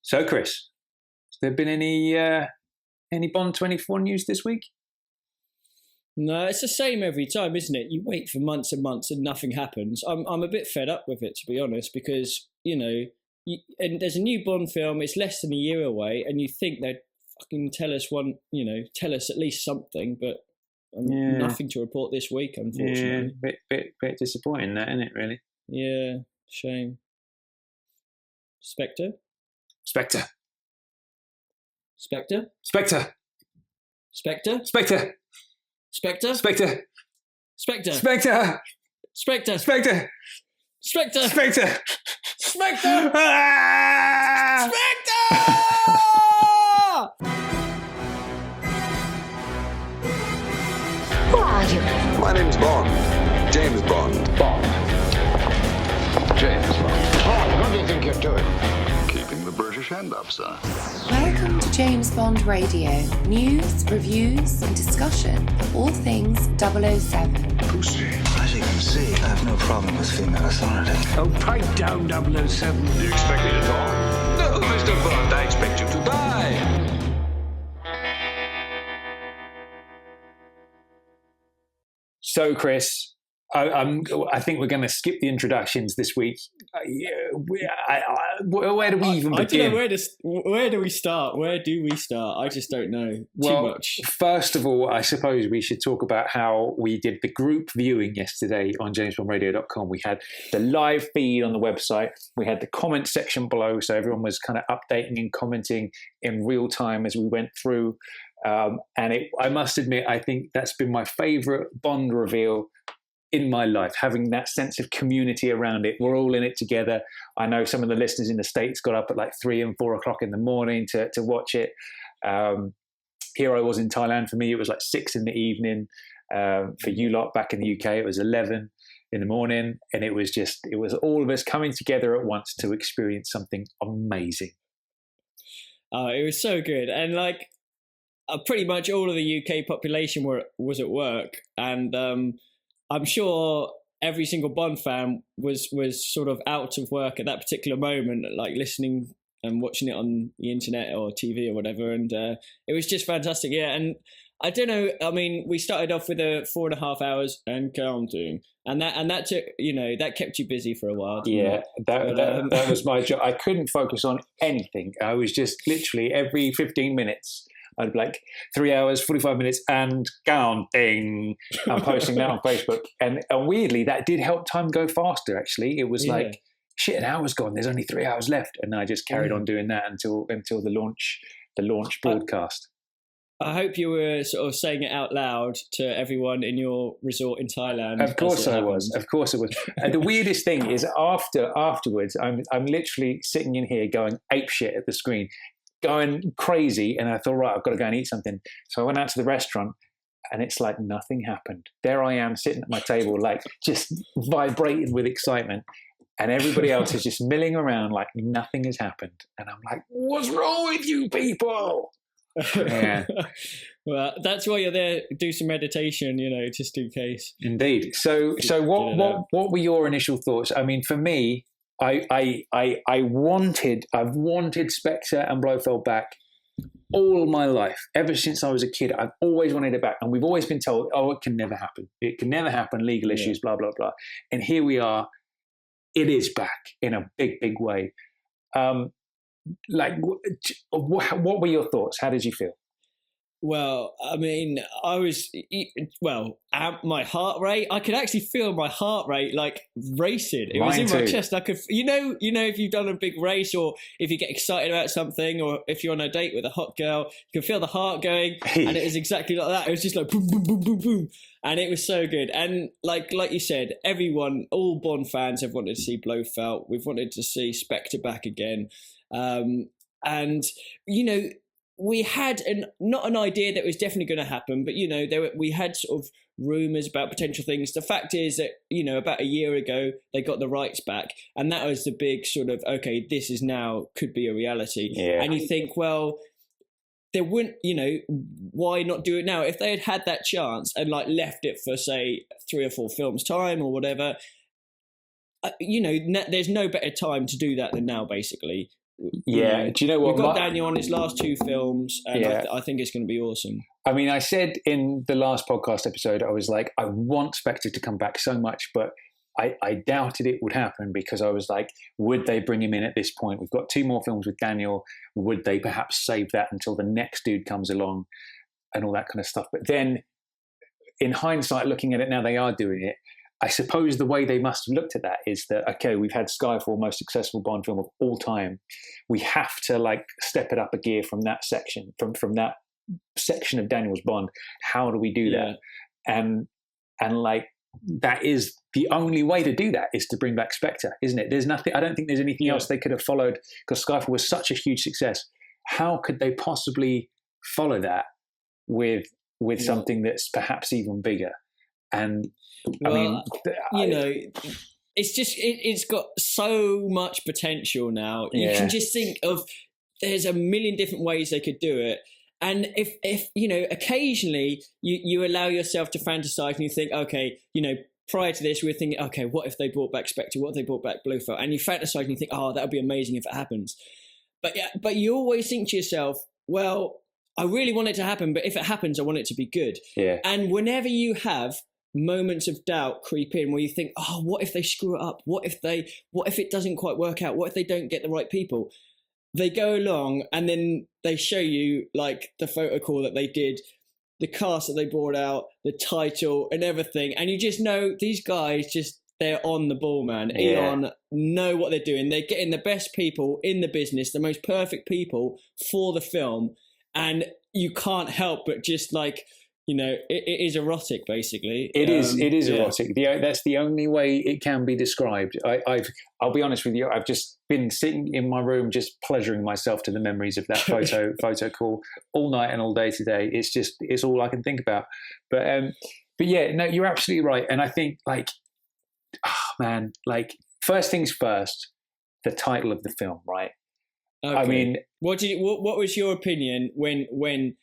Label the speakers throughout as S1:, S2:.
S1: So, Chris, has there been any Bond 24 news this week?
S2: No, it's the same every time, isn't it? You wait for months and months and nothing happens. I'm a bit fed up with it, to be honest, because, and there's a new Bond film, it's less than a year away, and you think they'd fucking tell us tell us at least something, but nothing to report this week, unfortunately.
S1: Yeah, bit disappointing that, isn't it, really?
S2: Yeah, shame. Spectre?
S1: Spectre.
S2: Spectre?
S1: Spectre.
S2: Spectre?
S1: Spectre.
S2: Spectre?
S1: Spectre.
S2: Spectre.
S1: Spectre.
S2: Spectre.
S1: Spectre.
S2: Spectre.
S1: Spectre.
S2: Spectre.
S1: Ah!
S2: Spectre.
S3: Who are you?
S4: My name's Bond. James Bond.
S5: Bond. James Bond. Bond, what do you think you're doing?
S4: Keeping the British end up, sir.
S3: Welcome to James Bond Radio. News, reviews, and discussion of all things 007.
S4: Pussy.
S6: As you can see, I have no problem with female authority.
S5: Oh, pipe down, 007.
S4: Do you expect me to talk?
S5: No, Mr. Bond, I expect you to die.
S1: So, Chris, I think we're going to skip the introductions this week. Where do we even begin?
S2: I don't know where do we start? Where do we start? I just don't know.
S1: Well,
S2: too much.
S1: First of all, I suppose we should talk about how we did the group viewing yesterday on jamesbondradio.com. We had the live feed on the website. We had the comment section below, so everyone was kind of updating and commenting in real time as we went through. I must admit, I think that's been my favourite Bond reveal in my life, having that sense of community around it. We're all in it together. I know some of the listeners in the States got up at like 3 and 4 o'clock in the morning to watch it. Here I was in Thailand. For me, it was like 6 in the evening. For you lot back in the UK, it was 11 in the morning. And it was all of us coming together at once to experience something amazing.
S2: It was so good. And pretty much all of the UK population was at work. And I'm sure every single Bond fan was sort of out of work at that particular moment, like listening and watching it on the internet or TV or whatever. And it was just fantastic. Yeah. And I don't know. I mean, we started off with 4.5 hours and counting, and that took, that kept you busy for a while.
S1: Yeah, that was my job. I couldn't focus on anything. I was just literally every 15 minutes. I'd be like 3 hours, 45 minutes and counting. I'm posting that on Facebook. And weirdly, that did help time go faster, actually. It was like, shit, an hour's gone. There's only 3 hours left. And I just carried on doing that until the launch broadcast.
S2: I hope you were sort of saying it out loud to everyone in your resort in Thailand.
S1: Of course I was. Of course it was. And the weirdest thing is afterwards, I'm literally sitting in here going apeshit at the screen, going crazy, and I thought, right, I've got to go and eat something. So I went out to the restaurant, and it's like nothing happened. There I am sitting at my table, like just vibrating with excitement, and everybody else is just milling around like nothing has happened. And I'm like, what's wrong with you people? Yeah.
S2: Well, that's why you're there. Do some meditation, just in case.
S1: Indeed. So what were your initial thoughts? I mean, for me, I've wanted Spectre and Blofeld back all my life. Ever since I was a kid, I've always wanted it back. And we've always been told, oh, it can never happen. It can never happen. Legal issues, blah, blah, blah. And here we are. It is back in a big, big way. What were your thoughts? How did you feel?
S2: Well, I mean, my heart rate, I could actually feel my heart rate like racing. It was in my chest. I could, if you've done a big race or if you get excited about something or if you're on a date with a hot girl, you can feel the heart going. And it was exactly like that. It was just like boom, boom, boom, boom, boom. And it was so good. And like you said, all Bond fans have wanted to see Blofeld. We've wanted to see Spectre back again. And, we had not an idea that was definitely going to happen, but, we had sort of rumours about potential things. The fact is that, about a year ago, they got the rights back. And that was the big sort of, okay, this is now could be a reality. Yeah. And you think, well, they wouldn't, why not do it now? If they had that chance and left it for, say, 3 or 4 films time or whatever, there's no better time to do that than now, basically.
S1: Yeah, do you know what?
S2: We've got Daniel on his last 2 films, and I think it's going to be awesome.
S1: I mean, I said in the last podcast episode, I was like, I want Spectre to come back so much, but I doubted it would happen because I was like, would they bring him in at this point? We've got 2 more films with Daniel. Would they perhaps save that until the next dude comes along and all that kind of stuff? But then in hindsight, looking at it now, they are doing it. I suppose the way they must have looked at that is that, okay, we've had Skyfall, most successful Bond film of all time. We have to like step it up a gear from that section, from that section of Daniel's Bond. How do we do that? And like, that is the only way to do that, is to bring back Spectre, isn't it? There's nothing, I don't think there's anything else they could have followed, because Skyfall was such a huge success. How could they possibly follow that with something that's perhaps even bigger? And
S2: well, I mean, it's just, it's got so much potential now. You can just think of, there's a million different ways they could do it. And if occasionally you allow yourself to fantasize and you think, okay, prior to this, we were thinking, okay, what if they brought back Spectre? What if they brought back Blofeld? And you fantasize and you think, oh, that would be amazing if it happens. But you always think to yourself, well, I really want it to happen, but if it happens, I want it to be good.
S1: Yeah.
S2: And whenever you have moments of doubt creep in where you think, oh, what if they screw it up? What if it doesn't quite work out? What if they don't get the right people? They go along and then they show you like the photo call that they did, the cast that they brought out, the title and everything. And you just know these guys they're on the ball, man.
S1: Yeah.
S2: Eon know what they're doing. They're getting the best people in the business, the most perfect people for the film. And you can't help but just like, it is erotic, basically.
S1: It is erotic. That's the only way it can be described. I'll be honest with you. I've just been sitting in my room, just pleasuring myself to the memories of that photo call all night and all day today. It's all I can think about. But yeah, no, you're absolutely right. And I think first things first, the title of the film, right?
S2: Okay.
S1: I mean,
S2: what was your opinion when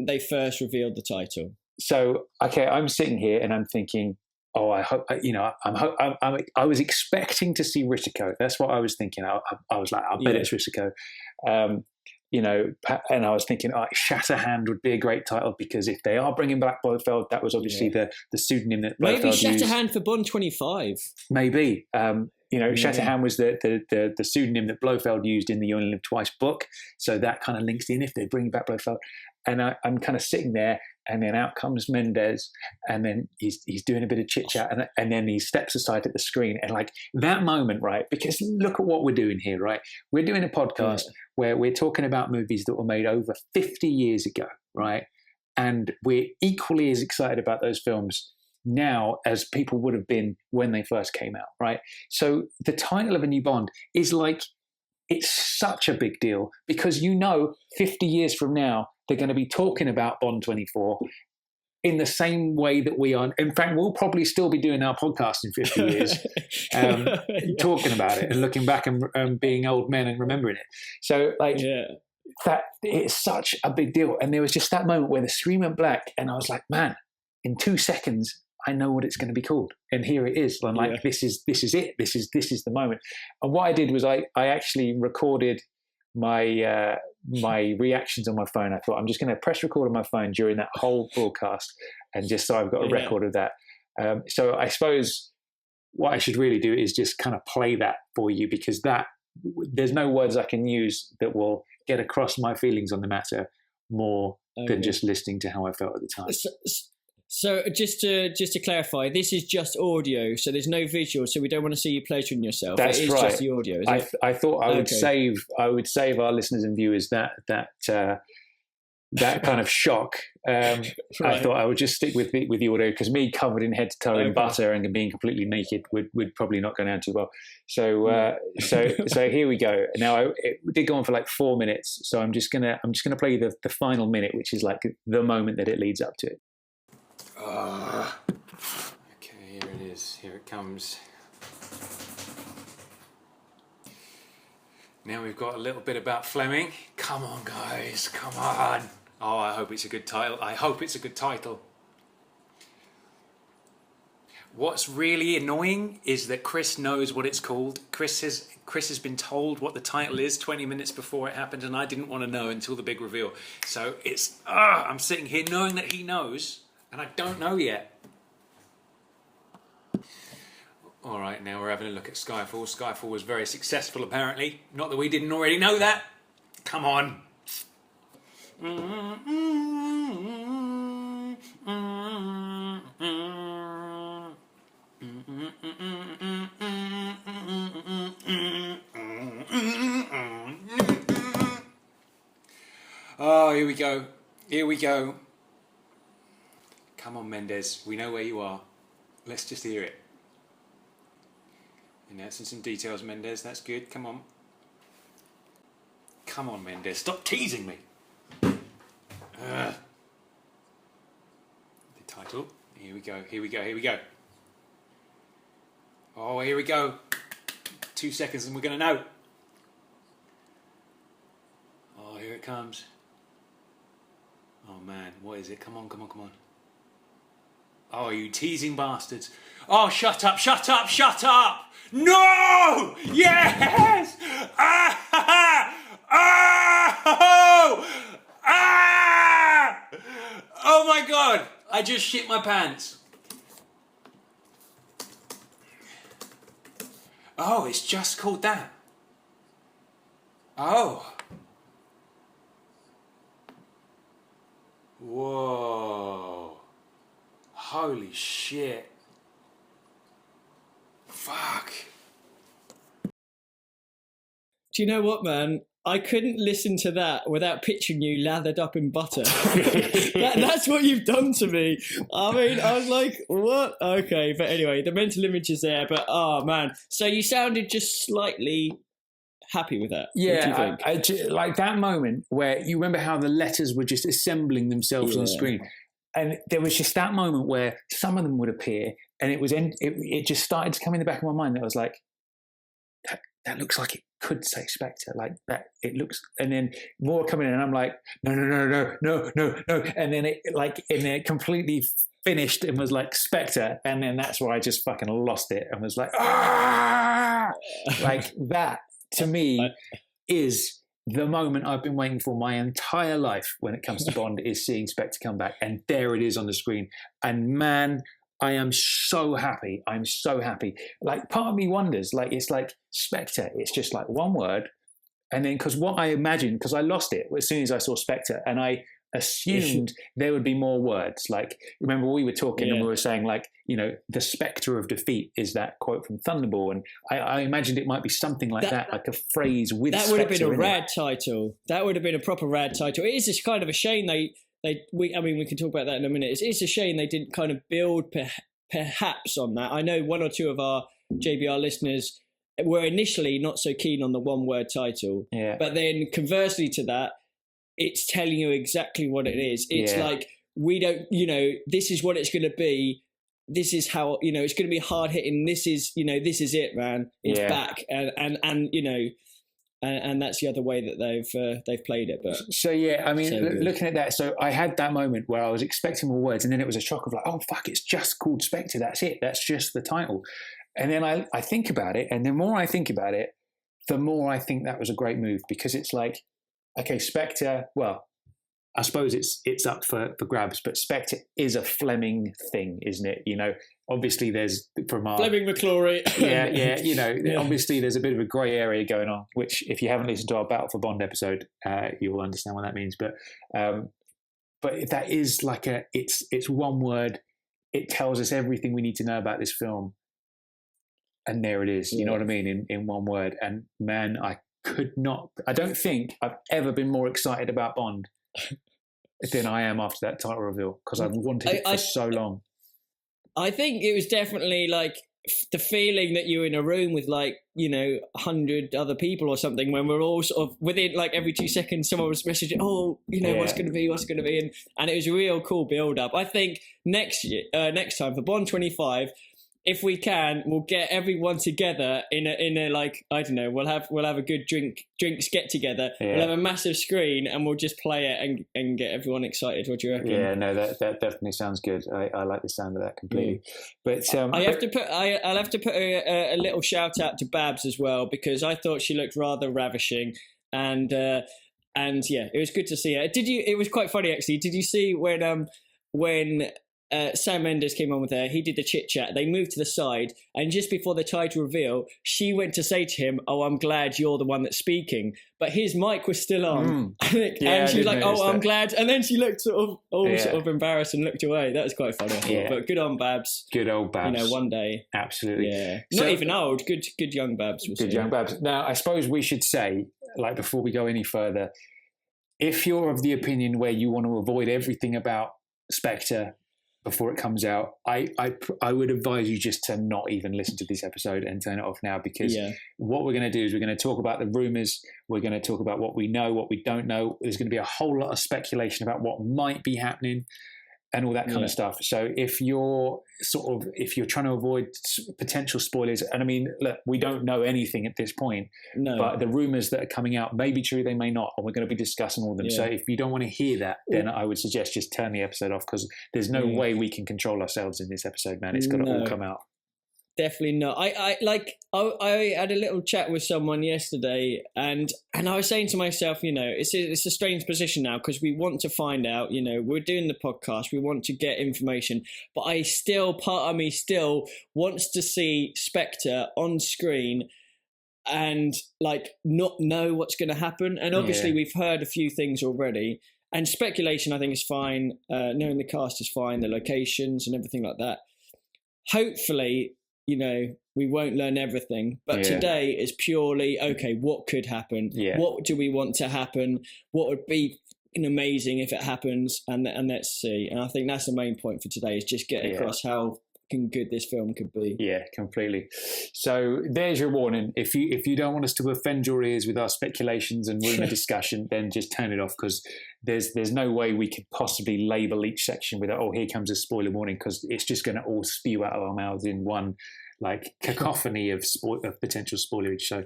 S2: they first revealed the title?
S1: So, okay, I'm sitting here and I'm thinking, oh, I hope, I was expecting to see Rittico. That's what I was thinking. I was like, I bet it's Rittico. And I was thinking, Shatterhand would be a great title, because if they are bringing back Blofeld, that was obviously the pseudonym that Blofeld used.
S2: Maybe Shatterhand for Bond 25.
S1: Maybe. Shatterhand was the pseudonym that Blofeld used in the You Only Live Twice book. So that kind of links in if they're bringing back Blofeld. And I'm kind of sitting there, and then out comes Mendes, and then he's doing a bit of chit chat, and then he steps aside at the screen, and like that moment, right? Because look at what we're doing here, right? We're doing a podcast where we're talking about movies that were made over 50 years ago, right? And we're equally as excited about those films now as people would have been when they first came out, right? So the title of a new Bond is like, it's such a big deal, because 50 years from now, they're going to be talking about Bond 24 in the same way that we are. In fact, we'll probably still be doing our podcast in 50 years, talking about it and looking back and being old men and remembering it. So that it's such a big deal. And there was just that moment where the screen went black, and I was like, man, in 2 seconds, I know what it's going to be called. And here it is. I'm like, this is it. This is the moment. And what I did was I actually recorded my reactions on my phone. I thought, I'm just going to press record on my phone during that whole broadcast, and just so I've got a record of that. So I suppose what I should really do is just kind of play that for you, because there's no words I can use that will get across my feelings on the matter more than just listening to how I felt at the time.
S2: So just to clarify, this is just audio, so there's no visual, so we don't want to see you pleasuring yourself.
S1: That's
S2: it is
S1: right.
S2: Just the audio.
S1: I thought I would save our listeners and viewers that kind of shock. Right. I thought I would just stick with the audio, because me covered in head to toe in butter and being completely naked would probably not go down too well. So so here we go. Now it did go on for like 4 minutes, so I'm just gonna play the final minute, which is like the moment that it leads up to it.
S7: Okay, here it is. Here it comes. Now we've got a little bit about Fleming. Come on, guys. Come on. Oh, I hope it's a good title. What's really annoying is that Chris knows what it's called. Chris has been told what the title is 20 minutes before it happened, and I didn't want to know until the big reveal. So it's I'm sitting here knowing that he knows, and I don't know yet. All right, now we're having a look at Skyfall. Skyfall was very successful, apparently. Not that we didn't already know that. Come on. Oh, here we go. Here we go. Come on, Mendes. We know where you are. Let's just hear it. And that's in some details, Mendes. That's good. Come on. Come on, Mendes. Stop teasing me. The title. Here we go. Here we go. Here we go. Oh, here we go. 2 seconds and we're going to know. Oh, here it comes. Oh, man. What is it? Come on, come on, come on. Oh, you teasing bastards. Oh, shut up, shut up, shut up. No! Yes! Ah! Oh! Ah! Oh, my God. I just shit my pants. Oh, it's just called that. Oh. Whoa. Holy shit. Fuck.
S2: Do you know what, man? I couldn't listen to that without picturing you lathered up in butter. That's what you've done to me. I mean, I was like, what? Okay, but anyway, the mental image is there. But, oh, man. So you sounded just slightly happy with that.
S1: Yeah, what do you think? Like that moment where you remember how the letters were just assembling themselves on screen. And there was just that moment where some of them would appear and it just started to come in the back of my mind that I was like, that looks like it could say Spectre, like that. It looks, and then more coming in, and I'm like, no. And then it completely finished and was like Spectre. And then that's where I just fucking lost it and was like, ah! Like that to me is the moment I've been waiting for my entire life when it comes to Bond, is seeing Spectre come back. And there it is on the screen. And man, I am so happy. I'm so happy. Like, part of me wonders, like, it's like Spectre, it's just like one word. And then, because what I imagined, because I lost it as soon as I saw Spectre, and I assumed there would be more words. Like, remember we were talking and we were saying, like, you know, the spectre of defeat is that quote from Thunderball. And I imagined it might be something like that, like a phrase with
S2: that would have been a rad title. That would have been a proper rad title. It is just kind of a shame we can talk about that in a minute. It's a shame they didn't kind of build perhaps on that. I know one or two of our JBR listeners were initially not so keen on the one-word title. Yeah. But then conversely to that, it's telling you exactly what it is. It's like, we don't, this is what it's going to be. This is how, it's going to be hard-hitting. This is it, man. It's back. And that's the other way that they've played it. But
S1: so I mean, looking at that, so I had that moment where I was expecting more words, and then it was a shock of like, oh fuck, it's just called Spectre. That's it. That's just the title. And then I think about it, and the more I think about it, the more I think that was a great move, because it's like, okay, Spectre. Well, I suppose it's up for grabs, but Spectre is a Fleming thing, isn't it? Obviously there's from our
S2: Fleming McClory.
S1: Obviously there's a bit of a grey area going on, which if you haven't listened to our Battle for Bond episode, you'll understand what that means. But that is like it's one word. It tells us everything we need to know about this film, and there it is. You know what I mean? In one word. And man, I don't think I've ever been more excited about Bond than I am after that title reveal, because I've wanted it for so long.
S2: I think it was definitely like the feeling that you're in a room with 100 other people or something, when we're all sort of within like every 2 seconds someone was messaging, what's going to be, and it was a real cool build up. I think next time for Bond 25, if we can, we'll get everyone together in a like, I don't know, we'll have a good drinks get together. Yeah. We'll have a massive screen and we'll just play it and get everyone excited. What do you reckon?
S1: Yeah, no, that definitely sounds good. I like the sound of that completely. But
S2: I'll have to put a little shout out to Babs as well, because I thought she looked rather ravishing, and yeah, it was good to see her. It was quite funny actually. Did you see when Sam Mendes came on with her, he did the chit chat, they moved to the side, and just before the title reveal, she went to say to him, "Oh, I'm glad you're the one that's speaking," but his mic was still on. And she was like, "Oh, I'm glad," and then she looked sort of embarrassed and looked away. That was quite funny, I thought. But good on Babs.
S1: Good old Babs.
S2: You know, one day.
S1: Absolutely.
S2: Yeah. Not even old, good young Babs.
S1: Good young Babs. Now, I suppose we should say, like, before we go any further, if you're of the opinion where you want to avoid everything about Spectre before it comes out, I would advise you just to not even listen to this episode and turn it off now, because what we're going to do is we're going to talk about the rumours, we're going to talk about what we know, what we don't know. There's going to be a whole lot of speculation about what might be happening and all that kind of stuff. So if you're trying to avoid potential spoilers, and I mean, look, we don't know anything at this point, but the rumours that are coming out may be true, they may not, and we're going to be discussing all of them. So if you don't want to hear that, then I would suggest just turn the episode off, because there's no way we can control ourselves in this episode, man. It's got to all come out.
S2: Definitely not. I had a little chat with someone yesterday, and I was saying to myself, you know, it's a strange position now, because we want to find out, you know, we're doing the podcast, we want to get information, but part of me still wants to see Spectre on screen and like not know what's going to happen. And obviously we've heard a few things already, and speculation I think is fine. Knowing the cast is fine, the locations and everything like that. Hopefully, you know, we won't learn everything, but today is purely, okay, what could happen? What do we want to happen? What would be amazing if it happens? And let's see. And I think that's the main point for today, is just get across how fucking good this film could be. Yeah,
S1: completely. So there's your warning. If you don't want us to offend your ears with our speculations and rumour discussion, then just turn it off, because there's no way we could possibly label each section with, "Oh, here comes a spoiler warning," because it's just going to all spew out of our mouths in one like cacophony of potential spoilerage. So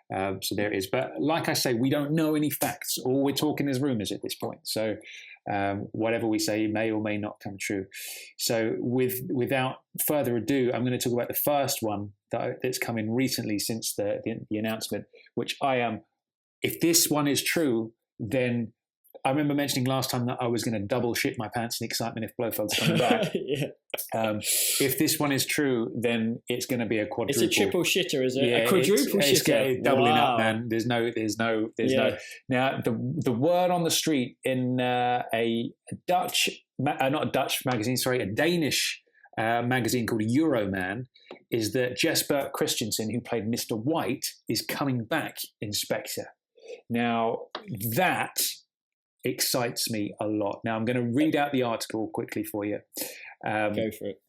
S1: there it is. But like I say, we don't know any facts. All we're talking is rumours at this point. So whatever we say may or may not come true. So without further ado, I'm going to talk about the first one that's come in recently since the announcement, which if this one is true, then I remember mentioning last time that I was going to double shit my pants in excitement if Blofeld's coming back. If this one is true, then it's going to be a quadruple.
S2: It's a triple shitter, is it? Yeah, a quadruple shitter.
S1: It's doubling up, man. There's no. Now the word on the street in a Danish magazine called Euroman is that Jesper Christensen, who played Mr. White, is coming back in Spectre. Now that excites me a lot. Now I'm going to read out the article quickly for you.
S2: Go for it.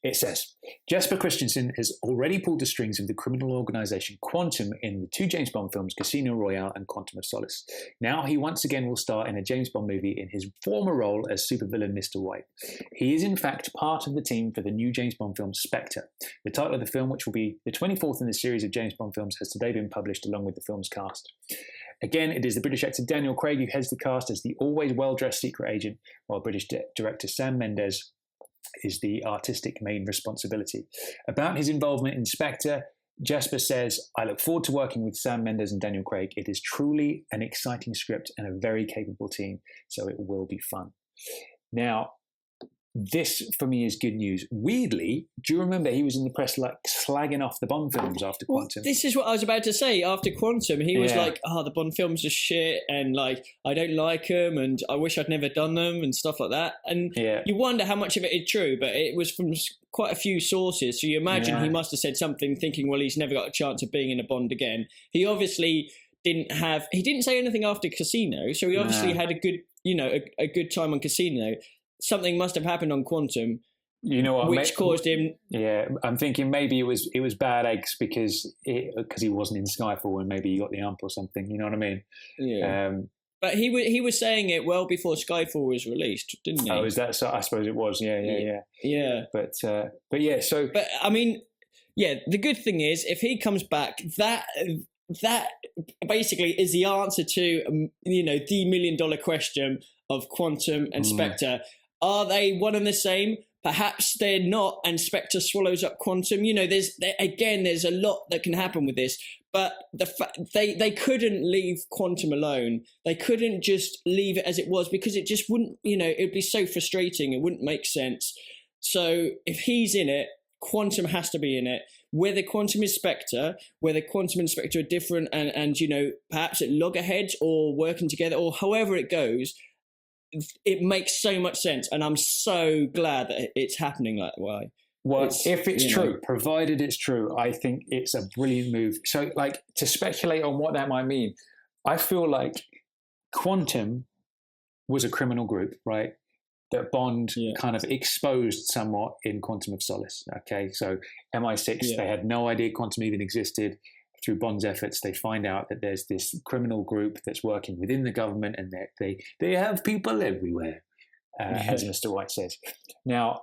S1: It says, Jesper Christensen has already pulled the strings of the criminal organisation Quantum in the 2 James Bond films Casino Royale and Quantum of Solace. Now he once again will star in a James Bond movie in his former role as supervillain Mr. White. He is in fact part of the team for the new James Bond film Spectre. The title of the film, which will be the 24th in the series of James Bond films, has today been published along with the film's cast. Again, it is the British actor Daniel Craig who heads the cast as the always well-dressed secret agent, while British director Sam Mendes is the artistic main responsibility. About his involvement in Spectre, Jesper says, "I look forward to working with Sam Mendes and Daniel Craig. It is truly an exciting script and a very capable team, so it will be fun." Now, this for me is good news. Weirdly, do you remember he was in the press like slagging off the Bond films after Quantum?
S2: This is what I was about to say. After Quantum, he was like, "Oh, the Bond films are shit, and like I don't like them, and I wish I'd never done them, and stuff like that." And you wonder how much of it is true, but it was from quite a few sources. So you imagine he must have said something, thinking, "Well, he's never got a chance of being in a Bond again." He obviously didn't say anything after Casino, so he obviously had a good, a good time on Casino. Something must have happened on Quantum, which caused him.
S1: Yeah, I'm thinking maybe it was bad eggs because he wasn't in Skyfall and maybe he got the ump or something. You know what I mean?
S2: Yeah. But he was saying it well before Skyfall was released, didn't he?
S1: Oh, is that so? I suppose it was. Yeah. But yeah. So.
S2: But I mean, yeah. The good thing is, if he comes back, that basically is the answer to the $1 million question of Quantum and Spectre. Are they one and the same? Perhaps they're not, and Spectre swallows up Quantum. There's a lot that can happen with this, but they couldn't leave Quantum alone. They couldn't just leave it as it was, because it just wouldn't. It'd be so frustrating. It wouldn't make sense. So if he's in it, Quantum has to be in it. Whether Quantum is Spectre, whether Quantum and Spectre are different, and perhaps at loggerheads or working together, or however it goes. It makes so much sense, and I'm so glad that it's happening that way.
S1: Well, if it's true, provided it's true, I think it's a brilliant move. So, to speculate on what that might mean, I feel like Quantum was a criminal group, right? That Bond kind of exposed somewhat in Quantum of Solace. Okay, so MI6, they had no idea Quantum even existed. Through Bond's efforts, they find out that there's this criminal group that's working within the government, and they have people everywhere, as Mr. White says. Now,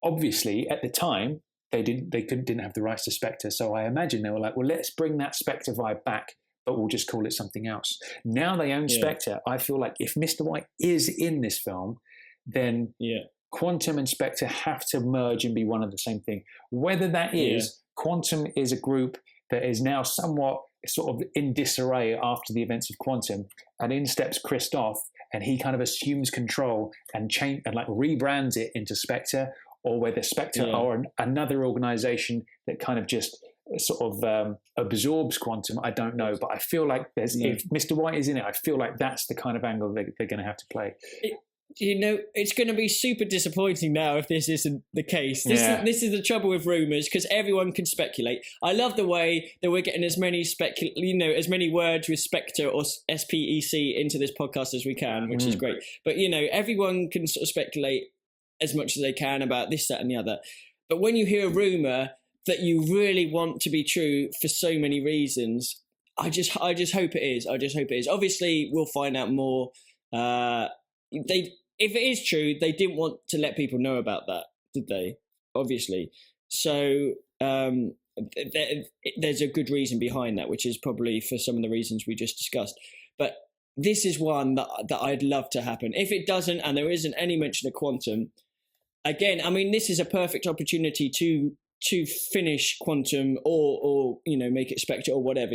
S1: obviously, at the time, they didn't have the rights to Spectre, so I imagine they were like, well, let's bring that Spectre vibe back, but we'll just call it something else. Now they own Spectre. I feel like if Mr. White is in this film, then Quantum and Spectre have to merge and be one and the same thing. Whether that is Quantum is a group that is now somewhat sort of in disarray after the events of Quantum, and in steps Christoph, and he kind of assumes control and rebrands it into Spectre, or whether Spectre are another organization that kind of just sort of absorbs Quantum. I don't know, but I feel like if Mr. White is in it, I feel like that's the kind of angle they're going to have to play.
S2: It's going to be super disappointing now if this isn't the case. This is the trouble with rumours, because everyone can speculate. I love the way that we're getting as many as many words with Spectre or SPEC into this podcast as we can, which is great. But everyone can sort of speculate as much as they can about this, that, and the other. But when you hear a rumour that you really want to be true for so many reasons, I just hope it is. I just hope it is. Obviously, we'll find out more. If it is true, they didn't want to let people know about that, did they? Obviously. So there's a good reason behind that, which is probably for some of the reasons we just discussed. But this is one that I'd love to happen. If it doesn't, and there isn't any mention of Quantum, again, I mean, this is a perfect opportunity to finish Quantum or make it Spectre or whatever,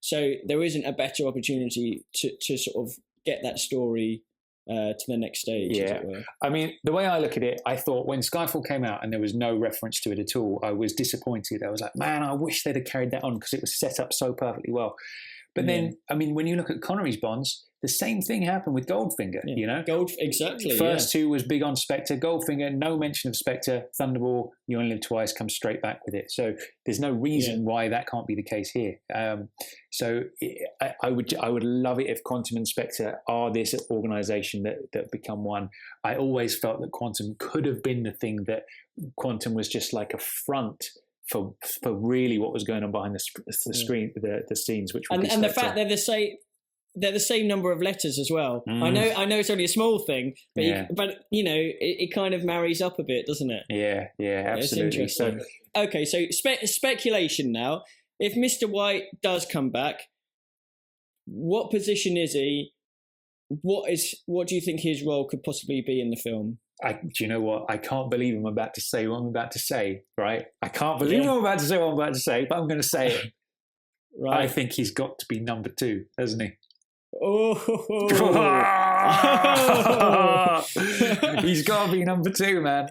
S2: So there isn't a better opportunity to sort of get that story to the next stage, as it were.
S1: I mean, the way I look at it, I thought when Skyfall came out and there was no reference to it at all, I was disappointed. I was like, man, I wish they'd have carried that on, because it was set up so perfectly well. But then, I mean, when you look at Connery's Bonds, the same thing happened with Goldfinger,
S2: Exactly.
S1: First two was big on Spectre. Goldfinger, no mention of Spectre. Thunderball, You Only Live Twice, comes straight back with it. So there's no reason why that can't be the case here. So I would love it if Quantum and Spectre are this organisation that become one. I always felt that Quantum could have been the thing that Quantum was just like a front for really what was going on behind the screen, the scenes, which would be
S2: and the fact they're the same number of letters as well. I know it's only a small thing, but it kind of marries up a bit, doesn't it?
S1: Yeah, absolutely.
S2: So speculation now. If Mr. White does come back, what position is he? What do you think his role could possibly be in the film?
S1: Do you know what? I can't believe I'm about to say what I'm about to say, right? I can't believe I'm about to say what I'm about to say, but I'm going to say it. Right. I think he's got to be number 2, hasn't he?
S2: Oh.
S1: He's got to be number 2, man.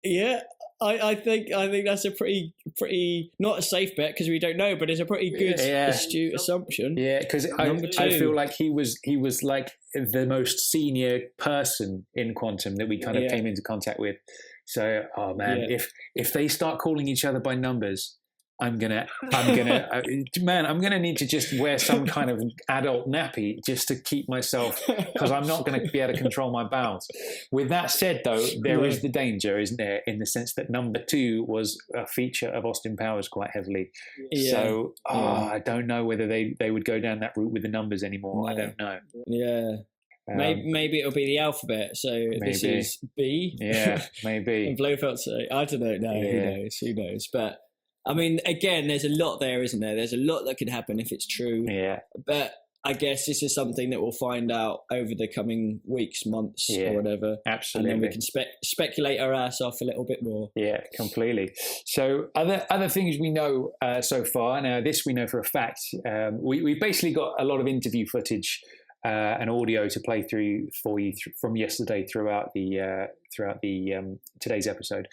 S2: Yeah, I think that's a pretty not a safe bet, because we don't know, but it's a pretty good astute assumption.
S1: Yeah, because I feel like he was like the most senior person in Quantum that we kind of came into contact with. So, oh man, if they start calling each other by numbers, I'm gonna need to just wear some kind of adult nappy just to keep myself, because I'm not going to be able to control my bowels. With that said, though, there is the danger, isn't there, in the sense that number 2 was a feature of Austin Powers quite heavily. Yeah. So I don't know whether they would go down that route with the numbers anymore. No. I don't know.
S2: Yeah. Maybe it'll be the alphabet. So this is B.
S1: Yeah, maybe.
S2: And Blofeld. So I don't know. No, Who knows? But I mean, again, there's a lot there, isn't there? There's a lot that could happen if it's true.
S1: Yeah.
S2: But I guess this is something that we'll find out over the coming weeks, months, or whatever.
S1: Absolutely.
S2: And then we can speculate our ass off a little bit more.
S1: Yeah, completely. So other things we know so far. Now, this we know for a fact. We've basically got a lot of interview footage and audio to play through for you from yesterday throughout the today's episode.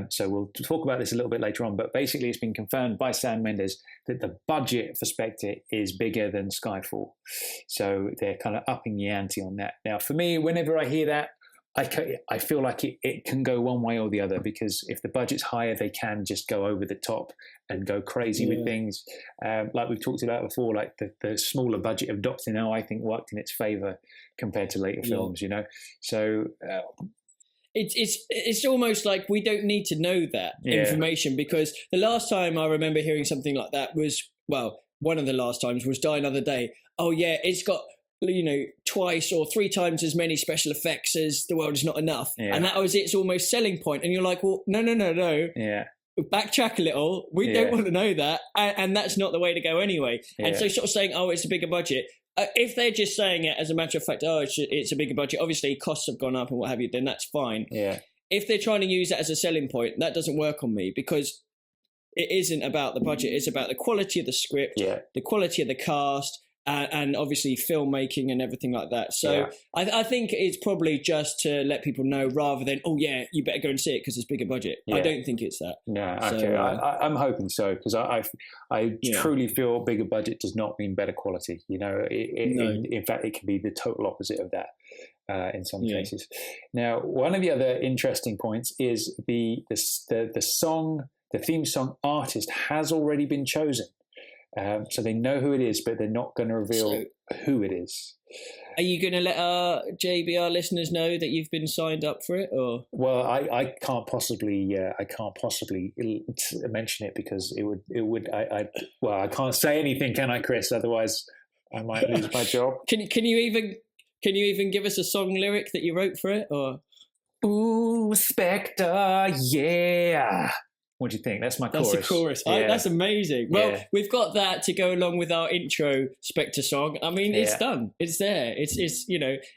S1: So we'll talk about this a little bit later on. But basically, it's been confirmed by Sam Mendes that the budget for Spectre is bigger than Skyfall. So they're kind of upping the ante on that. Now, for me, whenever I hear that, I feel like it can go one way or the other, because if the budget's higher, they can just go over the top and go crazy with things. Like we've talked about before, like the smaller budget of Doctor No, I think worked in its favour compared to later films, you know? So...
S2: It's almost like we don't need to know that information, because the last time I remember hearing something like that was, well, one of the last times was Die Another Day. Oh, yeah, it's got... twice or 3 times as many special effects as The World Is Not Enough. And that was its almost selling point. And you're like, well, no.
S1: Yeah.
S2: Backtrack a little. We don't want to know that. And that's not the way to go anyway. Yeah. And so sort of saying, oh, it's a bigger budget. If they're just saying it as a matter of fact, oh, it's a bigger budget, obviously costs have gone up and what have you, then that's fine.
S1: Yeah.
S2: If they're trying to use that as a selling point, that doesn't work on me, because it isn't about the budget. It's about the quality of the script, the quality of the cast, and obviously filmmaking and everything like that. So I think it's probably just to let people know, rather than, oh yeah, you better go and see it because it's bigger budget. I don't think it's that.
S1: No, okay. I'm hoping so, because I truly feel bigger budget does not mean better quality. You know, in fact, it can be the total opposite of that in some cases. Now, one of the other interesting points is the song, the theme song artist has already been chosen. So they know who it is, but they're not going to reveal who it is.
S2: Are you going to let our JBR listeners know that you've been signed up for it, or?
S1: Well, I can't possibly mention it, because it would. I can't say anything, can I, Chris? Otherwise, I might lose my job.
S2: Can you even give us a song lyric that you wrote for it, or?
S1: Ooh, Spectre, yeah. What do you think? That's my chorus.
S2: That's the chorus.
S1: Yeah.
S2: That's amazing. Well, we've got that to go along with our intro Spectre song. I mean, it's done. It's there. It's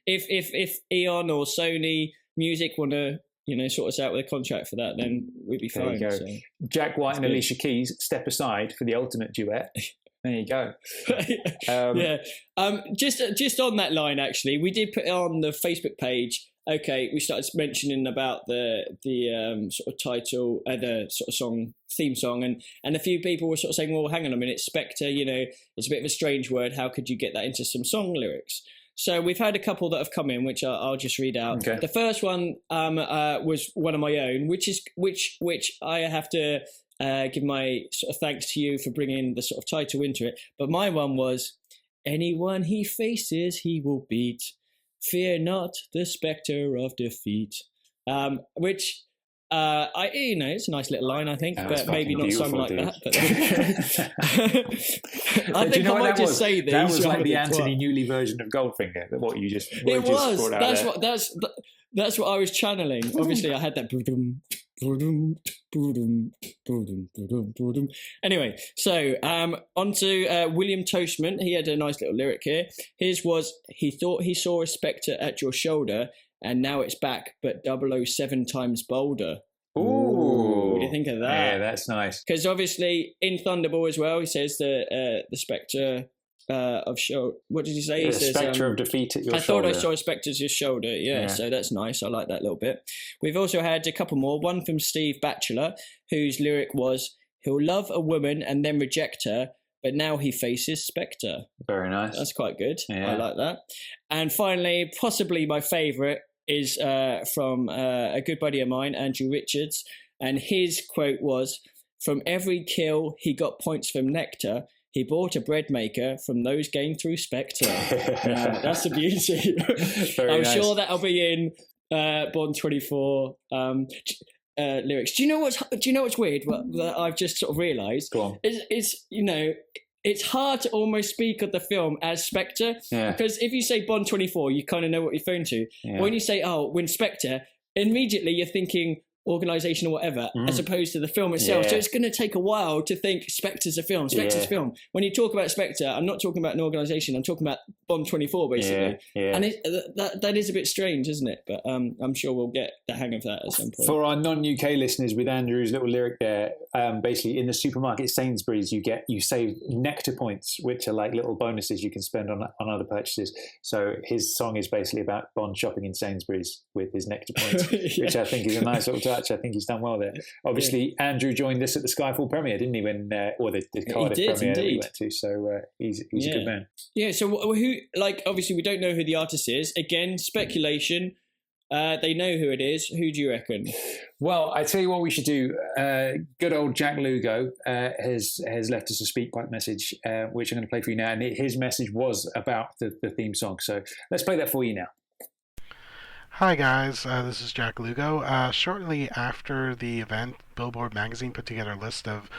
S2: if Eon or Sony Music want to sort us out with a contract for that, then we'd be fine.
S1: There you go. So, Jack White and Alicia Keys, Step Aside for the ultimate duet. There you go.
S2: Just on that line, actually, we did put it on the Facebook page. Okay, we started mentioning about the sort of title, the sort of theme song, and a few people were sort of saying, well, hang on a minute, Spectre, it's a bit of a strange word. How could you get that into some song lyrics? So we've had a couple that have come in, which I'll just read out. Okay. The first one was one of my own, which I have to give my sort of thanks to you for bringing the sort of title into it. But my one was, anyone he faces, he will beat. Fear not the spectre of defeat. Which it's a nice little line, I think, but maybe not sung like that. But I think I might just say this.
S1: That was like the Anthony Newley version of Goldfinger. What you just brought out.
S2: That's what I was channeling. Obviously, I had that. Anyway, so on to William Toastman. He had a nice little lyric here. His was, he thought he saw a spectre at your shoulder, and now it's back, but 007 times bolder.
S1: Ooh.
S2: What do you think of that?
S1: Yeah, that's nice.
S2: Because obviously in Thunderball as well, he says the spectre of show. What did he say?
S1: The spectre of defeat at your shoulder.
S2: I thought I saw a spectre at your shoulder. Yeah, so that's nice. I like that little bit. We've also had a couple more. One from Steve Batchelor, whose lyric was, he'll love a woman and then reject her, but now he faces Spectre.
S1: Very nice.
S2: That's quite good.
S1: Yeah.
S2: I like that. And finally, possibly my favourite is from a good buddy of mine, Andrew Richards, and his quote was, From every kill, he got points from Nectar. He bought a bread maker from those gained through Spectre. That's the beauty. I'm
S1: nice.
S2: sure that'll be in Bond 24 lyrics. Do you know what's weird? That I've just sort of realised.
S1: Go on.
S2: It's it's hard to almost speak of the film as Spectre because if you say Bond 24, you kind of know what you're referring to.
S1: Yeah.
S2: When you say when Spectre, immediately you're thinking organisation or whatever, as opposed to the film itself. So it's going to take a while to think Spectre's a film. Spectre's a film. When you talk about Spectre, I'm not talking about an organisation. I'm talking about Bond 24, basically. And that is a bit strange, isn't it? But I'm sure we'll get the hang of that at some point.
S1: For our non-UK listeners, with Andrew's little lyric there, basically in the supermarket Sainsbury's, you save Nectar points, which are like little bonuses you can spend on other purchases. So his song is basically about Bond shopping in Sainsbury's with his Nectar points, which I think is a nice little touch. I think he's done well there. Obviously, Andrew joined us at the Skyfall premiere, didn't he? When or the Cardiff premiere that we went to. So he's a good man.
S2: Yeah. So who? Like, obviously, we don't know who the artist is. Again, speculation. They know who it is. Who do you reckon?
S1: Well, I tell you what we should do. Good old Jack Lugo has left us a speak pipe message, which I'm going to play for you now. And his message was about the theme song. So let's play that for you now.
S8: Hi guys, this is Jack Lugo. Shortly after the event, Billboard magazine put together a list of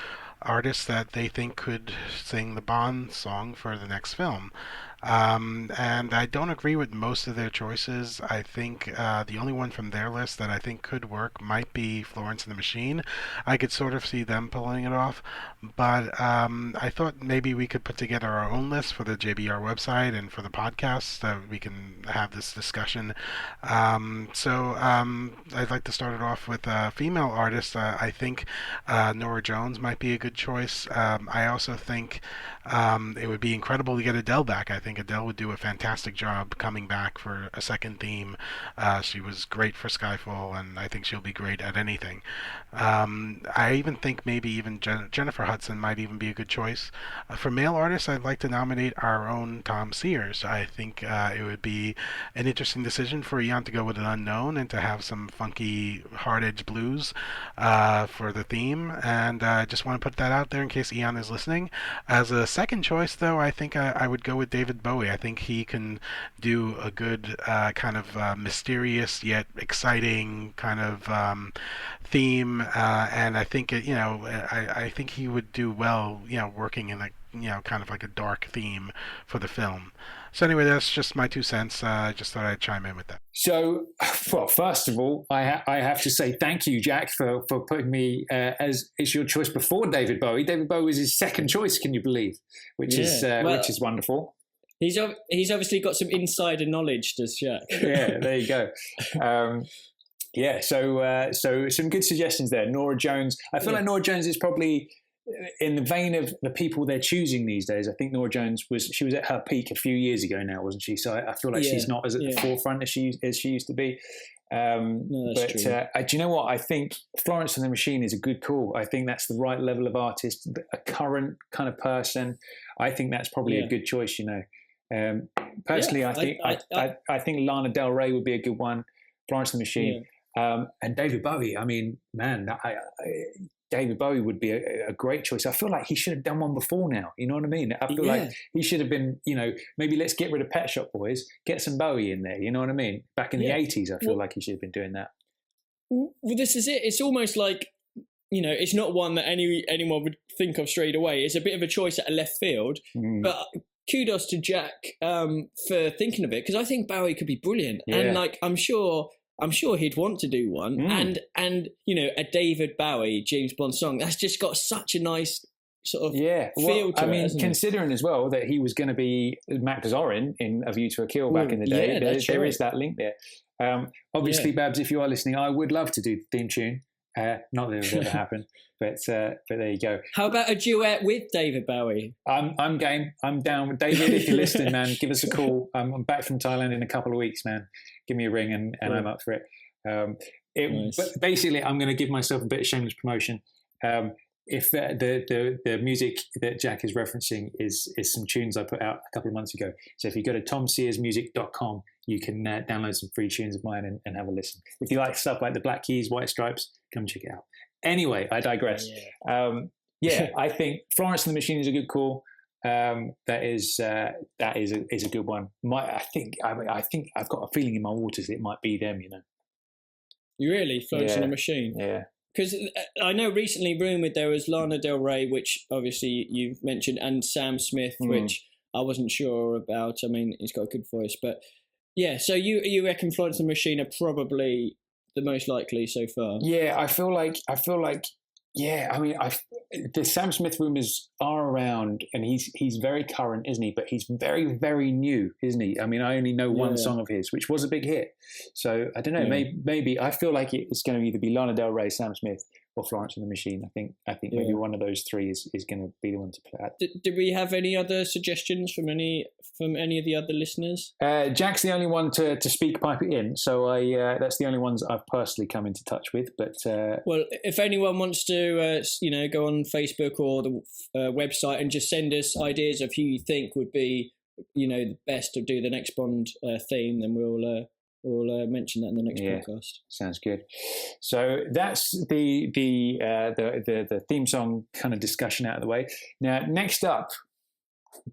S8: artists that they think could sing the Bond song for the next film. And I don't agree with most of their choices. I think the only one from their list that I think could work might be Florence and the Machine. I could sort of see them pulling it off, but I thought maybe we could put together our own list for the JBR website and for the podcast so we can have this discussion. So I'd like to start it off with female artists. I think Norah Jones might be a good choice. I also think it would be incredible to get Adele back. I think Adele would do a fantastic job coming back for a second theme. She was great for Skyfall, and I think she'll be great at anything. I even think maybe even Jennifer Hudson might even be a good choice. For male artists, I'd like to nominate our own Tom Sears. I think it would be an interesting decision for Ian to go with an unknown and to have some funky hard-edge blues for the theme, and I just want to put that out there in case Ian is listening. As a second choice, though, I think I would go with David Bowie. I think he can do a good kind of mysterious yet exciting kind of theme, and I think I think he would do well, working in a kind of like a dark theme for the film. So anyway, that's just my 2 cents. I just thought I'd chime in with that.
S1: So, well, first of all, I have to say thank you, Jack, for putting me as your choice before David Bowie. David Bowie was his second choice, can you believe? Which is wonderful.
S2: He's obviously got some insider knowledge, does Jack?
S1: Yeah, there you go. So some good suggestions there. Norah Jones. I feel like Norah Jones is probably in the vein of the people they're choosing these days. I think Norah Jones was at her peak a few years ago now, wasn't she? So I feel like she's not as at the forefront as she used to be.
S2: No,
S1: but do you know what? I think Florence and the Machine is a good call. I think that's the right level of artist, a current kind of person. I think that's probably a good choice. Personally, I think Lana Del Rey would be a good one. Florence and the Machine, and David Bowie. I mean, man, David Bowie would be a great choice. I feel like he should have done one before now. You know what I mean? I feel like he should have been, maybe let's get rid of Pet Shop Boys, get some Bowie in there. You know what I mean? Back in the 80s, I feel like he should have been doing that.
S2: Well, this is it. It's almost like, it's not one that anyone would think of straight away. It's a bit of a choice at a left field. But kudos to Jack for thinking of it, because I think Bowie could be brilliant. Yeah. And I'm sure he'd want to do one, and a David Bowie James Bond song that's just got such a nice sort of feel to it.
S1: Considering as well that he was going to be Max Zorin in A View to a Kill back in the day, there is that link there. Obviously, Babs, if you are listening, I would love to do the theme tune. Not that it will ever happen, but there you go.
S2: How about a duet with David Bowie?
S1: I'm game. I'm down with David. If you're listening, man, give us a call. I'm back from Thailand in a couple of weeks, man. Give me a ring and I'm up for it. Nice. But basically, I'm going to give myself a bit of shameless promotion. If the music that Jack is referencing is some tunes I put out a couple of months ago. So if you go to tomsearsmusic.com, you can download some free tunes of mine and have a listen. If you like stuff like the Black Keys, White Stripes, come check it out. Anyway, I digress. I think Florence and the Machine is a good call. That is a good one. I think I've got a feeling in my waters it might be them.
S2: You really, Florence and the Machine?
S1: Yeah.
S2: Because I know recently rumoured there was Lana Del Rey, which obviously you've mentioned, and Sam Smith, which I wasn't sure about. I mean, he's got a good voice, but yeah. So you reckon Florence and the Machine are probably the most likely so far?
S1: Yeah, I feel like. Yeah, I mean, the Sam Smith rumours are around, and he's very current, isn't he? But he's very, very new, isn't he? I mean, I only know one song of his, which was a big hit. So I don't know. Maybe I feel like it's going to either be Lana Del Rey, Sam Smith, or Florence and the Machine. I think maybe one of those three is going to be the one to play out.
S2: Did we have any other suggestions from any of the other listeners?
S1: Jack's the only one to speak pipe it in, so that's the only ones I've personally come into touch with. But
S2: well, if anyone wants to, go on Facebook or the website and just send us ideas of who you think would be, the best to do the next Bond theme, then we'll mention that in the next podcast.
S1: Sounds good. So that's the theme song kind of discussion out of the way. Now, next up,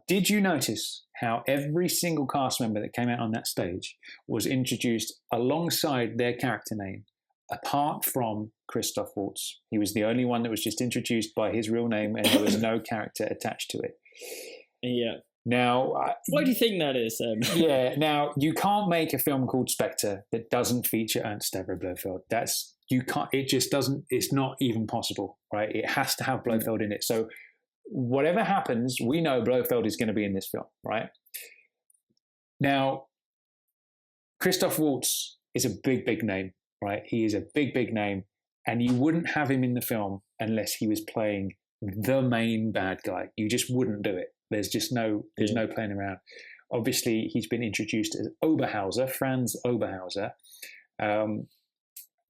S1: did you notice how every single cast member that came out on that stage was introduced alongside their character name, apart from Christoph Waltz? He was the only one that was just introduced by his real name, and there was no character attached to it.
S2: Yeah.
S1: Now,
S2: why do you think that is?
S1: Now you can't make a film called Spectre that doesn't feature Ernst Stavro Blofeld. You can't. It just doesn't. It's not even possible, right? It has to have Blofeld in it. So whatever happens, we know Blofeld is going to be in this film, right? Now, Christoph Waltz is a big, big name, right? He is a big, big name, and you wouldn't have him in the film unless he was playing the main bad guy. You just wouldn't do it. There's no playing around. Obviously, he's been introduced as Oberhauser, Franz Oberhauser.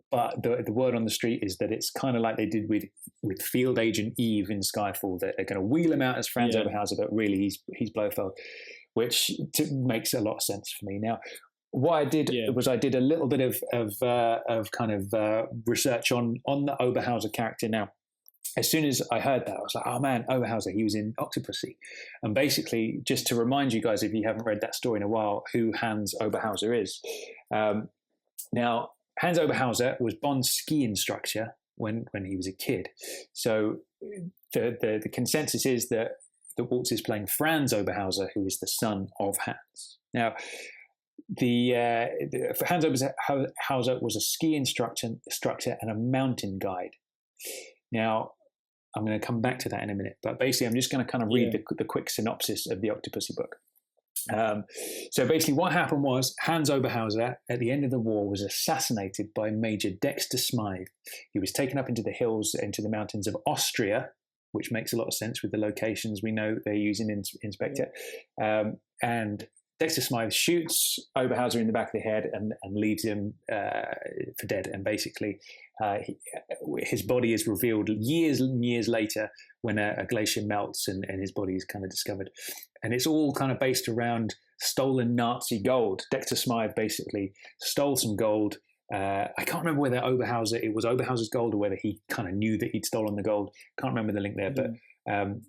S1: But the word on the street is that it's kind of like they did with Field Agent Eve in Skyfall, that they're going to wheel him out as Franz Oberhauser, but really he's Blofeld, which makes a lot of sense for me. Now, what I did was I did a little bit of kind of research on the Oberhauser character. Now, as soon as I heard that, I was like, oh man, Oberhauser, he was in Octopussy. And basically, just to remind you guys, if you haven't read that story in a while, who Hans Oberhauser is. Now, Hans Oberhauser was Bond's ski instructor when he was a kid. So the consensus is that Waltz is playing Franz Oberhauser, who is the son of Hans. Now, Hans Oberhauser was a ski instructor and a mountain guide. Now, I'm going to come back to that in a minute, but basically I'm just going to kind of read the quick synopsis of the Octopussy book. So basically what happened was Hans Oberhauser at the end of the war was assassinated by Major Dexter Smythe. He was taken up into the hills, into the mountains of Austria, which makes a lot of sense with the locations we know they're using in Spectre. And Dexter Smythe shoots Oberhauser in the back of the head and leaves him for dead. And basically, his body is revealed years and years later when a glacier melts and his body is kind of discovered. And it's all kind of based around stolen Nazi gold. Dexter Smythe basically stole some gold. I can't remember whether it was Oberhauser's gold or whether he kind of knew that he'd stolen the gold. Can't remember the link there. But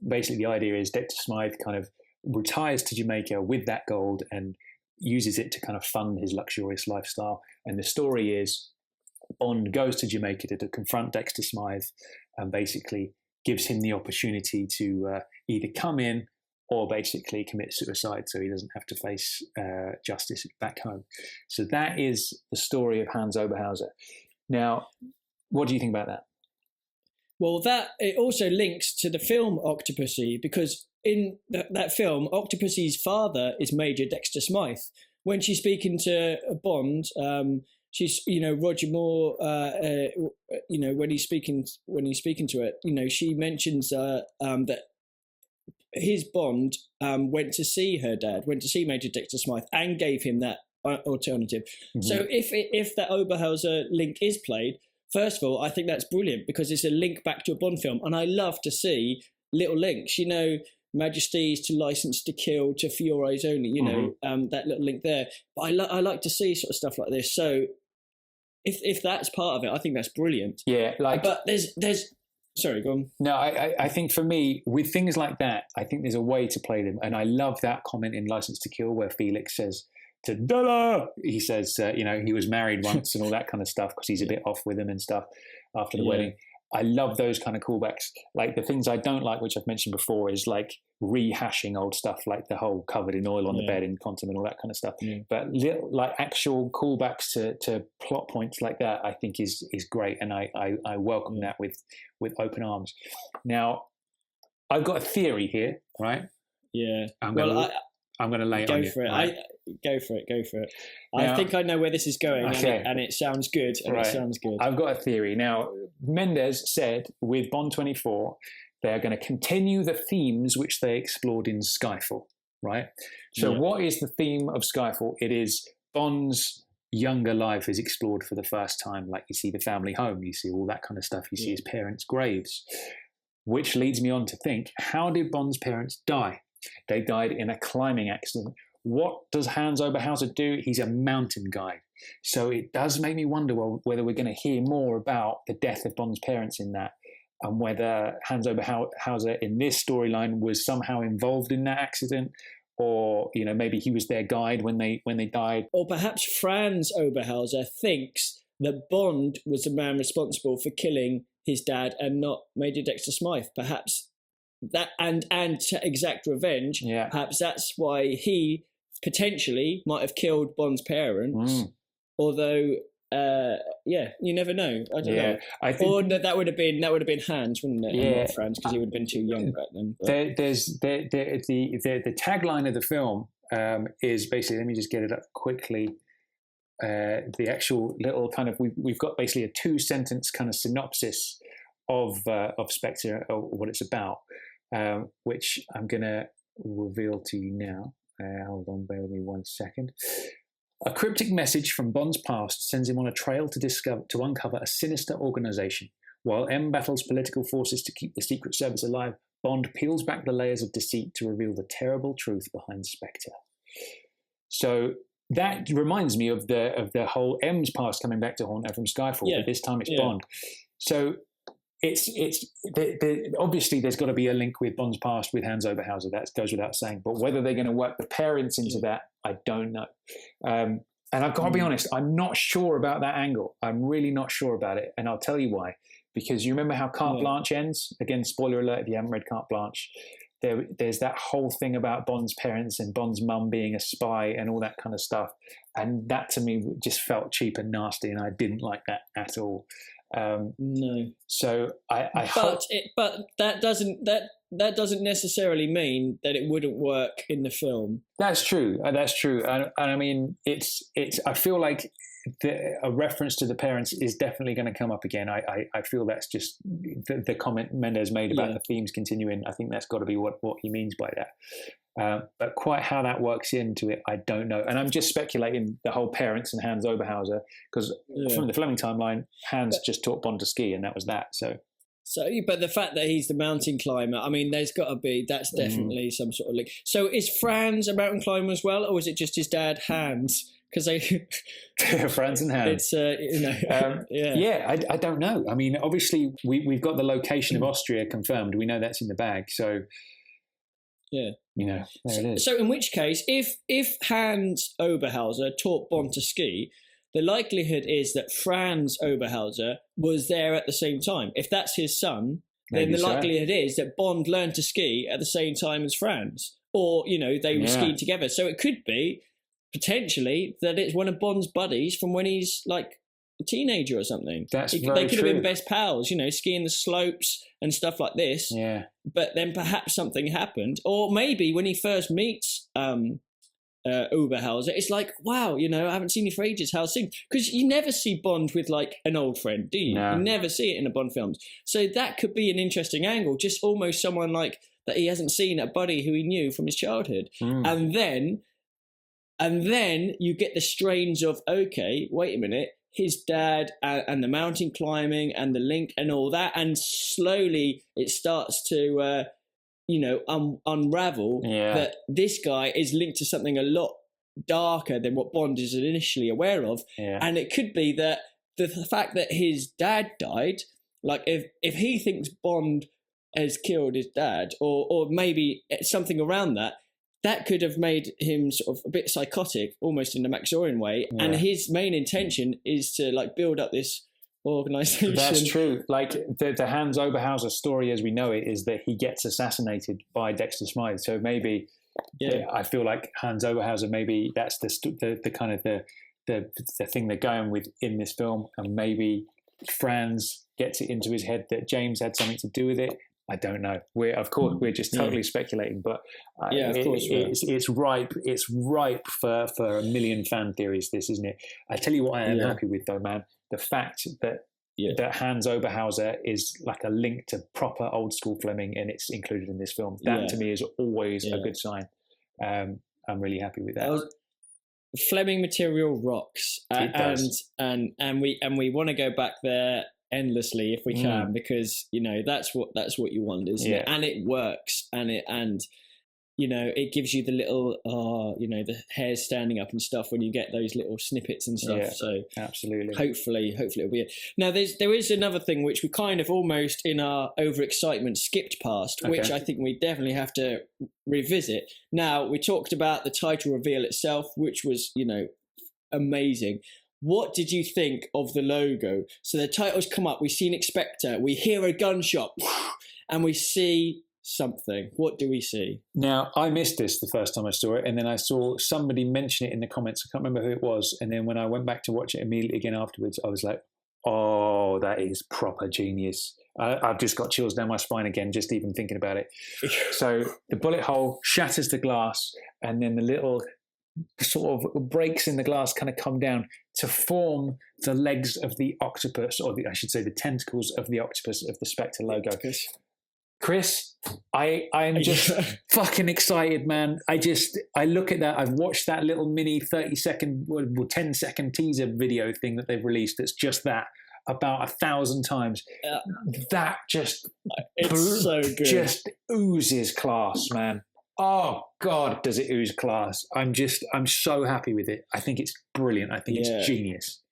S1: basically the idea is Dexter Smythe kind of retires to Jamaica with that gold and uses it to kind of fund his luxurious lifestyle. And the story is Bond goes to Jamaica to confront Dexter Smythe and basically gives him the opportunity to either come in or basically commit suicide so he doesn't have to face justice back home. So that is the story of Hans Oberhauser. Now, what do you think about that?
S2: Well, it also links to the film Octopussy, because in that film, Octopussy's father is Major Dexter Smythe. When she's speaking to Bond, she's, Roger Moore, when he's speaking to her, she mentions that his Bond went to see her dad, went to see Major Dexter Smythe, and gave him that alternative. Mm-hmm. So if that Oberhauser link is played, first of all, I think that's brilliant because it's a link back to a Bond film, and I love to see little links. Majesty's to License to Kill to Fiore's Only. That little link there. But I like to see sort of stuff like this. So if that's part of it, I think that's brilliant.
S1: Yeah,
S2: but there's. Sorry, go on.
S1: No, I think for me, with things like that, I think there's a way to play them. And I love that comment in License to Kill where Felix says to Della, he says, he was married once and all that kind of stuff because he's a bit off with him and stuff after the wedding. I love those kind of callbacks. Like the things I don't like, which I've mentioned before, is like rehashing old stuff, like the whole covered in oil on the bed in Quantum and all that kind of stuff. Yeah. But like actual callbacks to plot points like that, I think is great, and I welcome that with open arms. Now, I've got a theory here, right?
S2: Yeah.
S1: I'm going to lay it on you.
S2: Go for it.
S1: Right?
S2: Go for it.
S1: Now,
S2: I think I know where this is going,
S1: okay.
S2: and it sounds good.
S1: Right.
S2: It sounds good.
S1: I've got a theory. Now, Mendes said with Bond 24, they're going to continue the themes which they explored in Skyfall, right? So what is the theme of Skyfall? It is Bond's younger life is explored for the first time. Like you see the family home, you see all that kind of stuff. You see his parents' graves, which leads me on to think, how did Bond's parents die? They died in a climbing accident. What does Hans Oberhauser do? He's a mountain guide. So it does make me wonder whether we're going to hear more about the death of Bond's parents in that, and whether Hans Oberhauser in this storyline was somehow involved in that accident, or maybe he was their guide when they died.
S2: Or perhaps Franz Oberhauser thinks that Bond was the man responsible for killing his dad and not Major Dexter Smythe. Perhaps that and to exact revenge.
S1: Yeah.
S2: Perhaps that's why he potentially might have killed Bond's parents. Although, you never know. I don't know.
S1: I think,
S2: or that would have been Hans, wouldn't it?
S1: Yeah.
S2: Not Franz, because he would have been too young back then.
S1: The tagline of the film is basically. Let me just get it up quickly. The actual little kind of we've got basically a 2-sentence kind of synopsis of Spectre, or what it's about, which I'm going to reveal to you now. Hold on, bear with me 1 second. A cryptic message from Bond's past sends him on a trail to uncover a sinister organization. While M battles political forces to keep the Secret Service alive, Bond peels back the layers of deceit to reveal the terrible truth behind Spectre. So that reminds me of the whole M's past coming back to haunt her from Skyfall, but this time it's Bond. So it's obviously there's got to be a link with Bond's past with Hans Oberhauser. That goes without saying. But whether they're going to work the parents into that, I don't know. And I've got to be honest, I'm not sure about that angle. I'm really not sure about it, and I'll tell you why. Because you remember how Carte Blanche ends? Again, spoiler alert if you haven't read Carte Blanche. There's that whole thing about Bond's parents and Bond's mum being a spy and all that kind of stuff. And that to me just felt cheap and nasty, and I didn't like that at all.
S2: No.
S1: So I
S2: but that doesn't necessarily mean that it wouldn't work in the film. That's true.
S1: And I mean, it's. I feel like a reference to the parents is definitely going to come up again. I feel that's just the comment Mendes made about the themes continuing. I think that's got to be what he means by that. But quite how that works into it, I don't know. And I'm just speculating the whole parents and Hans Oberhauser, because from the Fleming timeline, Hans just taught Bond to ski, and that was that. So,
S2: but the fact that he's the mountain climber, I mean, there's got to be, that's definitely some sort of link. So is Franz a mountain climber as well, or is it just his dad, Hans? Because they
S1: Franz and Hans.
S2: It's
S1: I don't know. I mean, obviously we've got the location of Austria confirmed. We know that's in the bag. So there it is.
S2: So in which case, if Hans Oberhauser taught Bond to ski, the likelihood is that Franz Oberhauser was there at the same time. If that's his son, then the likelihood is that Bond learned to ski at the same time as Franz, or they were skiing together. So it could be potentially that it's one of Bond's buddies from when he's like a teenager or something.
S1: They
S2: could have been best pals, skiing the slopes and stuff like this.
S1: Yeah.
S2: But then perhaps something happened, or maybe when he first meets Oberhauser, it's like, wow, I haven't seen you for ages. How's things? Because you never see Bond with like an old friend, do you?
S1: No.
S2: You never see it in the Bond films. So that could be an interesting angle. Just almost someone like that he hasn't seen, a buddy who he knew from his childhood, and then you get the strains of, okay, wait a minute, his dad and the mountain climbing and the link and all that, and slowly it starts to, unravel that this guy is linked to something a lot darker than what Bond is initially aware of.
S1: Yeah.
S2: And it could be that the fact that his dad died, like if he thinks Bond has killed his dad, or maybe something around that, that could have made him sort of a bit psychotic, almost in the Maxorian way. Yeah. And his main intention is to like build up this organization.
S1: That's true. Like the Hans Oberhauser story as we know it is that he gets assassinated by Dexter Smythe. So maybe I feel like Hans Oberhauser, maybe that's the kind of the thing they're going with in this film, and maybe Franz gets it into his head that James had something to do with it. I don't know. We're just totally speculating, but it's ripe. It's ripe for a million fan theories. This, isn't it? I tell you what, I am happy with though, man. The fact that Hans Oberhauser is like a link to proper old school Fleming, and it's included in this film. That to me is always a good sign. I'm really happy with that.
S2: Fleming material rocks, and we want to go back there endlessly if we can, because that's what you want, isn't it? And it works, and it gives you the little the hairs standing up and stuff when you get those little snippets and stuff. So
S1: absolutely,
S2: hopefully it'll be it. Now there is another thing which we kind of almost in our overexcitement skipped past, which I think we definitely have to revisit. Now, we talked about the title reveal itself, which was amazing. What did you think of the logo? So the titles come up, we see an Spectre, we hear a gunshot, and we see something. What do we see? Now,
S1: I missed this the first time I saw it, and then I saw somebody mention it in the comments. I can't remember who it was. And then when I went back to watch it immediately again afterwards, I was like, oh, that is proper genius. I've just got chills down my spine again, just even thinking about it. So the bullet hole shatters the glass, and then the little sort of breaks in the glass kind of come down to form the legs of the octopus, or I should say the tentacles of the octopus of the Spectre logo. Chris, I'm just fucking excited, man. I look at that. I've watched that little mini 30-second, 10-second teaser video thing that they've released. That's just that about 1,000 times. That it's so good. Just oozes class, man. Oh God, does it ooze class? I'm so happy with it. I think it's brilliant. I think it's genius.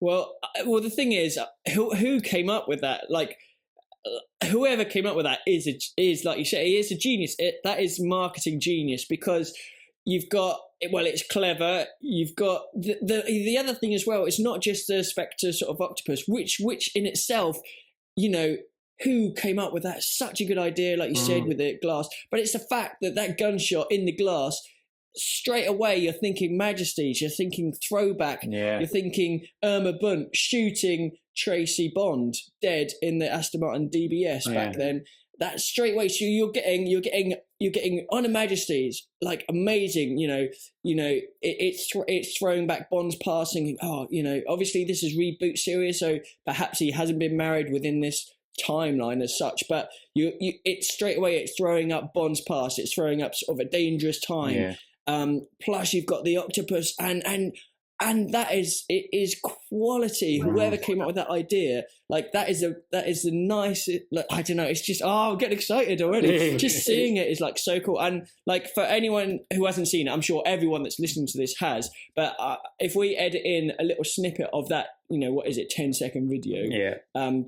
S2: Well, the thing is, who came up with that? Like, whoever came up with that is like you say, he is a genius. That is marketing genius, because you've got, it's clever. You've got the other thing as well. It's not just the Spectre sort of octopus, which in itself, who came up with that? Such a good idea, like you said, with the glass. But it's the fact that gunshot in the glass, straight away you're thinking Majesties, you're thinking throwback, you're thinking Irma Bunt shooting Tracy Bond dead in the Aston Martin DBS back then. That straight away, so you're getting on a Majesties, like amazing. It's throwing back Bond's passing. Obviously this is reboot series, so perhaps he hasn't been married within this timeline as such, but it's straight away it's throwing up Bond's past, it's throwing up sort of a dangerous time. Plus you've got the octopus, and that is quality. Whoever came up with that idea, like that is the nice. Like, I don't know. It's just I'm getting excited already. Just seeing it is like so cool. And like for anyone who hasn't seen it, I'm sure everyone that's listening to this has. But if we edit in a little snippet of that, what is it, 10-second video?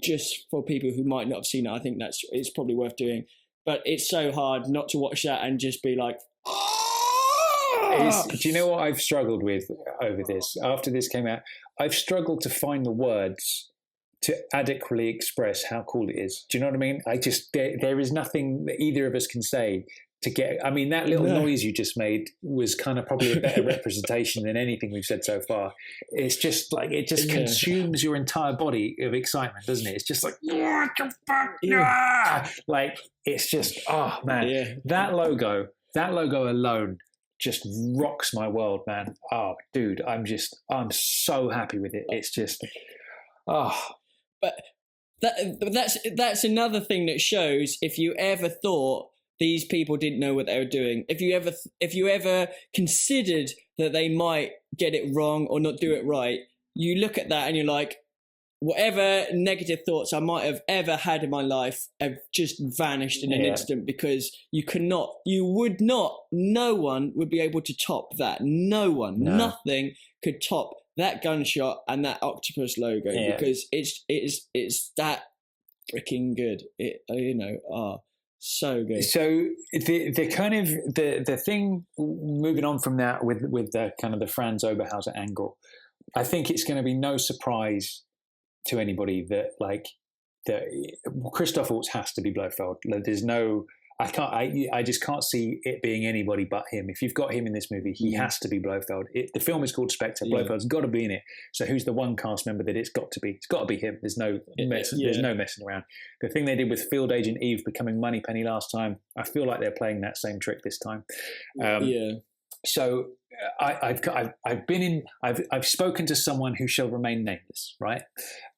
S2: Just for people who might not have seen it, I think it's probably worth doing. But it's so hard not to watch that and just be like.
S1: Do you know what I've struggled with over this? After this came out, I've struggled to find the words to adequately express how cool it is. Do you know what I mean? There is nothing that either of us can say to get. I mean, that little noise you just made was kind of probably a better representation than anything we've said so far. It's just like it just consumes your entire body of excitement, doesn't it? It's just like what the fuck? Like it's just that logo alone just rocks my world, man. Oh, dude, I'm so happy with it. It's just,
S2: But that's another thing that shows if you ever thought these people didn't know what they were doing, if you ever considered that they might get it wrong or not do it right, you look at that and you're like, whatever negative thoughts I might have ever had in my life have just vanished in an instant, because no one would be able to top that. Nothing could top that gunshot and that octopus logo, because it's that freaking good. So good.
S1: So the kind of the thing moving on from that with the kind of the Franz Oberhauser angle, I think it's going to be no surprise to anybody that Christoph Waltz has to be Blofeld. There's no, I just can't see it being anybody but him. If you've got him in this movie, he has to be Blofeld. The film is called Spectre. Blofeld's got to be in it. So who's the one cast member that it's got to be? It's got to be him. There's no there's no messing around. The thing they did with Field Agent Eve becoming Moneypenny last time, I feel like they're playing that same trick this time. So I've spoken to someone who shall remain nameless, right,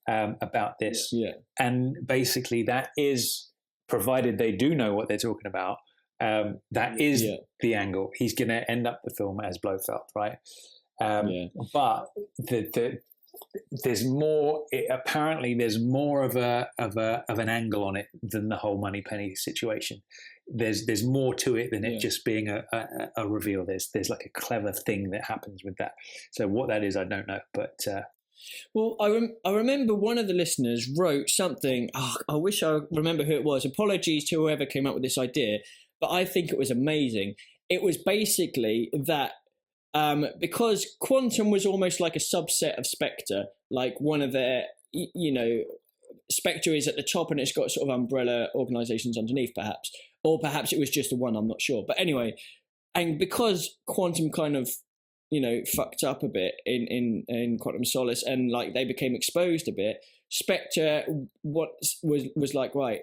S1: about this, and basically that is, provided they do know what they're talking about, that is the angle. He's going to end up the film as Blofeld, right? But there's more. Apparently, there's more of an angle on it than the whole Moneypenny situation. There's more to it than it just being a reveal. There's like a clever thing that happens with that. So what that is, I don't know. But
S2: well, I remember one of the listeners wrote something. Oh, I wish I remember who it was. Apologies to whoever came up with this idea, but I think it was amazing. It was basically that because Quantum was almost like a subset of Spectre, like one of their, Spectre is at the top and it's got sort of umbrella organisations underneath, perhaps. Or perhaps it was just the one, I'm not sure. But anyway, and because Quantum kind of, fucked up a bit in Quantum Solace, and like they became exposed a bit, Spectre was like, right,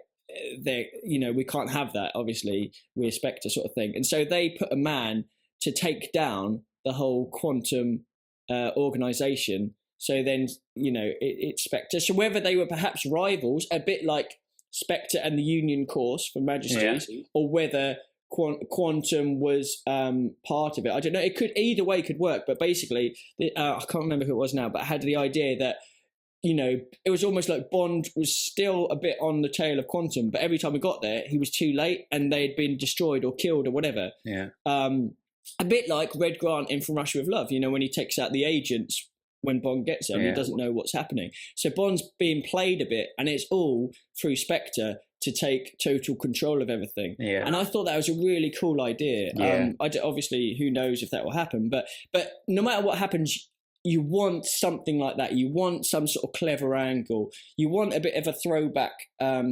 S2: we can't have that, obviously, we're Spectre sort of thing. And so they put a man to take down the whole Quantum organisation. So then, it's Spectre. So whether they were perhaps rivals, a bit like Spectre and the Union Course for Majesties, or whether Quantum was part of it, I don't know. It could, either way could work. But basically, I can't remember who it was now, but I had the idea that, it was almost like Bond was still a bit on the tail of Quantum, but every time we got there, he was too late and they had been destroyed or killed or whatever. A bit like Red Grant in From Russia with Love, when he takes out the agents when Bond gets there and he doesn't know what's happening. So Bond's being played a bit, and it's all through Spectre to take total control of everything. And I thought that was a really cool idea. Obviously, who knows if that will happen, but no matter what happens, you want something like that. You want some sort of clever angle. You want a bit of a throwback to,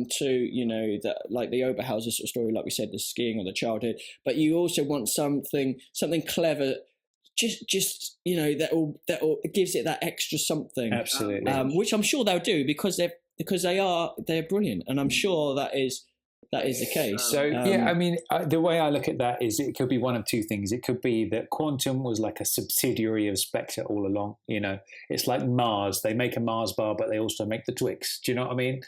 S2: like the Oberhauser sort of story, like we said, the skiing or the childhood. But you also want something clever, just that gives it that extra something.
S1: Absolutely.
S2: Which I'm sure they'll do because they're brilliant, and I'm sure that is the case.
S1: So the way I look at that is it could be one of two things. It could be that Quantum was like a subsidiary of Spectre all along. It's like Mars. They make a Mars bar, but they also make the Twix. Do you know what I mean?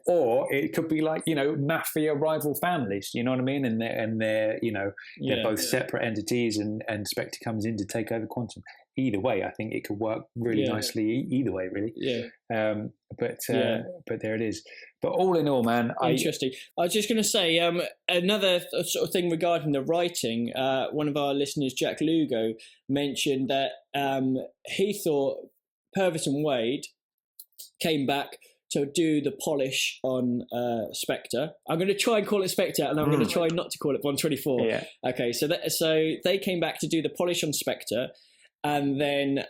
S1: Or it could be like mafia rival families. You know what I mean? And they're they're both separate entities, and Spectre comes in to take over Quantum. Either way, I think it could work really nicely. Either way, really. But there it is. But all in all, man,
S2: interesting. I was just going to say another sort of thing regarding the writing. One of our listeners, Jack Lugo, mentioned that he thought Purvis and Wade came back to do the polish on Spectre. I'm going to try and call it Spectre, and I'm going to try not to call it Bond 24. Okay, so they came back to do the polish on Spectre. And then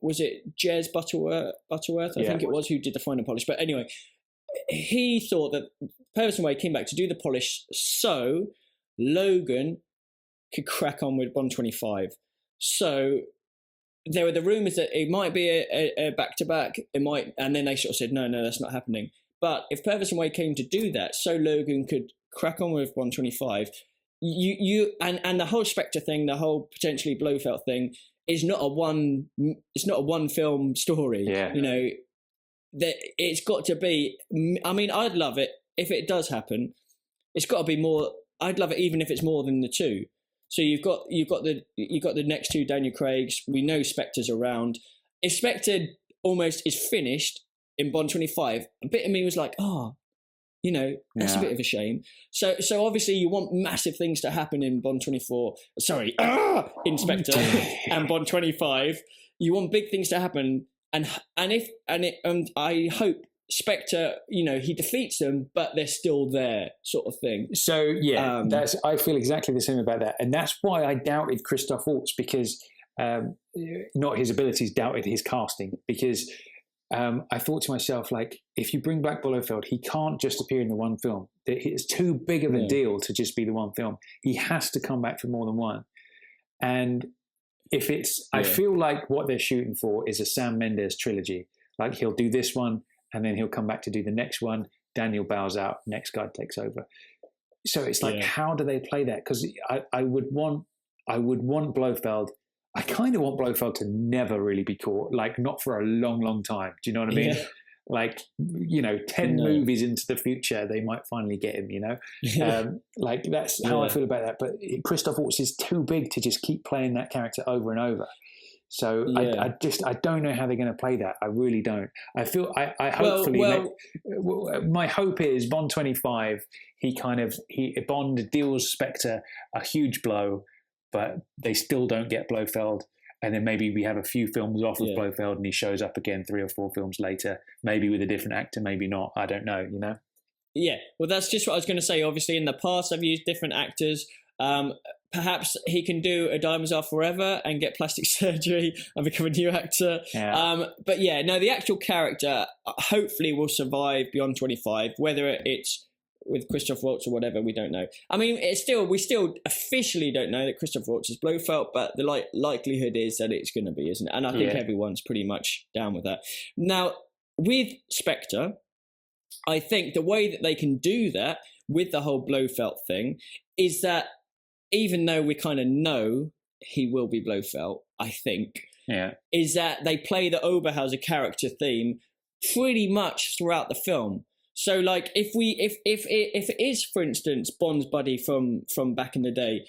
S2: was it Jez Butterworth? I think it was, who did the final polish. But anyway, he thought that Purvis and Wade came back to do the polish so Logan could crack on with Bond 25. So there were the rumours that it might be a back-to-back. It might, and then they sort of said, no, that's not happening. But if Purvis and Wade came to do that, so Logan could crack on with Bond 25, and the whole Spectre thing, the whole potentially Blofeld thing, is not a one film story. That it's got to be. I mean, I'd love it if it does happen. It's got to be more. I'd love it even if it's more than the two. So you've got the next two Daniel Craigs. We know Spectre's around. If Spectre almost is finished in Bond 25, a bit of me was like, that's a bit of a shame. So obviously you want massive things to happen in Bond 24. Sorry, in Spectre and Bond 25. You want big things to happen, and I hope Spectre, he defeats them, but they're still there, sort of thing.
S1: So yeah, I feel exactly the same about that, and that's why I doubted Christoph Waltz, because not his abilities, doubted his casting, because. I thought to myself, like, if you bring back Blofeld, he can't just appear in the one film. It's too big of a deal to just be the one film. He has to come back for more than one. And if I feel like what they're shooting for is a Sam Mendes trilogy. Like, he'll do this one, and then he'll come back to do the next one. Daniel bows out, next guy takes over. So it's like, how do they play that? Because I would want Blofeld. I kind of want Blofeld to never really be caught, like not for a long, long time. Do you know what I mean? Yeah. Like, 10 movies into the future, they might finally get him, like that's how I feel about that. But Christoph Waltz is too big to just keep playing that character over and over. So I don't know how they're going to play that. I really don't. I feel, I hopefully, my hope is Bond 25, Bond deals Spectre a huge blow, but they still don't get Blofeld. And then maybe we have a few films off of Blofeld and he shows up again 3 or 4 films later, maybe with a different actor, maybe not. I don't know,
S2: Yeah, well, that's just what I was going to say. Obviously, in the past, I've used different actors. Perhaps he can do A Diamonds Are Forever and get plastic surgery and become a new actor. Yeah. But the actual character hopefully will survive beyond 25, whether it's with Christoph Waltz or whatever, we don't know. I mean, we still officially don't know that Christoph Waltz is Blofeld, but the likelihood is that it's going to be, isn't it? And I think everyone's pretty much down with that. Now, with Spectre, I think the way that they can do that with the whole Blofeld thing is that even though we kind of know he will be Blofeld, I think, is that they play the Oberhauser character theme pretty much throughout the film. So, like, if it is, for instance, Bond's buddy from back in the day,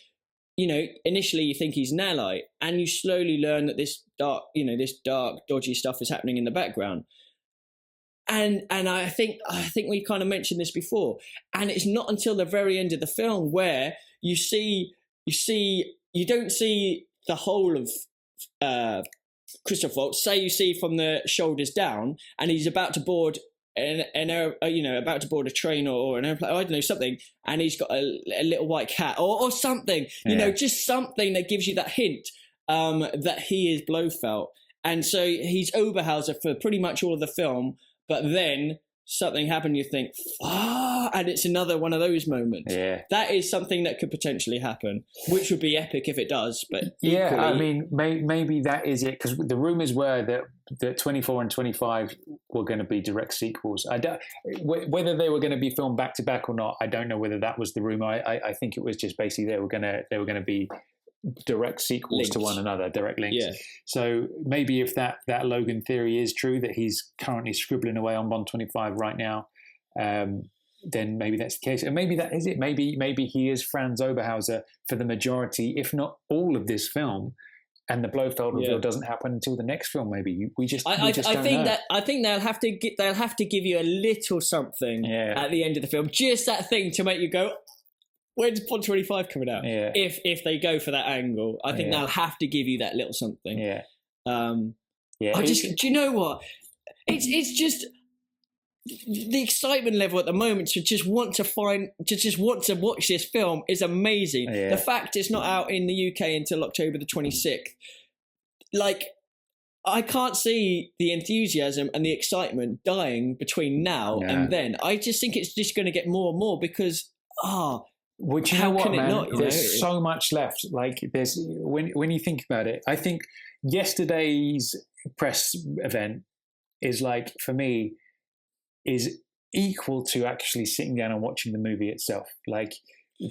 S2: initially you think he's an ally, and you slowly learn that this dark, dodgy stuff is happening in the background. And I think we kind of mentioned this before, and it's not until the very end of the film where you don't see the whole of Christoph Waltz. Say you see from the shoulders down, and he's about to board about to board a train or an airplane, I don't know, something, and he's got a little white cat or something, just something that gives you that hint that he is Blofeld. And so he's Oberhauser for pretty much all of the film, but then something happened, you think, and it's another one of those moments. Yeah. That is something that could potentially happen, which would be epic if it does. But
S1: yeah, I mean, maybe that is it, because the rumours were that 24 and 25 were going to be direct sequels. Whether they were going to be filmed back to back or not, I don't know whether that was the rumour. I think it was just basically they were going to be direct sequels links to one another, direct links. Yeah. So maybe if that Logan theory is true, that he's currently scribbling away on Bond 25 right now, then maybe that's the case. And maybe that is it. Maybe he is Franz Oberhauser for the majority, if not all of this film, and the Blofeld reveal doesn't happen until the next film. Maybe we just don't know.
S2: I think they'll have to give you a little something at the end of the film, just that thing to make you go, when's Bond 25 coming out? Yeah. If they go for that angle, I think they'll have to give you that little something. Yeah. Do you know what? It's just the excitement level at the moment to just want to watch this film is amazing. Yeah. The fact it's not out in the UK until October the 26th, like, I can't see the enthusiasm and the excitement dying between now and then. I just think it's just going to get more and more because
S1: which, you know what, man? There's so much left. Like, there's when you think about it, I think yesterday's press event is, like, for me, is equal to actually sitting down and watching the movie itself. Like,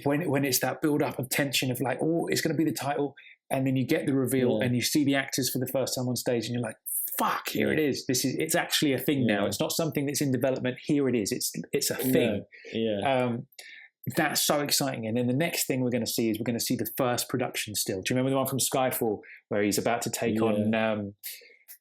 S1: when it's that build up of tension of like, oh, it's going to be the title, and then you get the reveal and you see the actors for the first time on stage, and you're like, fuck, here it is. It's actually a thing now. It's not something that's in development. Here it is. It's a thing. That's so exciting. And then the next thing we're going to see is the first production still. Do you remember the one from Skyfall where he's about to take on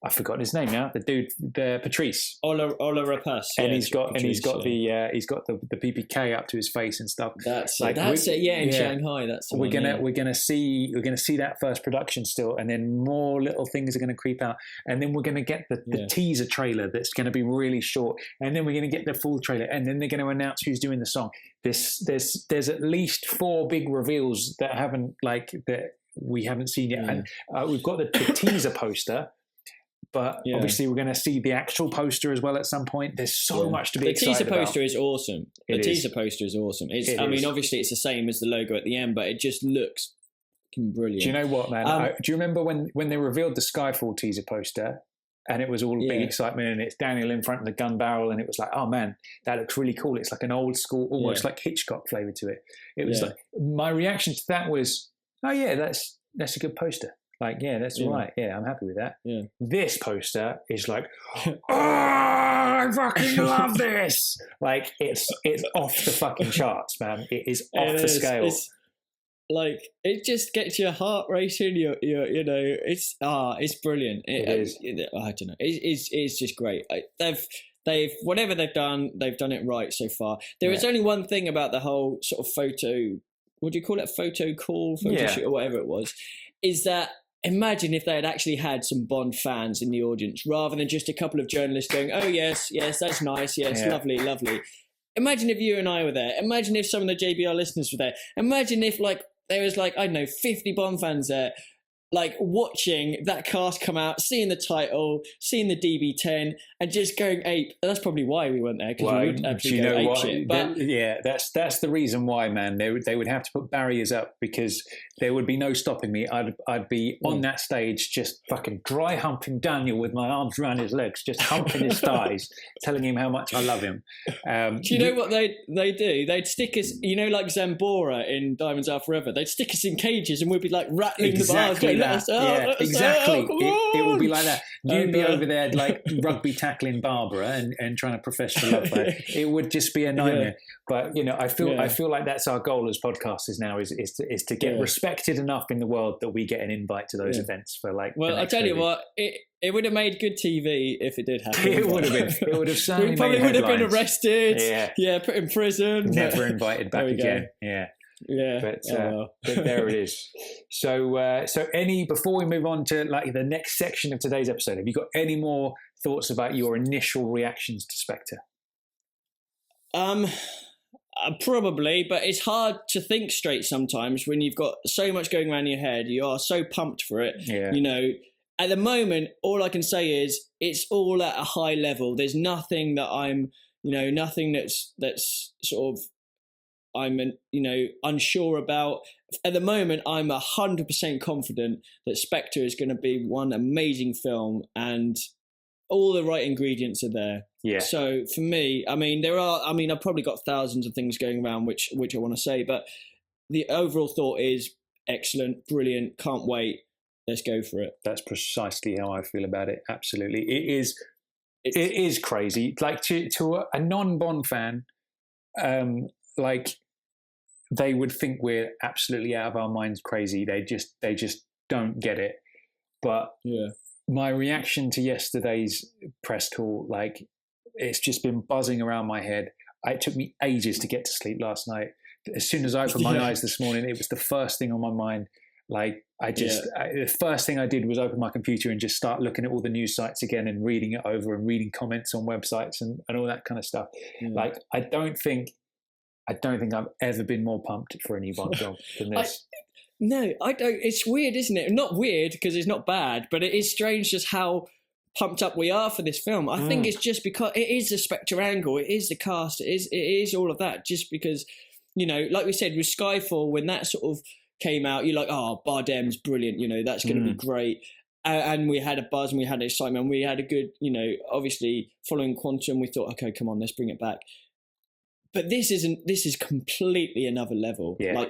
S1: I've forgotten his name now. The dude, the Patrice.
S2: Ola Rapace.
S1: And
S2: yeah,
S1: he's got
S2: Patrice,
S1: the PPK up to his face and stuff.
S2: That's it. Yeah, in Shanghai. That's
S1: we're gonna see that first production still, and then more little things are gonna creep out, and then we're gonna get the teaser trailer that's gonna be really short, and then we're gonna get the full trailer, and then they're gonna announce who's doing the song. There's at least 4 big reveals that we haven't seen yet, and we've got the teaser poster. But obviously, we're going to see the actual poster as well at some point. There's so much to be excited about.
S2: The teaser poster is awesome. The teaser poster is awesome. I mean, obviously, it's the same as the logo at the end, but it just looks brilliant.
S1: Do you know what, man? Do you remember when they revealed the Skyfall teaser poster, and it was all big excitement, and it's Daniel in front of the gun barrel, and it was like, oh man, that looks really cool. It's like an old school, almost like Hitchcock flavour to it. It was like, my reaction to that was, oh yeah, that's a good poster. Like, yeah, that's all right. Yeah, I'm happy with that. Yeah. This poster is like, oh, I fucking love this. Like, it's off the fucking charts, man. It is off the scale.
S2: It's, like, it just gets your heart racing. It's brilliant. It is. I don't know. It's just great. They've whatever they've done it right so far. There is only one thing about the whole sort of photo. What do you call it? Photo shoot, or whatever it was. Is that, imagine if they had actually had some Bond fans in the audience rather than just a couple of journalists going, oh, yes, that's nice. Yes, lovely. Imagine if you and I were there. Imagine if some of the JBR listeners were there. Imagine if, there was, I don't know, 50 Bond fans there, watching that cast come out, seeing the title, seeing the DB10, and just going ape. That's probably why we went there, because we would actually go ape shit. But
S1: that's the reason why, man. They would have to put barriers up, because there would be no stopping me. I'd be on that stage just fucking dry humping Daniel with my arms around his legs, just humping his thighs, telling him how much I love him.
S2: Do you know what they do? They'd stick us, like Zambora in Diamonds Are Forever. They'd stick us in cages, and we'd be rattling the bars.
S1: Exactly. It will be like that. You'd be over there rugby tackling Barbara and trying to profess your love for her. It would just be a nightmare. But I feel like that's our goal as podcasters now is to get respected enough in the world that we get an invite to those events for
S2: Well, I tell you what, it would have made good TV if it did happen.
S1: It would have been. It would have certainly.
S2: We probably would have been arrested.
S1: Yeah,
S2: put in prison.
S1: Never invited back again.
S2: Yeah,
S1: but there it is. So before we move on to the next section of today's episode, have you got any more thoughts about your initial reactions to Spectre?
S2: Probably, but it's hard to think straight sometimes when you've got so much going around your head. You are so pumped for it. Yeah. At the moment, all I can say is it's all at a high level. There's nothing that I'm, nothing that's sort of I'm, unsure about. At the moment, I'm 100% confident that Spectre is going to be one amazing film, and all the right ingredients are there. Yeah. So for me, I've probably got thousands of things going around which I want to say, but the overall thought is excellent, brilliant, can't wait. Let's go for it.
S1: That's precisely how I feel about it. Absolutely. It is crazy. To a non-Bond fan, they would think we're absolutely out of our minds crazy. They just don't get it. But my reaction to yesterday's press call, it's just been buzzing around my head. It took me ages to get to sleep last night. As soon as I opened my eyes this morning, it was the first thing on my mind. The first thing I did was open my computer and just start looking at all the news sites again and reading it over and reading comments on websites and all that kind of stuff. I don't think I've ever been more pumped for a new Bond film than this.
S2: No, I don't. It's weird, isn't it? Not weird because it's not bad, but it is strange just how pumped up we are for this film. I think it's just because it is the Spectre angle, it is the cast, it is all of that. Just because, like we said with Skyfall, when that sort of came out, you're like, oh, Bardem's brilliant. That's going to be great. And we had a buzz and we had excitement. We had a good, obviously following Quantum, we thought, okay, come on, let's bring it back. But this is completely another level. Yeah.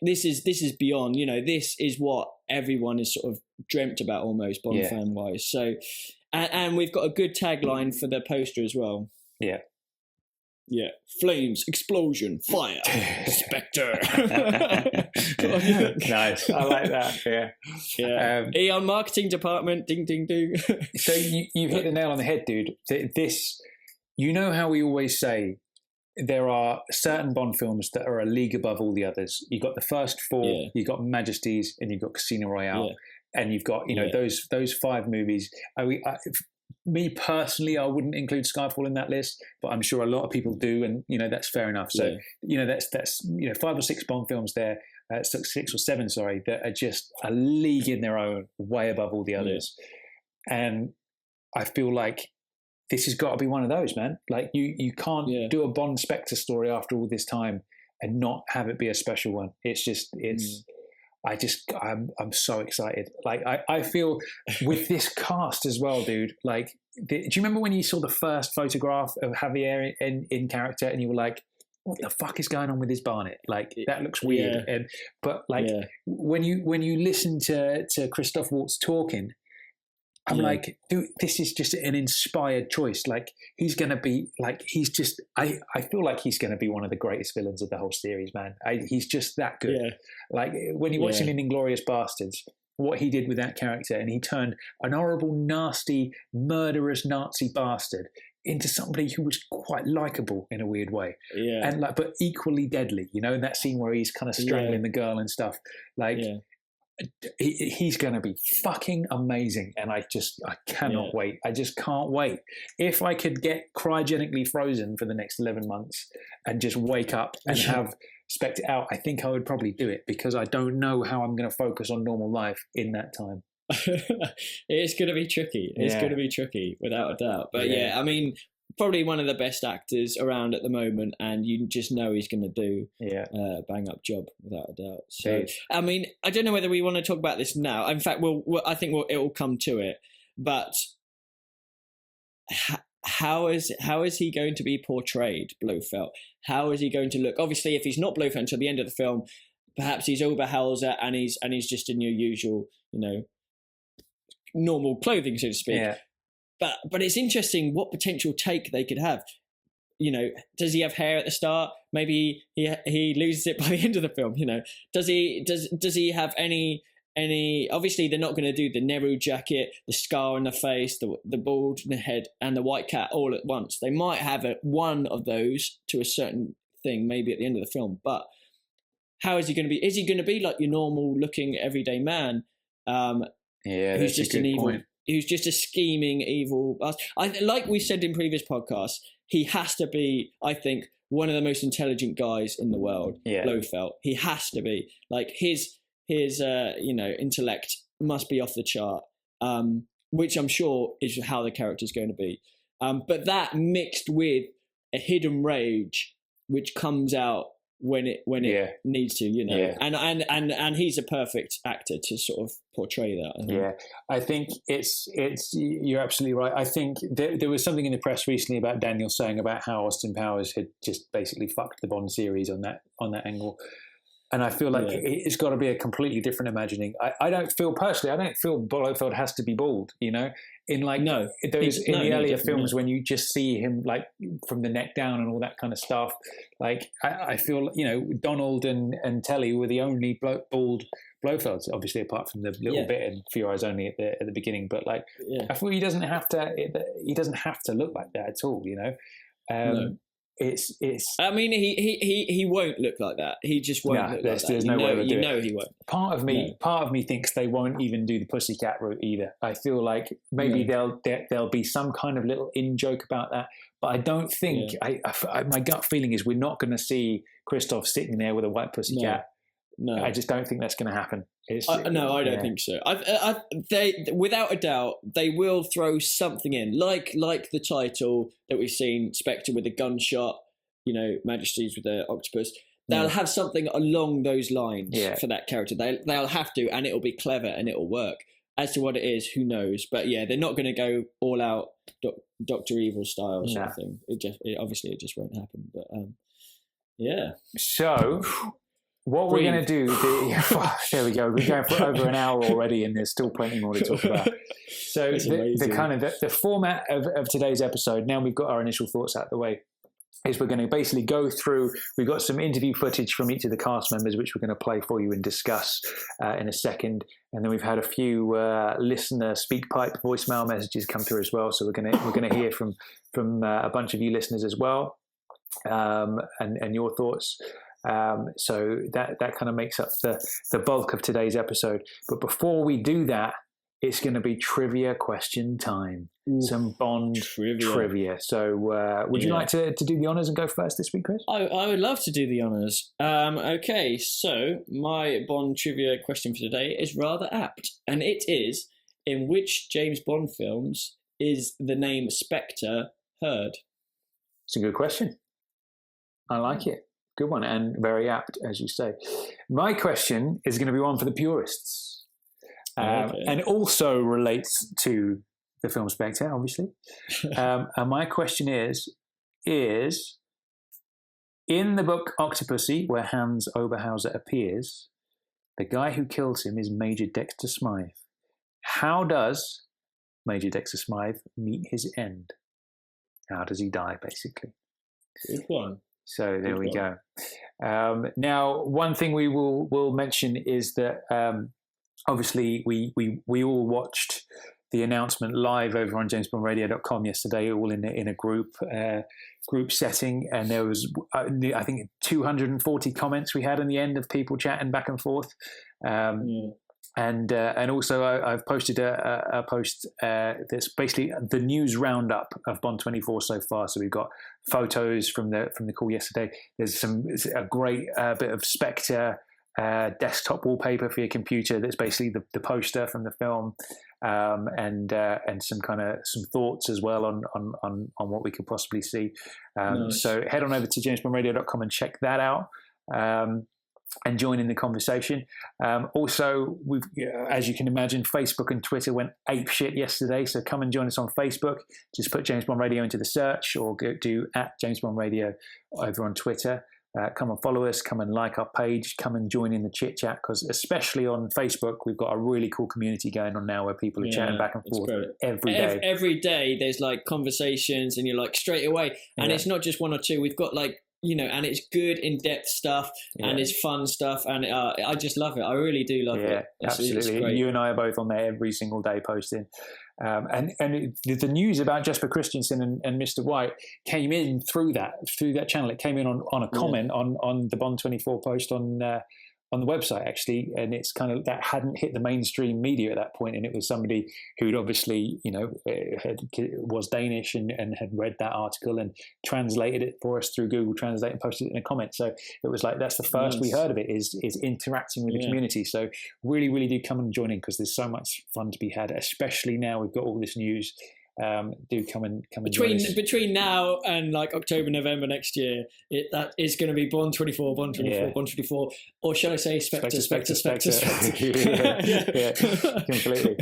S2: This is beyond, this is what everyone is sort of dreamt about almost Bond fan wise. So, and we've got a good tagline for the poster as well.
S1: Yeah.
S2: Yeah, flames, explosion, fire, Spectre.
S1: Nice, I like that. Yeah,
S2: yeah. Eon marketing department, ding, ding, ding.
S1: So you hit the nail on the head, dude. This, you know how we always say there are certain Bond films that are a league above all the others. You got the first four, you got Majesties, and you've got Casino Royale, and you've got those 5 movies. Me personally, I wouldn't include Skyfall in that list, but I'm sure a lot of people do, and that's fair enough. So that's 5 or 6 Bond films there, 6 or 7, sorry, that are just a league in their own, way above all the others. And I feel like this has got to be one of those, man. Like you can't do a Bond Spectre story after all this time and not have it be a special one. I'm so excited. Like I feel with this cast as well, dude. Like, do you remember when you saw the first photograph of Javier in character, and you were like, "What the fuck is going on with his Barnet? Like that looks weird." When you listen to Christoph Waltz talking, I'm like, dude, this is just an inspired choice. Like he's going to be like, I feel like he's going to be one of the greatest villains of the whole series, man. He's just that good. Yeah. Like when you watch him in Inglourious Bastards, what he did with that character, and he turned an horrible, nasty, murderous Nazi bastard into somebody who was quite likable in a weird way. Yeah. And but equally deadly, in that scene where he's kind of strangling the girl and stuff. Like, he's going to be fucking amazing, and I cannot wait. I just can't wait. If I could get cryogenically frozen for the next 11 months and just wake up and have Spectre out, I think I would probably do it, because I don't know how I'm going to focus on normal life in that time.
S2: It's going to be tricky. It's going to be tricky, without a doubt. But I mean, probably one of the best actors around at the moment, and you just know he's going to do a bang up job, without a doubt. So, I mean, I don't know whether we want to talk about this now. In fact, I think it will come to it. But how is he going to be portrayed, Blofeld? How is he going to look? Obviously, if he's not Blofeld until the end of the film, perhaps he's Oberhauser and he's just in your usual, normal clothing, so to speak. Yeah. But it's interesting what potential take they could have. Does he have hair at the start? Maybe he loses it by the end of the film. Does he have any? Obviously, they're not going to do the Nehru jacket, the scar on the face, the bald in the head, and the white cat all at once. They might have one of those to a certain thing, maybe at the end of the film. But how is he going to be? Is he going to be like your normal looking everyday man? Who's just an evil. Point. Who's just a scheming, evil bastard. Like we said in previous podcasts, he has to be, I think, one of the most intelligent guys in the world. Yeah. Blofeld. He has to be. Like his intellect must be off the chart, which I'm sure is how the character's going to be. But that mixed with a hidden rage, which comes out when it needs to, and he's a perfect actor to sort of portray that.
S1: I think it's you're absolutely right. I think there was something in the press recently about Daniel saying about how Austin Powers had just basically fucked the Bond series on that angle, and I feel like it's got to be a completely different imagining. I don't feel Blofeld has to be bald, in like the earlier films when you just see him like from the neck down and all that kind of stuff. Like I feel Donald and Telly were the only bald Blofelds, obviously apart from the little bit in For Your Eyes Only at the beginning. But like I feel he doesn't have to look like that at all. No. It's.
S2: I mean, he won't look like that. He just won't look like that. There's no way he won't.
S1: Part of me thinks they won't even do the pussycat route either. I feel like maybe there'll be some kind of little in joke about that, but I don't think. My gut feeling is we're not going to see Christoph sitting there with a white pussycat. No, I just don't think that's going to happen.
S2: I don't think so. They, without a doubt, they will throw something in, like the title that we've seen, Spectre with a gunshot, Majesties with the octopus. They'll have something along those lines for that character. They'll have to, and it'll be clever and it'll work. As to what it is, who knows? But they're not going to go all out Dr. Evil style sort of thing. It just won't happen. But
S1: So. What we're going to do, there we go. We're going for over an hour already, and there's still plenty more to talk about. So the kind of the format of today's episode. Now we've got our initial thoughts out of the way. is we're going to basically go through. We've got some interview footage from each of the cast members, which we're going to play for you and discuss in a second. And then we've had a few listener SpeakPipe voicemail messages come through as well. So we're going to hear from a bunch of you listeners as well, and your thoughts. So that kind of makes up the bulk of today's episode. But before we do that, it's going to be trivia question time. Some Bond trivia. So would you like to do the honours and go first this week, Chris?
S2: I would love to do the honours. Okay, so my Bond trivia question for today is rather apt. And it is, in which James Bond films is the name Spectre heard?
S1: It's a good question. I like it. Good one, and very apt, as you say. My question is going to be one for the purists. And also relates to the film Spectre, obviously. And my question is in the book Octopussy, where Hans Oberhauser appears, the guy who kills him is Major Dexter Smythe. How does Major Dexter Smythe meet his end? How does he die, basically?
S2: Good one.
S1: So there we go. Now, one thing we will mention is that obviously we all watched the announcement live over on JamesBondRadio.com yesterday, all in a group setting, and there was I think 240 comments we had in the end of people chatting back and forth. And also I've posted a post that's basically the news roundup of Bond 24 so far. So we've got photos from the call yesterday. There's a great bit of Spectre desktop wallpaper for your computer. That's basically the poster from the film, and some thoughts as well on what we could possibly see. Nice. So head on over to JamesBondRadio.com and check that out. And join in the conversation. Also, as you can imagine, Facebook and Twitter went apeshit yesterday. So come and join us on Facebook. Just put James Bond Radio into the search, or go do @James Bond Radio over on Twitter. Come and follow us. Come and like our page. Come and join in the chit chat, because especially on Facebook, we've got a really cool community going on now where people are chatting back and forth every day.
S2: Every day, there's like conversations, and you're like straight away. And it's not just one or two. We've got like, and it's good in-depth stuff, and it's fun stuff, and I just love it. I really do love it.
S1: Absolutely.
S2: It's great.
S1: You and I are both on there every single day posting. The news about Jesper Christensen and Mr. White came in through that channel. It came in on a comment on the Bond 24 post on the website, actually, and it's kind of that hadn't hit the mainstream media at that point, and it was somebody who'd obviously was Danish and had read that article and translated it for us through Google Translate and posted it in a comment. So it was like, that's the first we heard of it, is interacting with the community. So really, really do come and join in, because there's so much fun to be had, especially now we've got all this news. Do come and
S2: between now and like October, November next year, that is going to be Bond 24, Bond 24, or shall I say Spectre.
S1: Yeah, completely.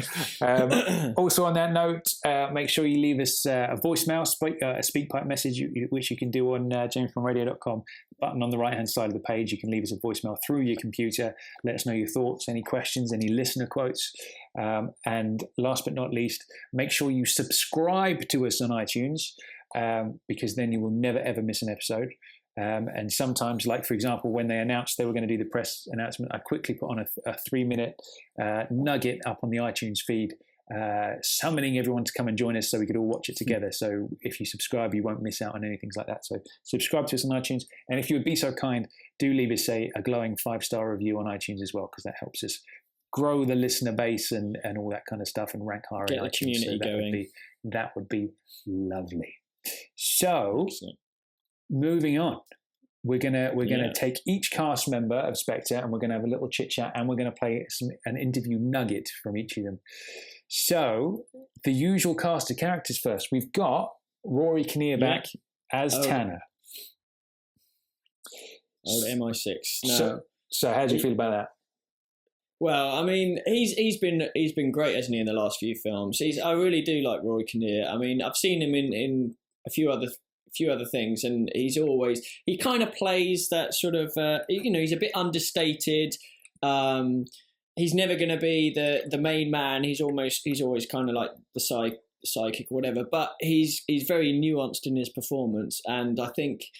S1: Also on that note, make sure you leave us a voicemail, a SpeakPipe message, which you can do on JamesBondRadio.com. Button on the right hand side of the page. You can leave us a voicemail through your computer. Let us know your thoughts, any questions, any listener quotes. And last but not least, make sure you subscribe to us on iTunes, because then you will never ever miss an episode. And sometimes, like for example, when they announced they were going to do the press announcement, I quickly put on a 3-minute nugget up on the iTunes feed, summoning everyone to come and join us so we could all watch it together. So if you subscribe, you won't miss out on anything like that. So subscribe to us on iTunes, and if you would be so kind, do leave us a glowing 5-star review on iTunes as well, because that helps us grow the listener base and all that kind of stuff, and rank higher.
S2: Get the community going.
S1: That would be lovely. So moving on, we're gonna take each cast member of Spectre, and we're gonna have a little chit chat, and we're gonna play an interview nugget from each of them. So the usual cast of characters first. We've got Rory Kinnear back as Tanner.
S2: Old MI6.
S1: So how do you feel about that?
S2: Well, I mean, he's been great, hasn't he, in the last few films? I really do like Rory Kinnear. I mean, I've seen him in a few other things, and he kind of plays that sort of he's a bit understated. He's never going to be the main man. He's always kind of like the psychic or whatever, but he's very nuanced in his performance, and I think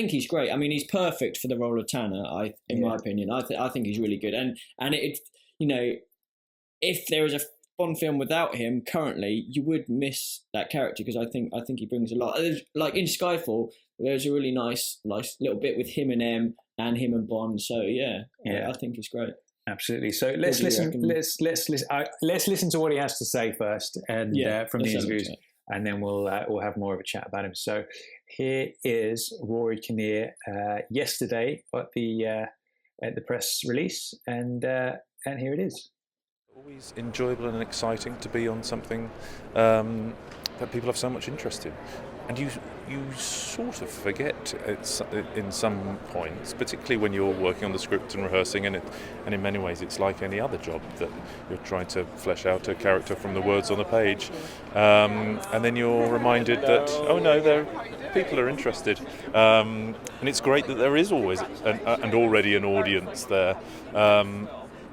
S2: he's great. I mean, he's perfect for the role of Tanner. In my opinion, I think he's really good, and it, you know, if there was a Bond film without him currently, you would miss that character, because I think he brings a lot. Like in Skyfall, there's a really nice little bit with him and M and him and Bond. So I think it's great.
S1: Absolutely. So let's listen. Let's listen to what he has to say first, and from the interviews, and then we'll have more of a chat about him. So here is Rory Kinnear yesterday at the press release, and here it is.
S9: Always enjoyable and exciting to be on something that people have so much interest in, and you sort of forget in some points, particularly when you're working on the script and rehearsing, and in many ways it's like any other job that you're trying to flesh out a character from the words on the page, and then you're reminded that people are interested, and it's great that there is always and already an audience there.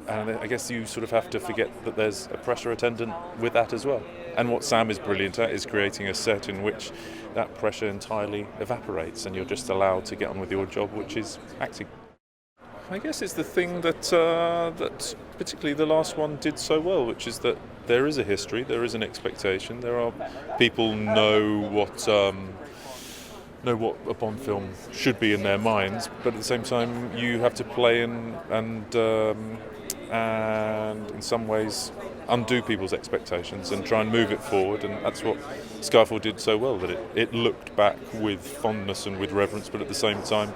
S9: And I guess you sort of have to forget that there's a pressure attendant with that as well. And what Sam is brilliant at is creating a set in which that pressure entirely evaporates and you're just allowed to get on with your job, which is acting. I guess it's the thing that that particularly the last one did so well, which is that there is a history, there is an expectation, there are people know what a Bond film should be in their minds, but at the same time you have to play and in some ways undo people's expectations and try and move it forward, and that's what Skyfall did so well, that it looked back with fondness and with reverence, but at the same time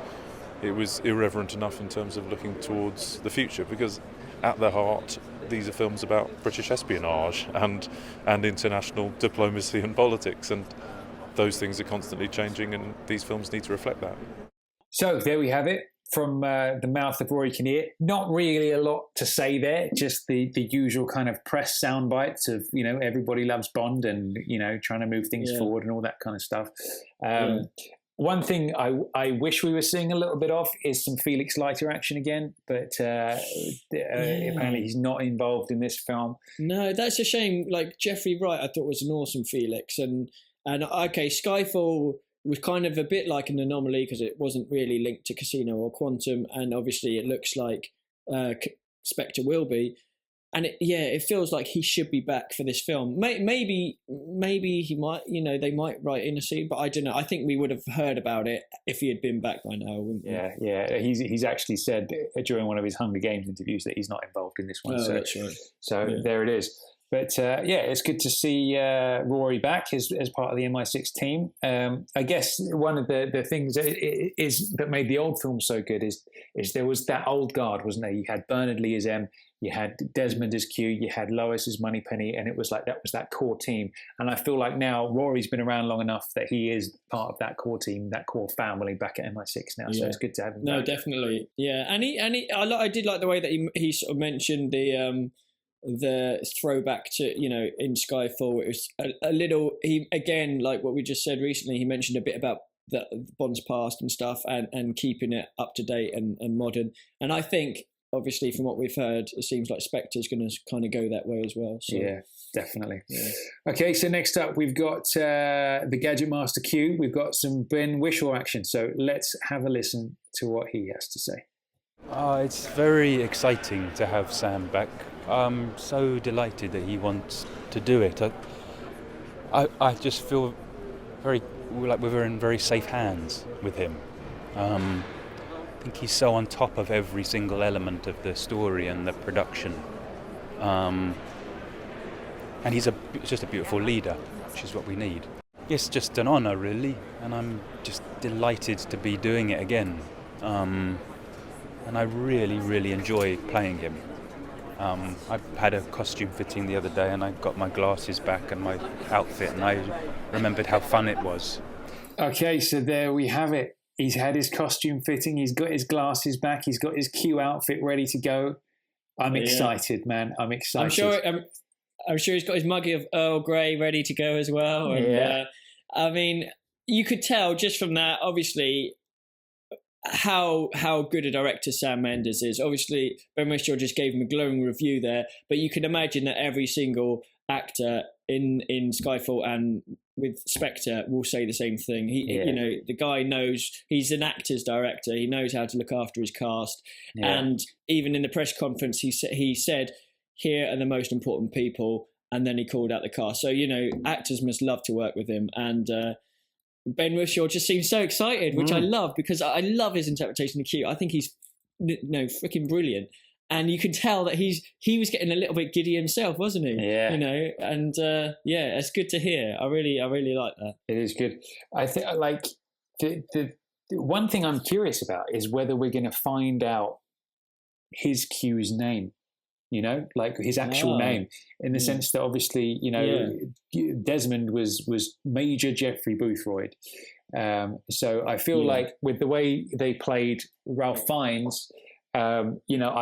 S9: it was irreverent enough in terms of looking towards the future, because at their heart these are films about British espionage and international diplomacy and politics, and those things are constantly changing, and these films need to reflect that. So
S1: there we have it. From the mouth of Rory Kinnear. Not really a lot to say there, just the usual kind of press sound bites of, everybody loves Bond and, trying to move things forward and all that kind of stuff. One thing I wish we were seeing a little bit of is some Felix Leiter action again, but apparently he's not involved in this film.
S2: No, that's a shame. Like Jeffrey Wright, I thought was an awesome Felix. And okay, Skyfall was kind of a bit like an anomaly because it wasn't really linked to Casino or Quantum, and obviously it looks like Spectre will be, and it feels like he should be back for this film. Maybe he might, they might write in a scene, but I don't know. I think we would have heard about it if he had been back by now, wouldn't we?
S1: Yeah. He's actually said during one of his Hunger Games interviews that he's not involved in this one.
S2: Oh, that's right.
S1: So there it is. But it's good to see Rory back as part of the MI6 team. I guess one of the things that made the old film so good is there was that old guard, wasn't there? You had Bernard Lee as M, you had Desmond as Q, you had Lois as Moneypenny, and it was like that was that core team. And I feel like now Rory's been around long enough that he is part of that core team, that core family back at MI6 now. So it's good to have him back.
S2: No, definitely, yeah. And I did like the way that he sort of mentioned the throwback to, in Skyfall. It was a little, he again, like what we just said recently, he mentioned a bit about the Bond's past and stuff, and keeping it up to date and modern. And I think, obviously, from what we've heard, it seems like Spectre's going to kind of go that way as well. So.
S1: Yeah, definitely. Yeah. Okay, so next up we've got the Gadget Master Q. We've got some Ben Whishaw action. So let's have a listen to what he has to say.
S10: It's very exciting to have Sam back. I'm so delighted that he wants to do it. I just feel like we're in very safe hands with him. I think he's so on top of every single element of the story and the production. And he's just a beautiful leader, which is what we need. It's just an honour, really, and I'm just delighted to be doing it again. And I really, really enjoy playing him. I had a costume fitting the other day and I got my glasses back and my outfit, and I remembered how fun it was.
S1: Okay, so there we have it. He's had his costume fitting, he's got his glasses back, he's got his Q outfit ready to go. I'm excited, man. I'm excited.
S2: I'm sure he's got his muggy of Earl Grey ready to go as well. And, I mean, you could tell just from that, obviously, how good a director Sam Mendes is. Obviously, Ben Whishaw just gave him a glowing review there, but you can imagine that every single actor in Skyfall and with Spectre will say the same thing. The guy knows, he's an actor's director. He knows how to look after his cast. Yeah. And even in the press conference, he said, here are the most important people. And then he called out the cast. So, actors must love to work with him. And Ben Whishaw just seems so excited, which I love, because I love his interpretation of Q. I think he's freaking brilliant. And you can tell that he was getting a little bit giddy himself, wasn't he?
S1: Yeah.
S2: And it's good to hear. I really like that.
S1: It is good. I think the one thing I'm curious about is whether we're going to find out his Q's name. His actual name, in the sense that obviously, Desmond was Major Jeffrey Boothroyd. So I feel like with the way they played Ralph Fiennes, I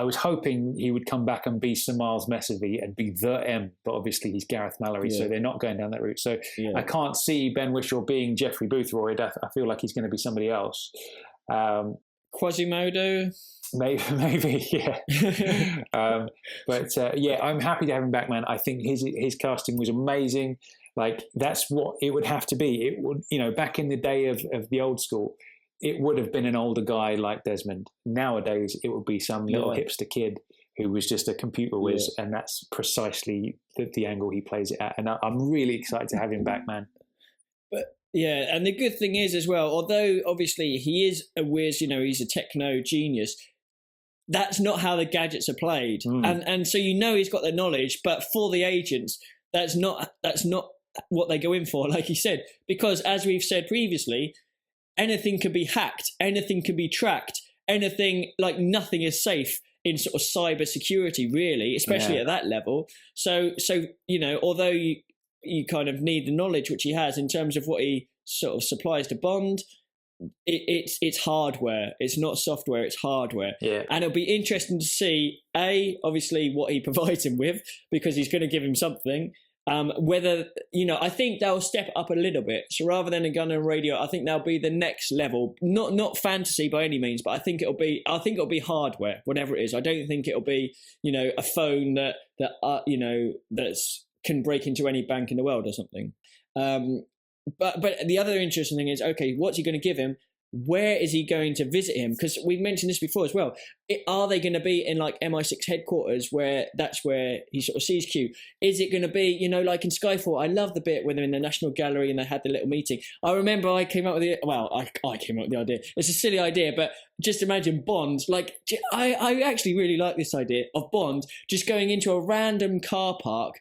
S1: was hoping he would come back and be Sir Miles Messervy and be the M, but obviously he's Gareth Mallory, so they're not going down that route. So I can't see Ben Whishaw being Jeffrey Boothroyd. I feel like he's going to be somebody else.
S2: Quasimodo?
S1: Maybe, yeah. I'm happy to have him back, man. I think his casting was amazing. Like, that's what it would have to be. It would, back in the day of the old school, it would have been an older guy like Desmond. Nowadays, it would be some little hipster kid who was just a computer whiz, and that's precisely the angle he plays it at. And I'm really excited to have him back, man.
S2: Yeah, and the good thing is as well, although obviously he is a whiz, he's a techno genius, that's not how the gadgets are played. And so he's got the knowledge, but for the agents, that's not what they go in for, like you said, because as we've said previously, anything can be hacked, anything can be tracked, anything, like nothing is safe in sort of cyber security, really, especially at that level. So although you kind of need the knowledge which he has in terms of what he sort of supplies to Bond, it's hardware. It's not software, it's hardware. Yeah. And it'll be interesting to see, obviously what he provides him with, because he's going to give him something. Whether, I think they'll step up a little bit. So rather than a gun and radio, I think they'll be the next level. Not fantasy by any means, but I think it'll be hardware, whatever it is. I don't think it'll be, a phone that can break into any bank in the world or something. But the other interesting thing is, okay, what's he going to give him? Where is he going to visit him? Because we've mentioned this before as well. Are they going to be in like MI6 headquarters where that's where he sort of sees Q? Is it going to be, like in Skyfall? I love the bit when they're in the National Gallery and they had the little meeting. I remember I came up with the idea. It's a silly idea, but just imagine Bond. Like, I actually really like this idea of Bond just going into a random car park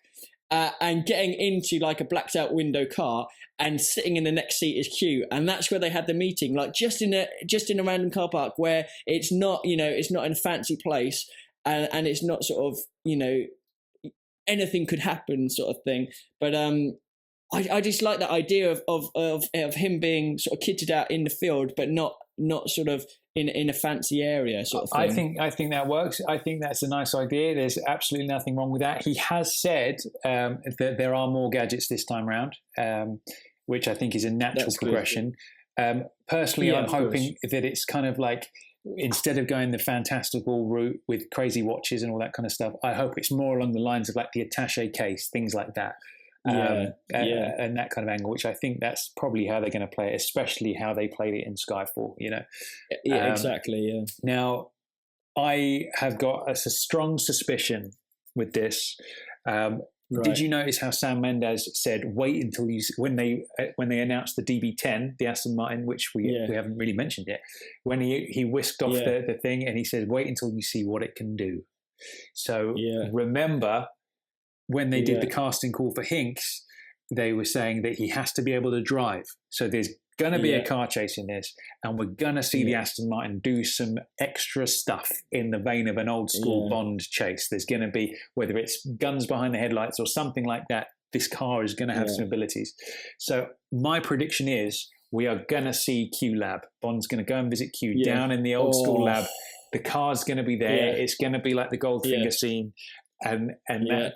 S2: and getting into like a blacked out window car and sitting in the next seat is Q, and that's where they had the meeting, like just in a random car park where it's not it's not in a fancy place, and it's not sort of anything could happen sort of thing. But I just like that idea of him being sort of kitted out in the field, but not sort of in a fancy area sort of thing.
S1: I think that works. I think that's a nice idea. There's absolutely nothing wrong with that. He has said that there are more gadgets this time around, which I think is a natural progression. Personally, I'm hoping that it's kind of like, instead of going the fantastical route with crazy watches and all that kind of stuff, I hope it's more along the lines of like the attaché case, things like that. And that kind of angle, which I think that's probably how they're going to play it, especially how they played it in Skyfall,
S2: Yeah, exactly, yeah.
S1: Now, I have got a strong suspicion with this. Right. Did you notice how Sam Mendes said, wait until when they announced the DB10, the Aston Martin, which we haven't really mentioned yet, when he whisked off the thing and he said, wait until you see what it can do. So remember, when they did the casting call for Hinx, they were saying that he has to be able to drive. So there's going to be a car chase in this, and we're going to see the Aston Martin do some extra stuff in the vein of an old school Bond chase. There's going to be, whether it's guns behind the headlights or something like that, this car is going to have some abilities. So my prediction is we are going to see Q Lab. Bond's going to go and visit Q down in the old school lab. The car's going to be there. It's going to be like the Goldfinger scene. And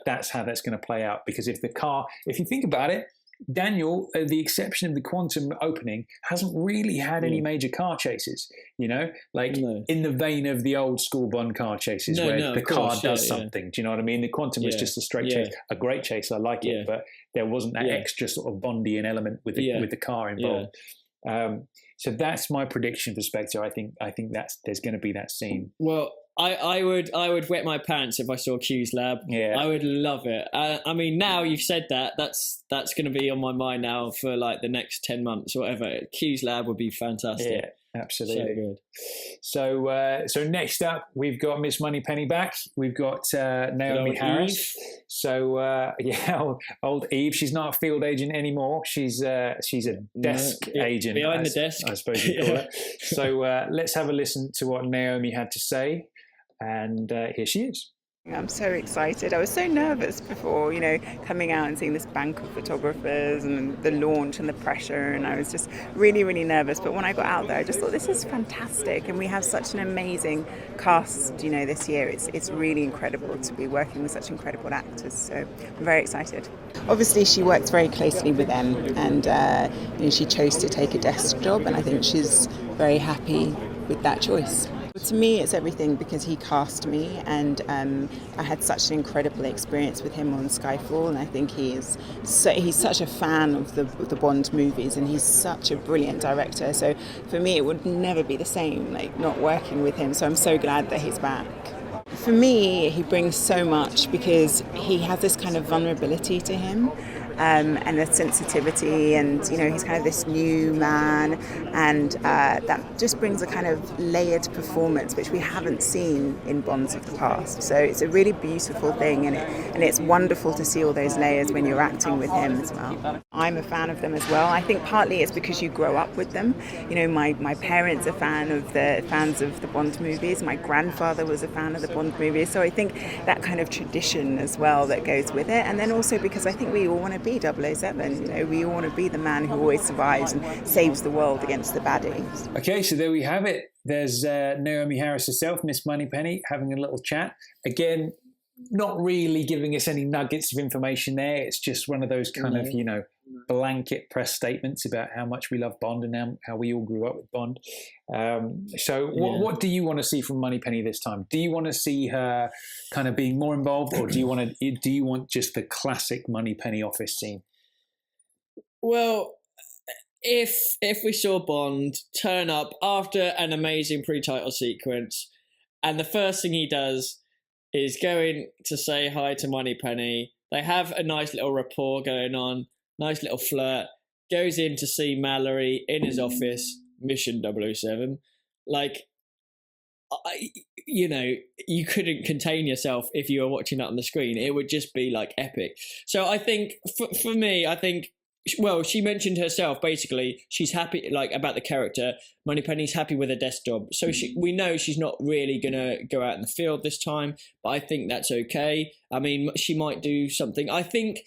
S1: that's how that's going to play out. Because if you think about it, Daniel, the exception of the Quantum opening, hasn't really had any major car chases, in the vein of the old school Bond car chases where the car does something. Do you know what I mean? The Quantum was just a straight chase, a great chase. I like it, but there wasn't that extra sort of Bondian element with the car involved. So that's my prediction for Spectre. I think there's going to be that scene.
S2: Well, I would wet my pants if I saw Q's lab. Yeah, I would love it. I mean, now you've said that, that's going to be on my mind now for like the next 10 months or whatever. Q's lab would be fantastic.
S1: Yeah. Absolutely.
S2: So good.
S1: So next up, we've got Miss Moneypenny back. We've got Naomie Harris.
S2: Eve.
S1: So old Eve. She's not a field agent anymore. She's a desk agent
S2: behind the desk,
S1: I suppose you call it. So let's have a listen to what Naomie had to say, and here she is.
S11: I'm so excited. I was so nervous before, coming out and seeing this bank of photographers and the launch and the pressure, and I was just really, really nervous. But when I got out there, I just thought, this is fantastic, and we have such an amazing cast, this year. It's really incredible to be working with such incredible actors, so I'm very excited. Obviously, she works very closely with them, and she chose to take a desk job, and I think she's very happy with that choice. To me, it's everything, because he cast me, and I had such an incredible experience with him on Skyfall, and I think he's such a fan of the Bond movies, and he's such a brilliant director. So for me, it would never be the same, not working with him. So I'm so glad that he's back. For me, he brings so much, because he has this kind of vulnerability to him. And a sensitivity, and he's kind of this new man, and that just brings a kind of layered performance which we haven't seen in Bonds of the past. So it's a really beautiful thing, and it's wonderful to see all those layers when you're acting with him as well. I'm a fan of them as well. I think partly it's because you grow up with them. My parents are fans of the Bond movies. My grandfather was a fan of the Bond movies. So I think that kind of tradition as well that goes with it, and then also because I think we all want to be 007. We all want to be the man who always survives and saves the world against the baddies.
S1: Okay, so there we have it. There's Naomie Harris herself, Miss Moneypenny, having a little chat. Again, not really giving us any nuggets of information there. It's just one of those kind of, blanket press statements about how much we love Bond and how we all grew up with Bond. What do you want to see from Moneypenny this time? Do you want to see her kind of being more involved, or do you want just the classic Moneypenny office scene?
S2: Well, if we saw Bond turn up after an amazing pre-title sequence, and the first thing he does is going to say hi to Moneypenny, they have a nice little rapport going on, nice little flirt, goes in to see Mallory in his office, Mission 007. You couldn't contain yourself if you were watching that on the screen. It would just be epic. So I think for me, she mentioned herself, basically, she's happy about the character. Moneypenny's happy with her desk job. So we know she's not really going to go out in the field this time, but I think that's okay. I mean, she might do something. I think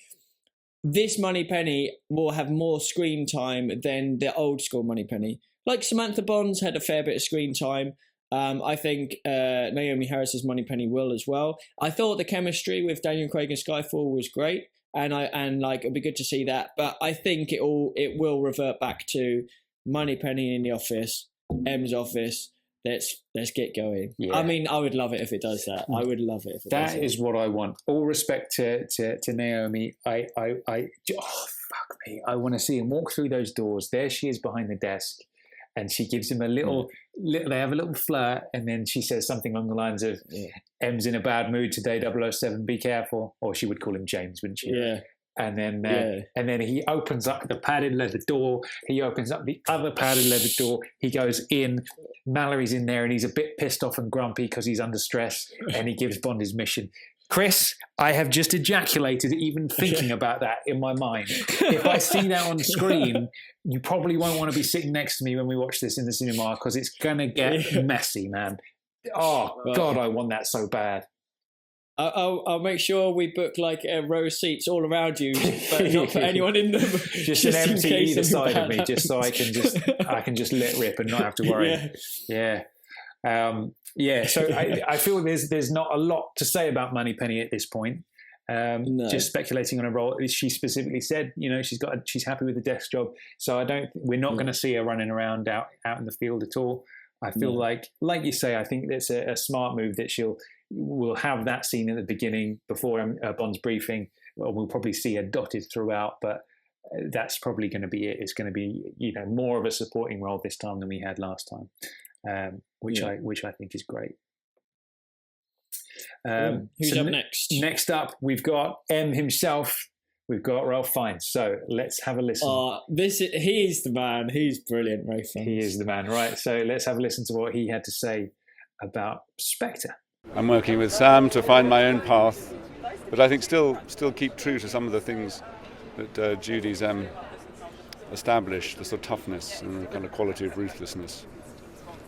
S2: this Moneypenny will have more screen time than the old school Moneypenny. Samantha Bond's had a fair bit of screen time. I think Naomie Harris's Moneypenny will as well. I thought the chemistry with Daniel Craig and Skyfall was great, and it'd be good to see that. But I think it will revert back to Moneypenny in the office, M's office. Let's get going. Yeah. I mean, I would love it if it does that. I would love it if it does that. That
S1: is what I want. All respect to Naomie. Fuck me. I want to see him walk through those doors. There she is behind the desk, and she gives him a little. They have a little flirt, and then she says something along the lines of, "M's in a bad mood today, 007. Be careful." Or she would call him James, wouldn't she?
S2: Yeah.
S1: And then he opens up the padded leather door. He opens up the other padded leather door. He goes in. Mallory's in there, and he's a bit pissed off and grumpy because he's under stress, and he gives Bond his mission. Chris, I have just ejaculated even thinking about that in my mind. If I see that on screen, you probably won't want to be sitting next to me when we watch this in the cinema, because it's going to get messy, man. Oh, God, I want that so bad.
S2: I'll make sure we book row seats all around you, but not put anyone in them.
S1: just an empty either side of me, just so I can just let rip and not have to worry. Yeah. So I feel there's not a lot to say about Moneypenny at this point. just speculating on a role. She specifically said, she's happy with the desk job. So we're not going to see her running around out in the field at all. I feel like you say, I think that's a smart move that we'll have that scene at the beginning before Bond's briefing. Well, we'll probably see her dotted throughout, but that's probably going to be it. It's going to be, more of a supporting role this time than we had last time, which I think is great.
S2: Who's up next?
S1: Next up, we've got M himself. We've got Ralph Fiennes. So let's have a listen.
S2: He's the man. He's brilliant, Ralph Fiennes.
S1: He is the man, right? So let's have a listen to what he had to say about Spectre.
S12: I'm working with Sam to find my own path, but I think still keep true to some of the things that Judy's established, the sort of toughness and the kind of quality of ruthlessness.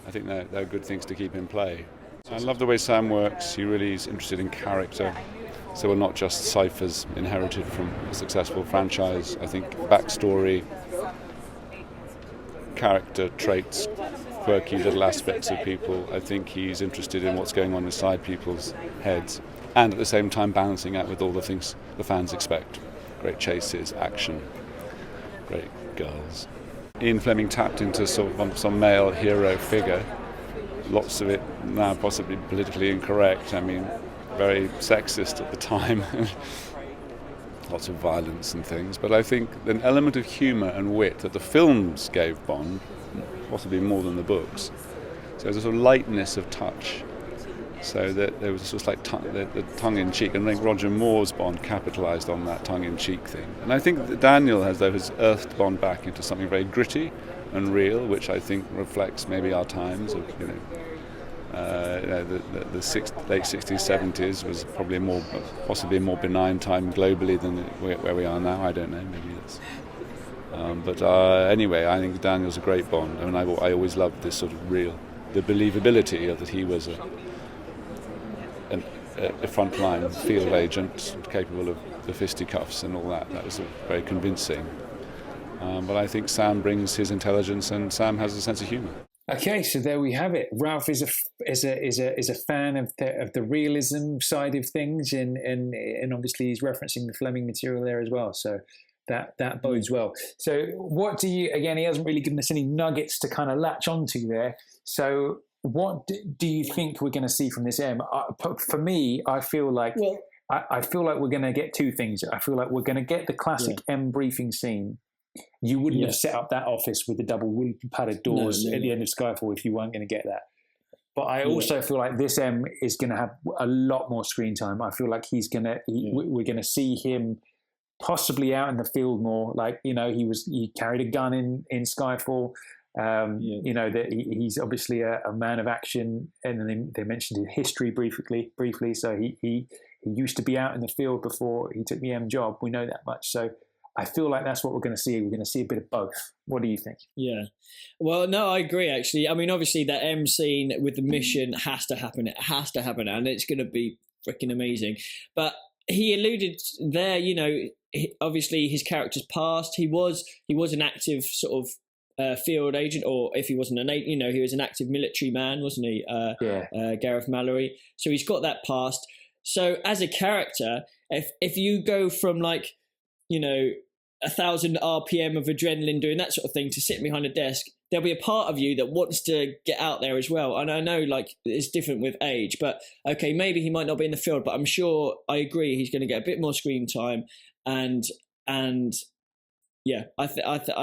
S12: I think they're good things to keep in play. I love the way Sam works. He really is interested in character. So we're not just ciphers inherited from a successful franchise. I think backstory, character traits, quirky little aspects of people. I think he's interested in what's going on inside people's heads, and at the same time balancing out with all the things the fans expect. Great chases, action, great girls. Ian Fleming tapped into sort of some male hero figure. Lots of it now possibly politically incorrect. I mean, very sexist at the time. Lots of violence and things. But I think an element of humour and wit that the films gave Bond, possibly more than the books. So there's a sort of lightness of touch. So that there was a sort of like the tongue-in-cheek. And I think Roger Moore's Bond capitalised on that tongue-in-cheek thing. And I think that Daniel has earthed Bond back into something very gritty and real, which I think reflects maybe our times of, the late 60s, 70s was probably possibly a more benign time globally than where we are now. I don't know, maybe it's. But anyway, I think Daniel's a great Bond. I mean, I always loved this sort of the believability of that he was a frontline field agent capable of the fisticuffs and all that. That was very convincing. But I think Sam brings his intelligence, and Sam has a sense of humour.
S1: Okay, so there we have it. Ralph is a fan of the realism side of things, and obviously he's referencing the Fleming material there as well. So that bodes well. So what do you? Again, he hasn't really given us any nuggets to kind of latch onto there. So what do you think we're going to see from this M? For me, I feel like I feel like we're going to get two things. I feel like we're going to get the classic M briefing scene. You wouldn't have set up that office with the double padded doors at the end of Skyfall if you weren't going to get that. But I also feel like this M is going to have a lot more screen time. I feel like we're going to see him possibly out in the field more. Like, he carried a gun in Skyfall. That he's obviously a man of action, and then they mentioned his history briefly. So he used to be out in the field before he took the M job. We know that much. So I feel like that's what we're going to see. We're going to see a bit of both. What do you think?
S2: Yeah. Well, no, I agree, actually. I mean, obviously, that M scene with the mission has to happen. It has to happen, and it's going to be freaking amazing. But he alluded there, obviously his character's past. He was an active sort of field agent, or if he wasn't he was an active military man, wasn't he? Gareth Mallory. So he's got that past. So as a character, if you go from 1,000 RPM of adrenaline doing that sort of thing to sit behind a desk, there'll be a part of you that wants to get out there as well. And I know it's different with age, but okay, maybe he might not be in the field, but I'm sure, I agree, he's going to get a bit more screen time. And yeah, I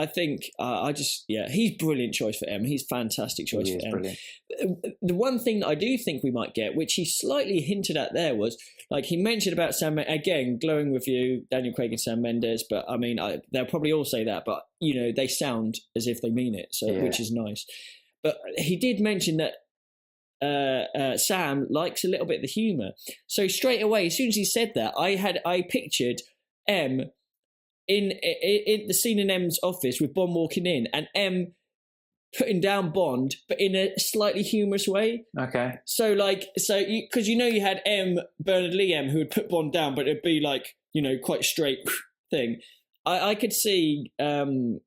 S2: think he's brilliant choice for M. He's fantastic choice for M. Brilliant. The one thing that I do think we might get, which he slightly hinted at there, was he mentioned about Sam, again, glowing review, Daniel Craig and Sam Mendes, but I mean, they'll probably all say that, but they sound as if they mean it, so which is nice. But he did mention that Sam likes a little bit of the humour. So straight away, as soon as he said that, I pictured M in the scene in M's office with Bond walking in, and M putting down Bond, but in a slightly humorous way.
S1: Okay.
S2: So because you had Bernard Lee M, who would put Bond down, but it'd be quite straight thing. I could see Ray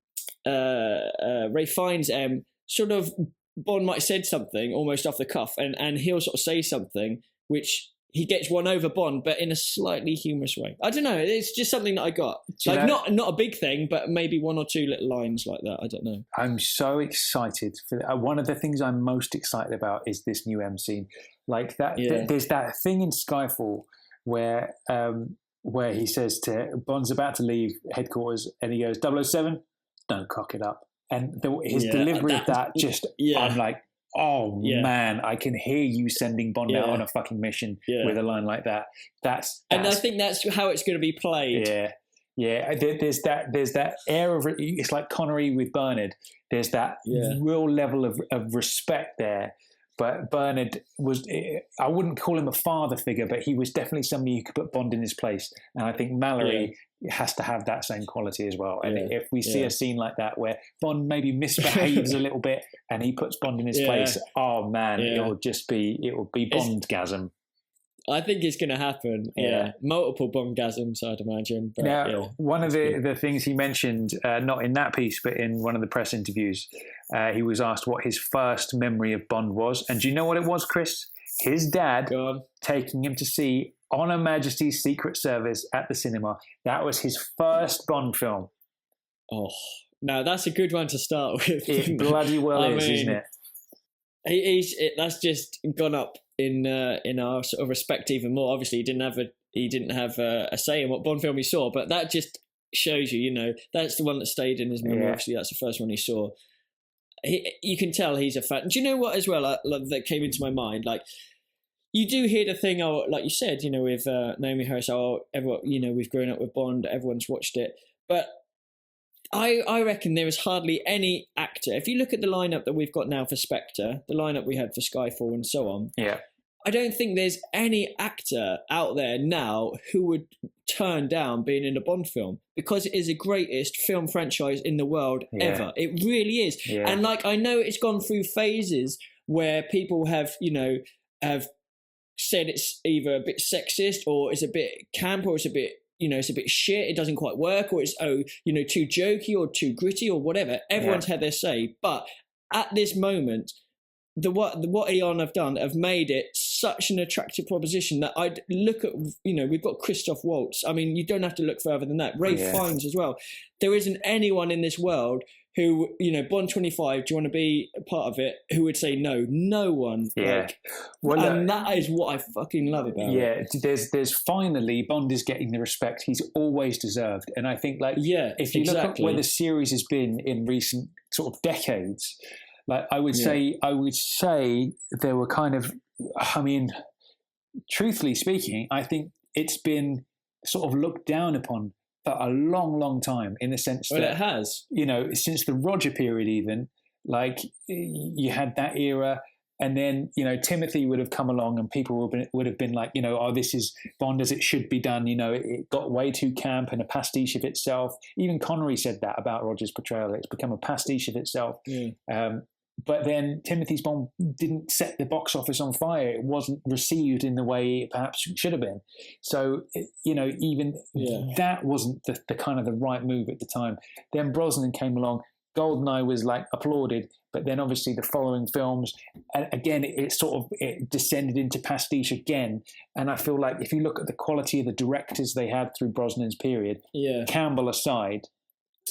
S2: Fiennes M sort of, Bond might have said something almost off the cuff, and he'll sort of say something which he gets one over Bond, but in a slightly humorous way. I don't know. It's just something that I got. Like, not a big thing, but maybe one or two little lines like that. I don't know.
S1: I'm so excited for one of the things I'm most excited about is this new M scene. Like that, there's that thing in Skyfall where he says to Bond's about to leave headquarters, and he goes, 007, don't cock it up. And his delivery of that just, I'm like, oh man, I can hear you sending Bond out on a fucking mission with a line like that. That's
S2: and I think that's how it's going to be played.
S1: Yeah. There's that air of, it's like Connery with Bernard. There's that real level of respect there. But Bernard was, I wouldn't call him a father figure, but he was definitely somebody who could put Bond in his place. And I think Mallory has to have that same quality as well. And if we see a scene like that where Bond maybe misbehaves a little bit and he puts Bond in his place, oh man, it will be Bondgasm.
S2: I think it's going to happen. Yeah. Multiple Bondgasms, I'd imagine. But,
S1: now, one of the things he mentioned, not in that piece, but in one of the press interviews, he was asked what his first memory of Bond was. And do you know what it was, Chris? His dad taking him to see On Her Majesty's Secret Service at the cinema. That was his first Bond film.
S2: Oh, no, that's a good one to start with.
S1: It bloody well isn't it?
S2: That's just gone up in our sort of respect even more. Obviously, he didn't have a say in what Bond film he saw, but that just shows you, that's the one that stayed in his memory. Obviously, that's the first one he saw. You can tell he's a fan. Do you know what as well that came into my mind? Like, you do hear the thing, like you said, with Naomie Harris, everyone, we've grown up with Bond, everyone's watched it, but I reckon there is hardly any actor. If you look at the lineup that we've got now for Spectre, the lineup we had for Skyfall and so on, I don't think there's any actor out there now who would turn down being in a Bond film, because it is the greatest film franchise in the world ever. It really is. Yeah. And I know it's gone through phases where people have said it's either a bit sexist or it's a bit camp or it's a bit, it's a bit shit, it doesn't quite work, or it's, too jokey or too gritty or whatever. Everyone's had their say. But at this moment, what Eon have done have made it such an attractive proposition that I'd look at, we've got Christoph Waltz. I mean, you don't have to look further than that. Ray Fiennes as well. There isn't anyone in this world who, Bond 25, do you want to be a part of it, who would say no? No one.
S1: Yeah.
S2: And that is what I fucking love about it.
S1: Yeah, there's finally, Bond is getting the respect he's always deserved. And I think, if you look at where the series has been in recent sort of decades, I would say there were kind of, truthfully speaking, I think it's been sort of looked down upon for a long, long time, in the sense that
S2: it has,
S1: since the Roger period, even you had that era, and then Timothy would have come along, and people would have been like, this is Bond as it should be done. It got way too camp and a pastiche of itself. Even Connery said that about Roger's portrayal; it's become a pastiche of itself. But then Timothy's Bond didn't set the box office on fire. It wasn't received in the way it perhaps should have been. So, that wasn't the kind of the right move at the time. Then Brosnan came along. GoldenEye was applauded, but then obviously the following films, and again, it descended into pastiche again. And I feel like if you look at the quality of the directors they had through Brosnan's period, Campbell aside,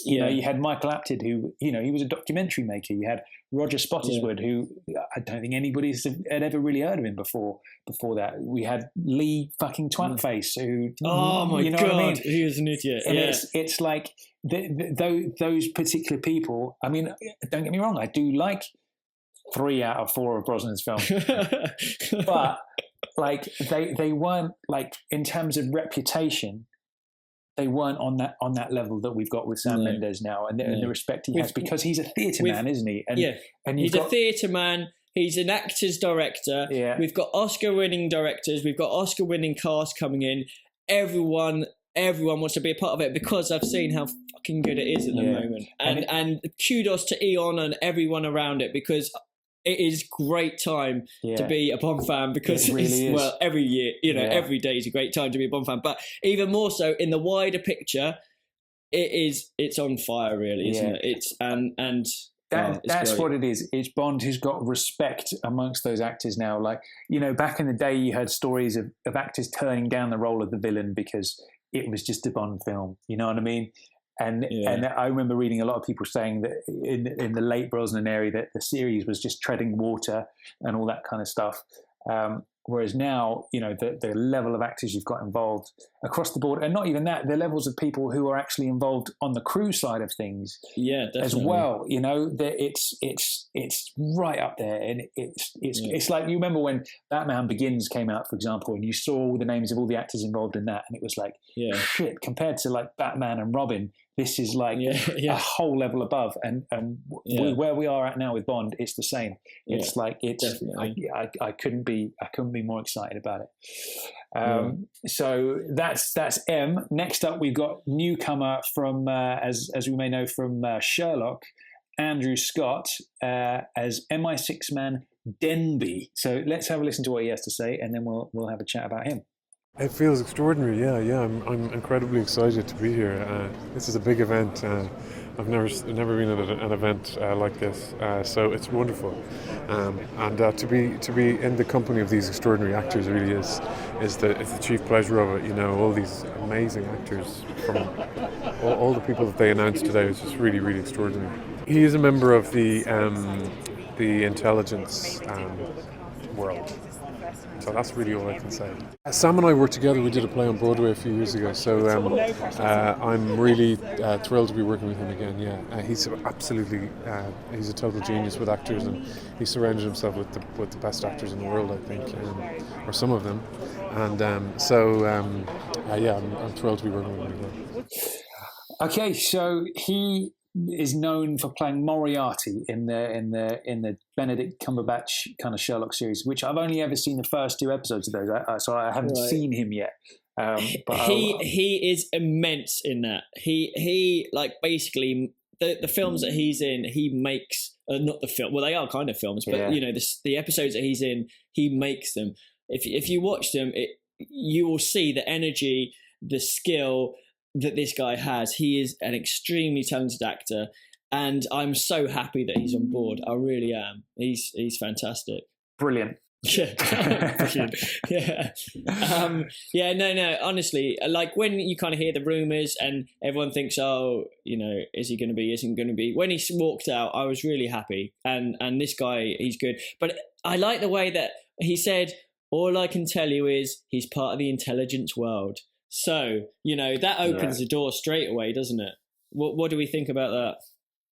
S1: you had Michael Apted, who, he was a documentary maker. You had Roger Spottiswoode, who I don't think anybody had ever really heard of him before that. We had Lee fucking Twatface, who...
S2: Oh, my God,
S1: what I mean?
S2: he was an idiot.
S1: And it's like those particular people... I mean, don't get me wrong, I do like 3 out of 4 of Brosnan's films. But, they weren't, in terms of reputation... They weren't on that level that we've got with Sam Mendes now, and the respect he has, because he's a theatre man, isn't he? And
S2: he's a theatre man. He's an actor's director. Yeah. We've got Oscar-winning directors. We've got Oscar-winning cast coming in. Everyone wants to be a part of it, because I've seen how fucking good it is at the moment. And kudos to Eon and everyone around it, because it is great time to be a Bond fan, because
S1: it really is.
S2: Well, every year, every day is a great time to be a Bond fan. But even more so in the wider picture, it's on fire, really, isn't it? It's and
S1: That's what it is. It's Bond who's got respect amongst those actors now. Like, back in the day, you heard stories of actors turning down the role of the villain because it was just a Bond film. You know what I mean? And I remember reading a lot of people saying that in the late Brosnan area that the series was just treading water and all that kind of stuff. Whereas now, the level of actors you've got involved across the board, and not even that, the levels of people who are actually involved on the crew side of things, as well. That it's right up there, and it's like, you remember when Batman Begins came out, for example, and you saw all the names of all the actors involved in that, and it was like, shit, compared to like Batman and Robin. This is like a whole level above, and where we are at now with Bond, it's the same. It's like I couldn't be more excited about it. So that's M. Next up, we've got newcomer from as we may know from Sherlock, Andrew Scott as MI6 man Denby. So let's have a listen to what he has to say, and then we'll have a chat about him.
S13: It feels extraordinary, yeah. I'm incredibly excited to be here. This is a big event. I've never been at an event like this, so it's wonderful. And to be in the company of these extraordinary actors really is the chief pleasure of it. All these amazing actors from all the people that they announced today is just really, really extraordinary. He is a member of the intelligence world. So that's really all I can say. Sam and I worked together. We did a play on Broadway a few years ago. So I'm really thrilled to be working with him again. Yeah, he's absolutely he's a total genius with actors, and he surrounded himself with the best actors in the world, I think, or some of them. And I'm thrilled to be working with him again.
S1: Okay, so he is known for playing Moriarty in the Benedict Cumberbatch kind of Sherlock series, which I've only ever seen the first 2 episodes of those, so I haven't seen him yet. But
S2: he is immense in that. He like basically the films that he's in, he makes not the film. Well, they are kind of films, but the episodes that he's in, he makes them. If you watch them, you will see the energy, the skill that this guy has. He is an extremely talented actor, and I'm so happy that he's on board. I really am. He's fantastic.
S1: Brilliant.
S2: Brilliant. No, honestly, like when you kind of hear the rumours and everyone thinks, is he going to be, isn't going to be, when he walked out, I was really happy, and this guy, he's good. But I like the way that he said, all I can tell you is he's part of the intelligence world. So, that opens the door straight away, doesn't it? What do we think about that?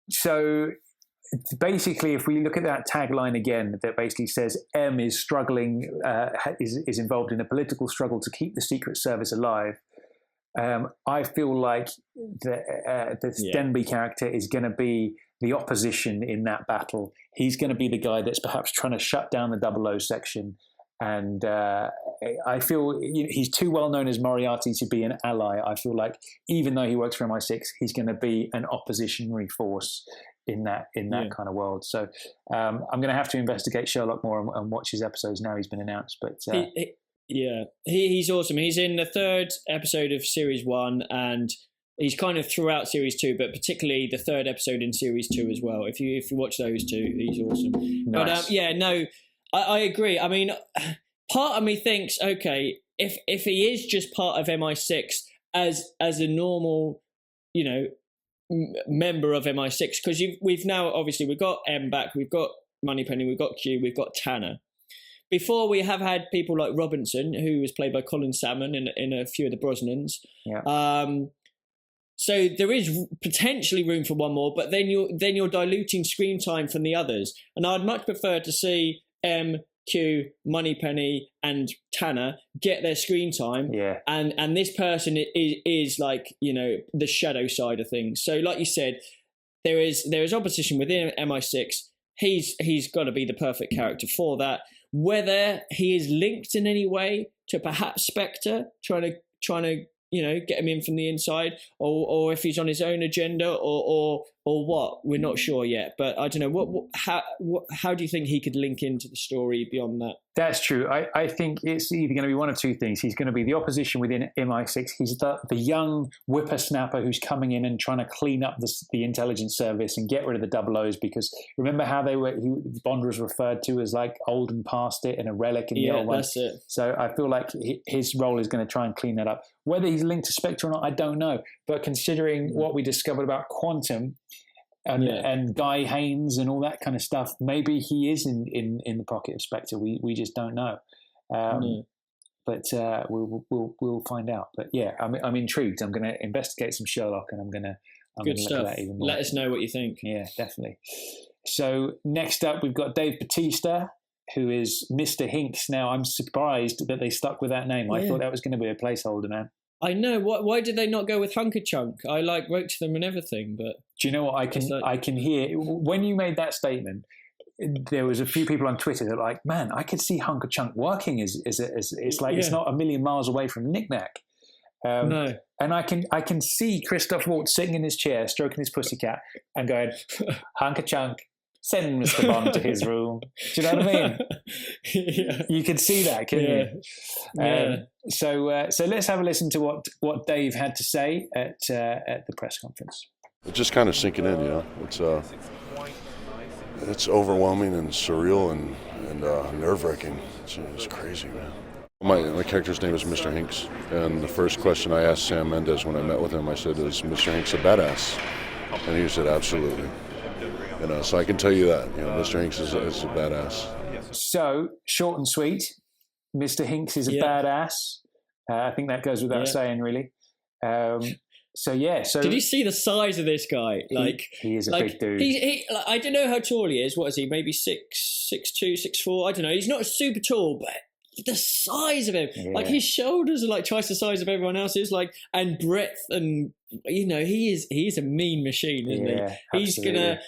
S1: So, basically, if we look at that tagline again, that basically says M is struggling, is involved in a political struggle to keep the Secret Service alive. I feel like the Denby character is going to be the opposition in that battle. He's going to be the guy that's perhaps trying to shut down the 00 section. And I feel he's too well known as Moriarty to be an ally. I feel like even though he works for MI6, he's going to be an oppositionary force in that kind of world. So I'm going to have to investigate Sherlock more and watch his episodes now he's been announced. But
S2: he's awesome. He's in the 3rd episode of Series 1, and he's kind of throughout Series 2, but particularly the 3rd episode in Series 2 as well. If you watch those 2, he's awesome.
S1: Nice.
S2: But I agree. I mean, part of me thinks, okay, if he is just part of MI6 as a normal, member of MI6, because we've got M back, we've got Moneypenny, we've got Q, we've got Tanner. Before, we have had people like Robinson, who was played by Colin Salmon in a few of the Brosnans.
S1: Yeah.
S2: So there is potentially room for one more, but then you're diluting screen time from the others, and I'd much prefer to see M, Q, Moneypenny, and Tanner get their screen time, and this person is like the shadow side of things. So, like you said, there is opposition within MI6. He's got to be the perfect character for that. Whether he is linked in any way to perhaps Spectre, trying to get him in from the inside, or if he's on his own agenda, or or what? We're not sure yet. But I don't know. How do you think he could link into the story beyond that?
S1: That's true. I think it's either going to be one of two things. He's going to be the opposition within MI6. He's the young whippersnapper who's coming in and trying to clean up the intelligence service and get rid of the double O's, because remember how Bond was referred to as like old and past it and a relic in the old one.
S2: That's it.
S1: So I feel like his role is going to try and clean that up. Whether he's linked to Spectre or not, I don't know. But considering what we discovered about Quantum, and Guy Haynes and all that kind of stuff, maybe he is in the pocket of Spectre. We just don't know. But we'll find out. But yeah, I'm intrigued. I'm going to investigate some Sherlock, and I'm going to
S2: Good
S1: look
S2: stuff.
S1: at that even more.
S2: Let us know what you think.
S1: Yeah, definitely. So next up, we've got Dave Bautista, who is Mr. Hinx. Now, I'm surprised that they stuck with that name. I thought that was going to be a placeholder, man.
S2: I know. Why did they not go with Hunker Chunk? I wrote to them and everything, but
S1: do you know what I can hear when you made that statement? There was a few people on Twitter that were like, man, I could see Hunker Chunk working as it's like it's not a million miles away from Knick Knack.
S2: No.
S1: And I can see Christoph Waltz sitting in his chair, stroking his pussycat, and going, Hunker Chunk, send Mr. Bond to his room. Do you know what I mean? You can see that, couldn't you? So let's have a listen to what Dave had to say at the press conference.
S14: It's just kind of sinking in, you know. It's overwhelming and surreal and nerve-wracking. It's crazy, man. My character's name is Mr. Hinx, and the first question I asked Sam Mendes when I met with him, I said, "Is Mr. Hinx a badass?" And he said, "Absolutely." So I can tell you that, Mr. Hinx is a badass.
S1: So, short and sweet, Mr. Hinx is a badass. I think that goes without saying, really. So did
S2: you see the size of this guy? Like
S1: he is a big dude.
S2: I don't know how tall he is. What is he? Maybe 6'2", 6'4". I don't know. He's not super tall, but the size of him, like his shoulders are like twice the size of everyone else's, like, and breadth, and he is a mean machine, isn't he? He's gonna.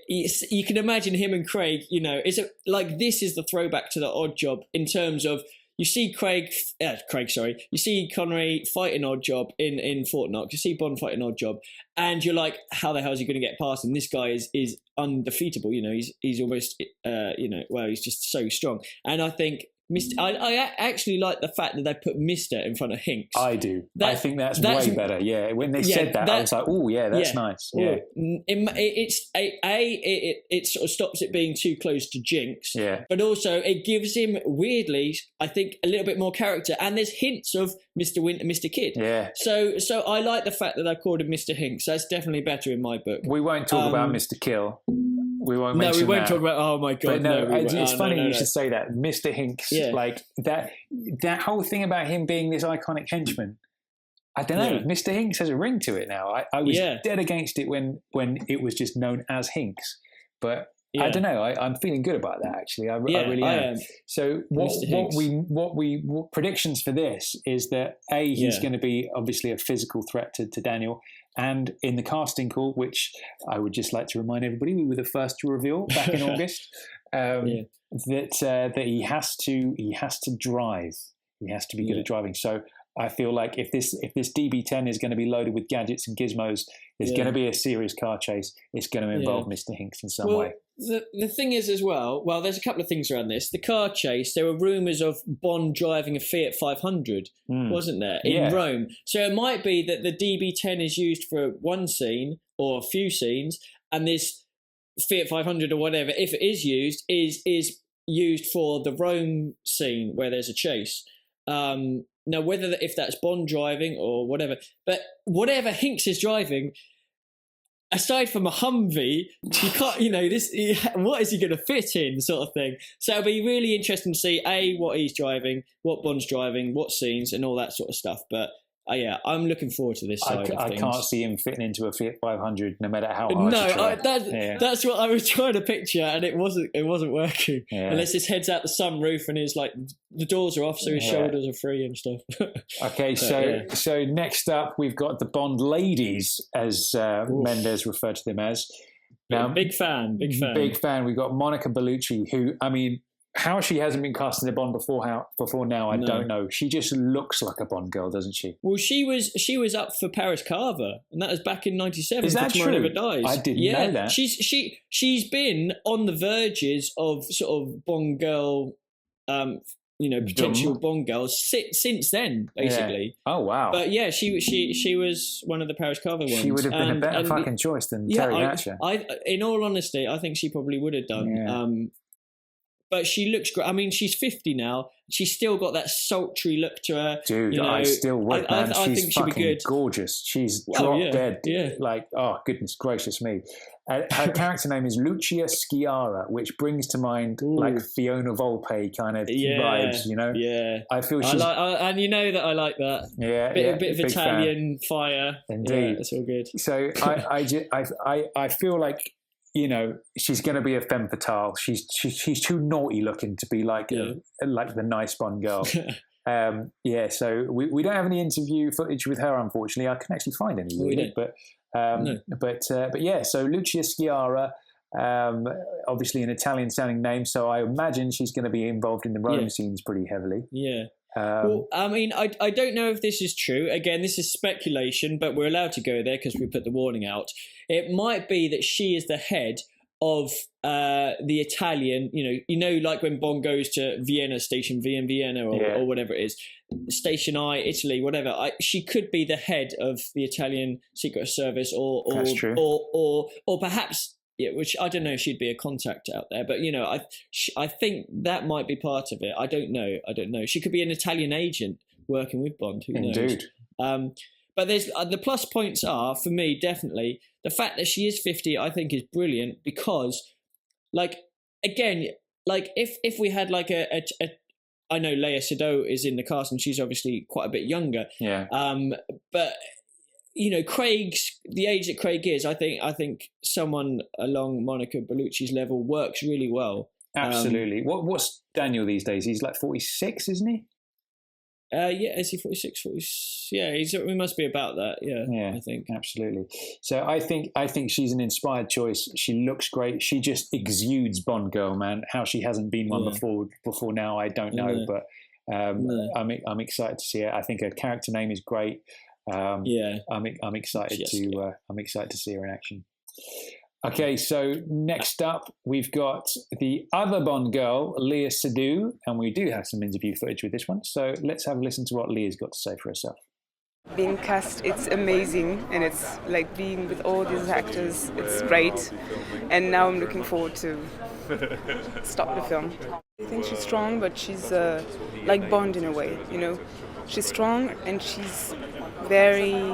S2: You can imagine him and Craig. This is the throwback to the Odd Job in terms of you see you see Connery fighting Odd Job in Fort Knox. You see Bond fighting Odd Job, and you're like, how the hell is he going to get past him? This guy is undefeatable. He's almost he's just so strong. And I think I actually like the fact that they put Mr. in front of Hinx.
S1: I do. I think that's way better. Yeah, when they said that, I was like, oh yeah, that's nice. Yeah,
S2: it sort of stops it being too close to Jinx.
S1: Yeah,
S2: but also it gives him weirdly, I think, a little bit more character, and there's hints of Mr. Winter, Mr. Kid.
S1: Yeah.
S2: So I like the fact that they called him Mr. Hinx. That's definitely better in my book.
S1: We won't talk about Mr. Kill. We won't mention
S2: we won't
S1: that.
S2: talk about. Oh my god!
S1: But it's funny you should say that, Mr. Hinx. Like that whole thing about him being this iconic henchman. I don't know. Mr. Hinx has a ring to it now. I was dead against it when it was just known as Hinx, but I don't know. I'm feeling good about that actually. I really am. So what predictions for this is that he's going to be obviously a physical threat to Daniel. And in the casting call, which I would just like to remind everybody, we were the first to reveal back in August, that he has to drive. He has to be good at driving. So I feel like if this DB10 is going to be loaded with gadgets and gizmos, there's going to be a serious car chase. It's going to involve Mr. Hinx in some way.
S2: The thing is as well, there's a couple of things around this. The car chase, there were rumours of Bond driving a Fiat 500, wasn't there, in Rome? So it might be that the DB10 is used for one scene or a few scenes, and this Fiat 500 or whatever, if it is used used for the Rome scene where there's a chase. Now, if that's Bond driving or whatever, but whatever Hinx is driving, aside from a Humvee, you can't, what is he going to fit in, sort of thing. So it'll be really interesting to see what he's driving, what Bond's driving, what scenes, and all that sort of stuff. But I'm looking forward to this side of things.
S1: I can't see him fitting into a Fiat 500, no matter how hard you try.
S2: That's what I was trying to picture, and it wasn't working. Yeah. Unless his head's out the sunroof and his the doors are off, so his shoulders are free and stuff.
S1: Okay, so next up we've got the Bond ladies, as Mendes referred to them as.
S2: Now, big fan.
S1: We've got Monica Bellucci, who, I mean, how she hasn't been cast in a Bond before now, I don't know. She just looks like a Bond girl, doesn't she?
S2: Well, she was up for Paris Carver, and that was back in '97.
S1: Is that
S2: Tomorrow
S1: true?
S2: Never Dies.
S1: I didn't know that.
S2: She's been on the verges of sort of Bond girl, potential Bond girls since then, basically.
S1: Yeah. Oh wow!
S2: But yeah, she was one of the Paris Carver ones.
S1: She would have been a better fucking choice than Terry Hatcher.
S2: In all honesty, I think she probably would have done.
S1: Yeah.
S2: But she looks great. I mean, she's 50 now. She's still got that sultry look to her.
S1: Dude, I still would, man.
S2: I
S1: She's
S2: think she'd be
S1: fucking
S2: good.
S1: gorgeous. She's drop dead.
S2: Yeah.
S1: Like, oh, goodness gracious me. Her character name is Lucia Sciarra, which brings to mind like Fiona Volpe kind of vibes, you know?
S2: Yeah.
S1: I feel she's...
S2: and you know that I like that.
S1: Yeah,
S2: a bit of Italian fire.
S1: Indeed.
S2: Yeah, it's all good.
S1: So I feel like, you know, she's going to be a femme fatale. She's too naughty looking to be like like the nice Bond girl. So we don't have any interview footage with her, unfortunately. I couldn't actually find any really, but yeah. So Lucia Sciarra, obviously an Italian sounding name, so I imagine she's going to be involved in the Rome scenes pretty heavily.
S2: Yeah. Well, I mean, I don't know if this is true. Again, this is speculation, but we're allowed to go there because we put the warning out. It might be that she is the head of the Italian, like when Bond goes to Vienna, Station V in Vienna or whatever it is, Station I, Italy, whatever. She could be the head of the Italian Secret Service
S1: That's true.
S2: or perhaps... Yeah, which I don't know if she'd be a contact out there, but I think that might be part of it. I don't know. She could be an Italian agent working with Bond. Who knows?
S1: Indeed.
S2: But there's the plus points are for me definitely the fact that she is 50. I think is brilliant because, if we had like a I know Lea Seydoux is in the cast and she's obviously quite a bit younger.
S1: Yeah.
S2: But. The age that Craig is, I think someone along Monica Bellucci's level works really well.
S1: Absolutely. What's Daniel these days? He's like 46, isn't he?
S2: Is he 46? 40, yeah, we must be about that. Yeah, I think
S1: absolutely. So I think she's an inspired choice. She looks great. She just exudes Bond girl, man. How she hasn't been one before now, I don't know. But I'm excited to see her. I think her character name is great. I'm excited to see her in action. Okay, so next up we've got the other Bond girl, Lea Seydoux, and we do have some interview footage with this one. So let's have a listen to what Lea's got to say for herself.
S11: Being cast, it's amazing, and it's like being with all these actors, it's great. And now I'm looking forward to start the film. I think she's strong, but she's like Bond in a way, you know. She's strong and she's very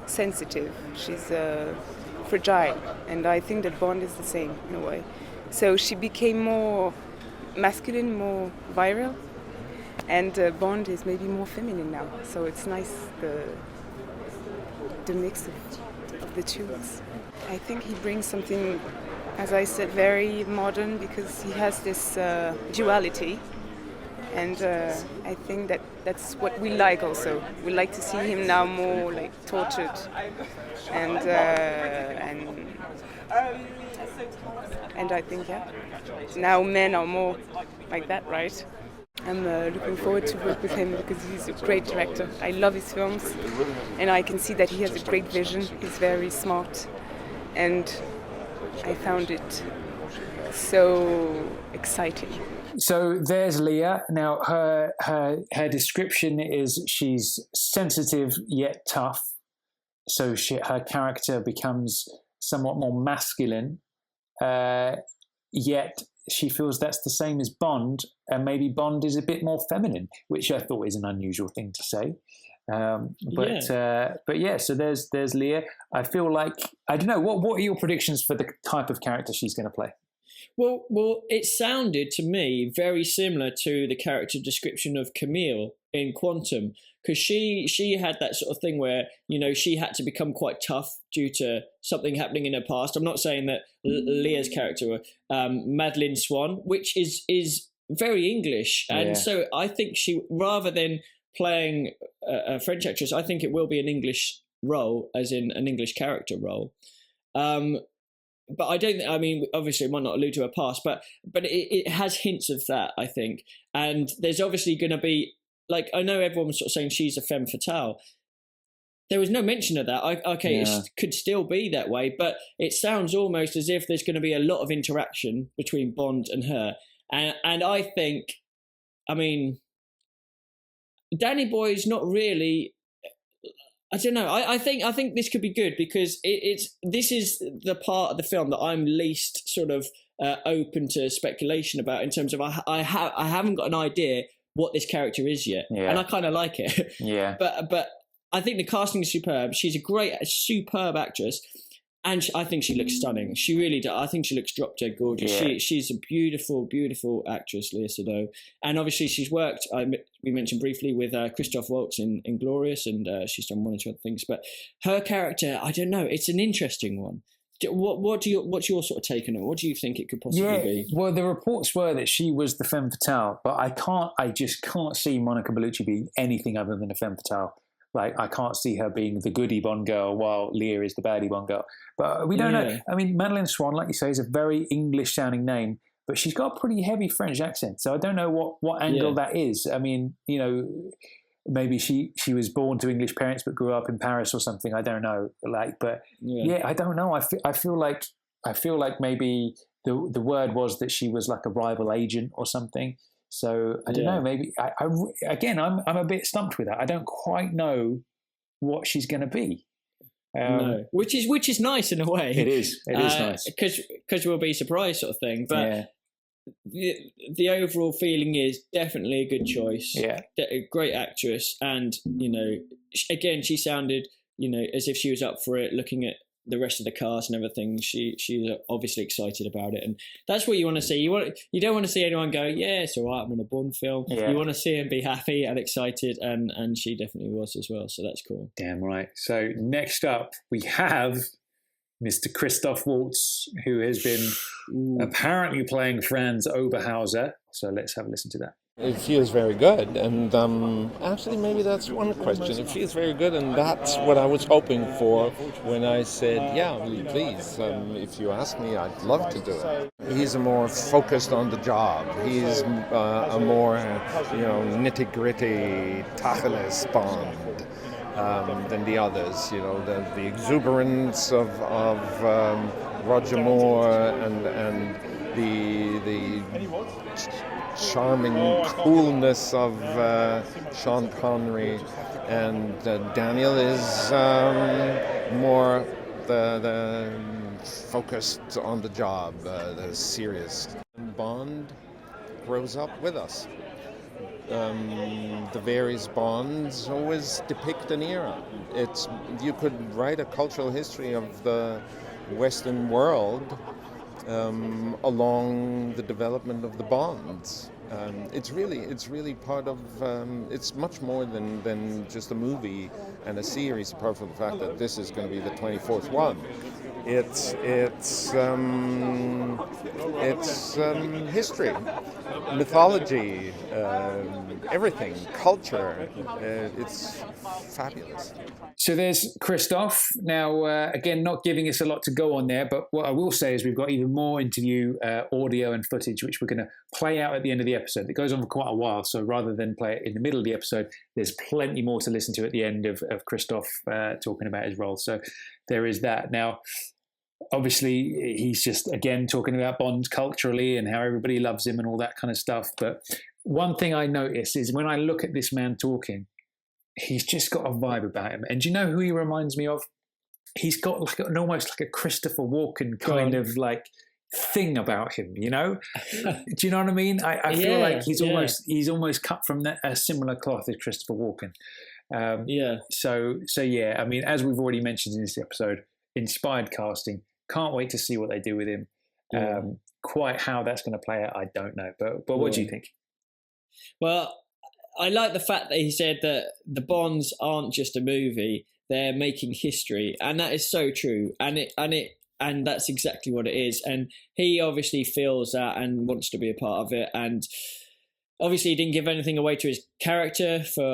S11: sensitive. She's fragile, and I think that Bond is the same in a way. So she became more masculine, more virile, and Bond is maybe more feminine now. So it's nice the mix of the two. I think he brings something, as I said, very modern because he has this duality. And I think that's what we like also. We like to see him now more like tortured, and I think now men are more like that, right? I'm looking forward to work with him because he's a great director. I love his films, and I can see that he has a great vision. He's very smart, and I found it so exciting.
S1: So there's Lea. Now her description is she's sensitive yet tough. So her character becomes somewhat more masculine, yet she feels that's the same as Bond, and maybe Bond is a bit more feminine, which I thought is an unusual thing to say. So there's Lea. I feel like, I don't know, what are your predictions for the type of character she's going to play?
S2: Well, it sounded to me very similar to the character description of Camille in Quantum, because she had that sort of thing where, she had to become quite tough due to something happening in her past. I'm not saying that Lea's character, Madeleine Swan, which is very English. And so I think she, rather than playing a French actress, I think it will be an English role, as in an English character role. but I don't. I mean, obviously, it might not allude to her past, but it has hints of that, I think. And there's obviously going to be, like, I know everyone was sort of saying she's a femme fatale. There was no mention of that. It could still be that way, but it sounds almost as if there's going to be a lot of interaction between Bond and her. And I think, I mean, Danny Boy's not really. I don't know. I think this could be good because this is the part of the film that I'm least sort of open to speculation about, in terms of I haven't got an idea what this character is yet, and I kind of like it.
S1: Yeah.
S2: But I think the casting is superb. She's a superb actress, and I think she looks stunning. She really does. I think she looks drop dead gorgeous.
S1: Yeah.
S2: She's a beautiful, beautiful actress, Lea Seydoux. And obviously she's worked, we mentioned briefly, with Christoph Waltz in Glorious, and she's done one or two other things. But her character, I don't know, it's an interesting one. What's your sort of take on it? What do you think it could possibly be?
S1: Well, the reports were that she was the femme fatale, but I just can't see Monica Bellucci being anything other than a femme fatale. Like, I can't see her being the goody Bond girl while Lea is the baddie Bond girl. But we don't know. I mean, Madeleine Swann, like you say, is a very English-sounding name, but she's got a pretty heavy French accent. So I don't know what angle that is. I mean, you know, maybe she was born to English parents but grew up in Paris or something. I don't know. Like, but I don't know. I feel like maybe the word was that she was like a rival agent or something. So I don't know. Maybe I'm a bit stumped with that. I don't quite know what she's going to be.
S2: No, which is nice in a way.
S1: It is. It is nice
S2: because we'll be surprised, sort of thing. But the overall feeling is definitely a good choice.
S1: Yeah,
S2: a great actress, and you know, again, she sounded, you know, as if she was up for it. Looking at the rest of the cast and everything, she's obviously excited about it, and that's what you want to see. You don't want to see anyone go, yeah, it's all right, I'm in a Bond film. You want to see him be happy and excited, and she definitely was as well. So that's cool.
S1: Damn right. So next up we have Mr. Christoph Waltz, who has been apparently playing Franz Oberhauser. So let's have a listen to that.
S15: It feels very good, and actually maybe that's one question. It feels very good, and that's what I was hoping for when I said, yeah, please, if you ask me, I'd love to do it. He's more focused on the job. He's a more, nitty-gritty, tacheles Bond than the others. You know, the exuberance of Roger Moore and the charming coolness of Sean Connery, and Daniel is more the focused on the job, the serious. Bond grows up with us. The various Bonds always depict an era. You could write a cultural history of the Western world along the development of the Bonds. It's really part of. It's much more than just a movie and a series, apart from the fact that this is going to be the 24th one. It's history, mythology, everything, culture. It's fabulous.
S1: So there's Christoph. Now, again, not giving us a lot to go on there, but what I will say is we've got even more interview audio and footage, which we're going to play out at the end of the episode. It goes on for quite a while, so rather than play it in the middle of the episode, there's plenty more to listen to at the end of Christoph talking about his role. So there is that. Now, obviously, he's just, again, talking about Bond culturally and how everybody loves him and all that kind of stuff. But one thing I notice is when I look at this man talking, he's just got a vibe about him. And do you know who he reminds me of? He's got like almost like a Christopher Walken kind of like thing about him, you know? Do you know what I mean? I feel like he's almost cut from a similar cloth as Christopher Walken. So yeah, I mean, as we've already mentioned in this episode, inspired casting. Can't wait to see what they do with him. Quite how that's going to play out, I don't know. But what do you think?
S2: Well, I like the fact that he said that the Bonds aren't just a movie; they're making history, and that is so true. And that's exactly what it is. And he obviously feels that and wants to be a part of it. And Obviously, he didn't give anything away to his character for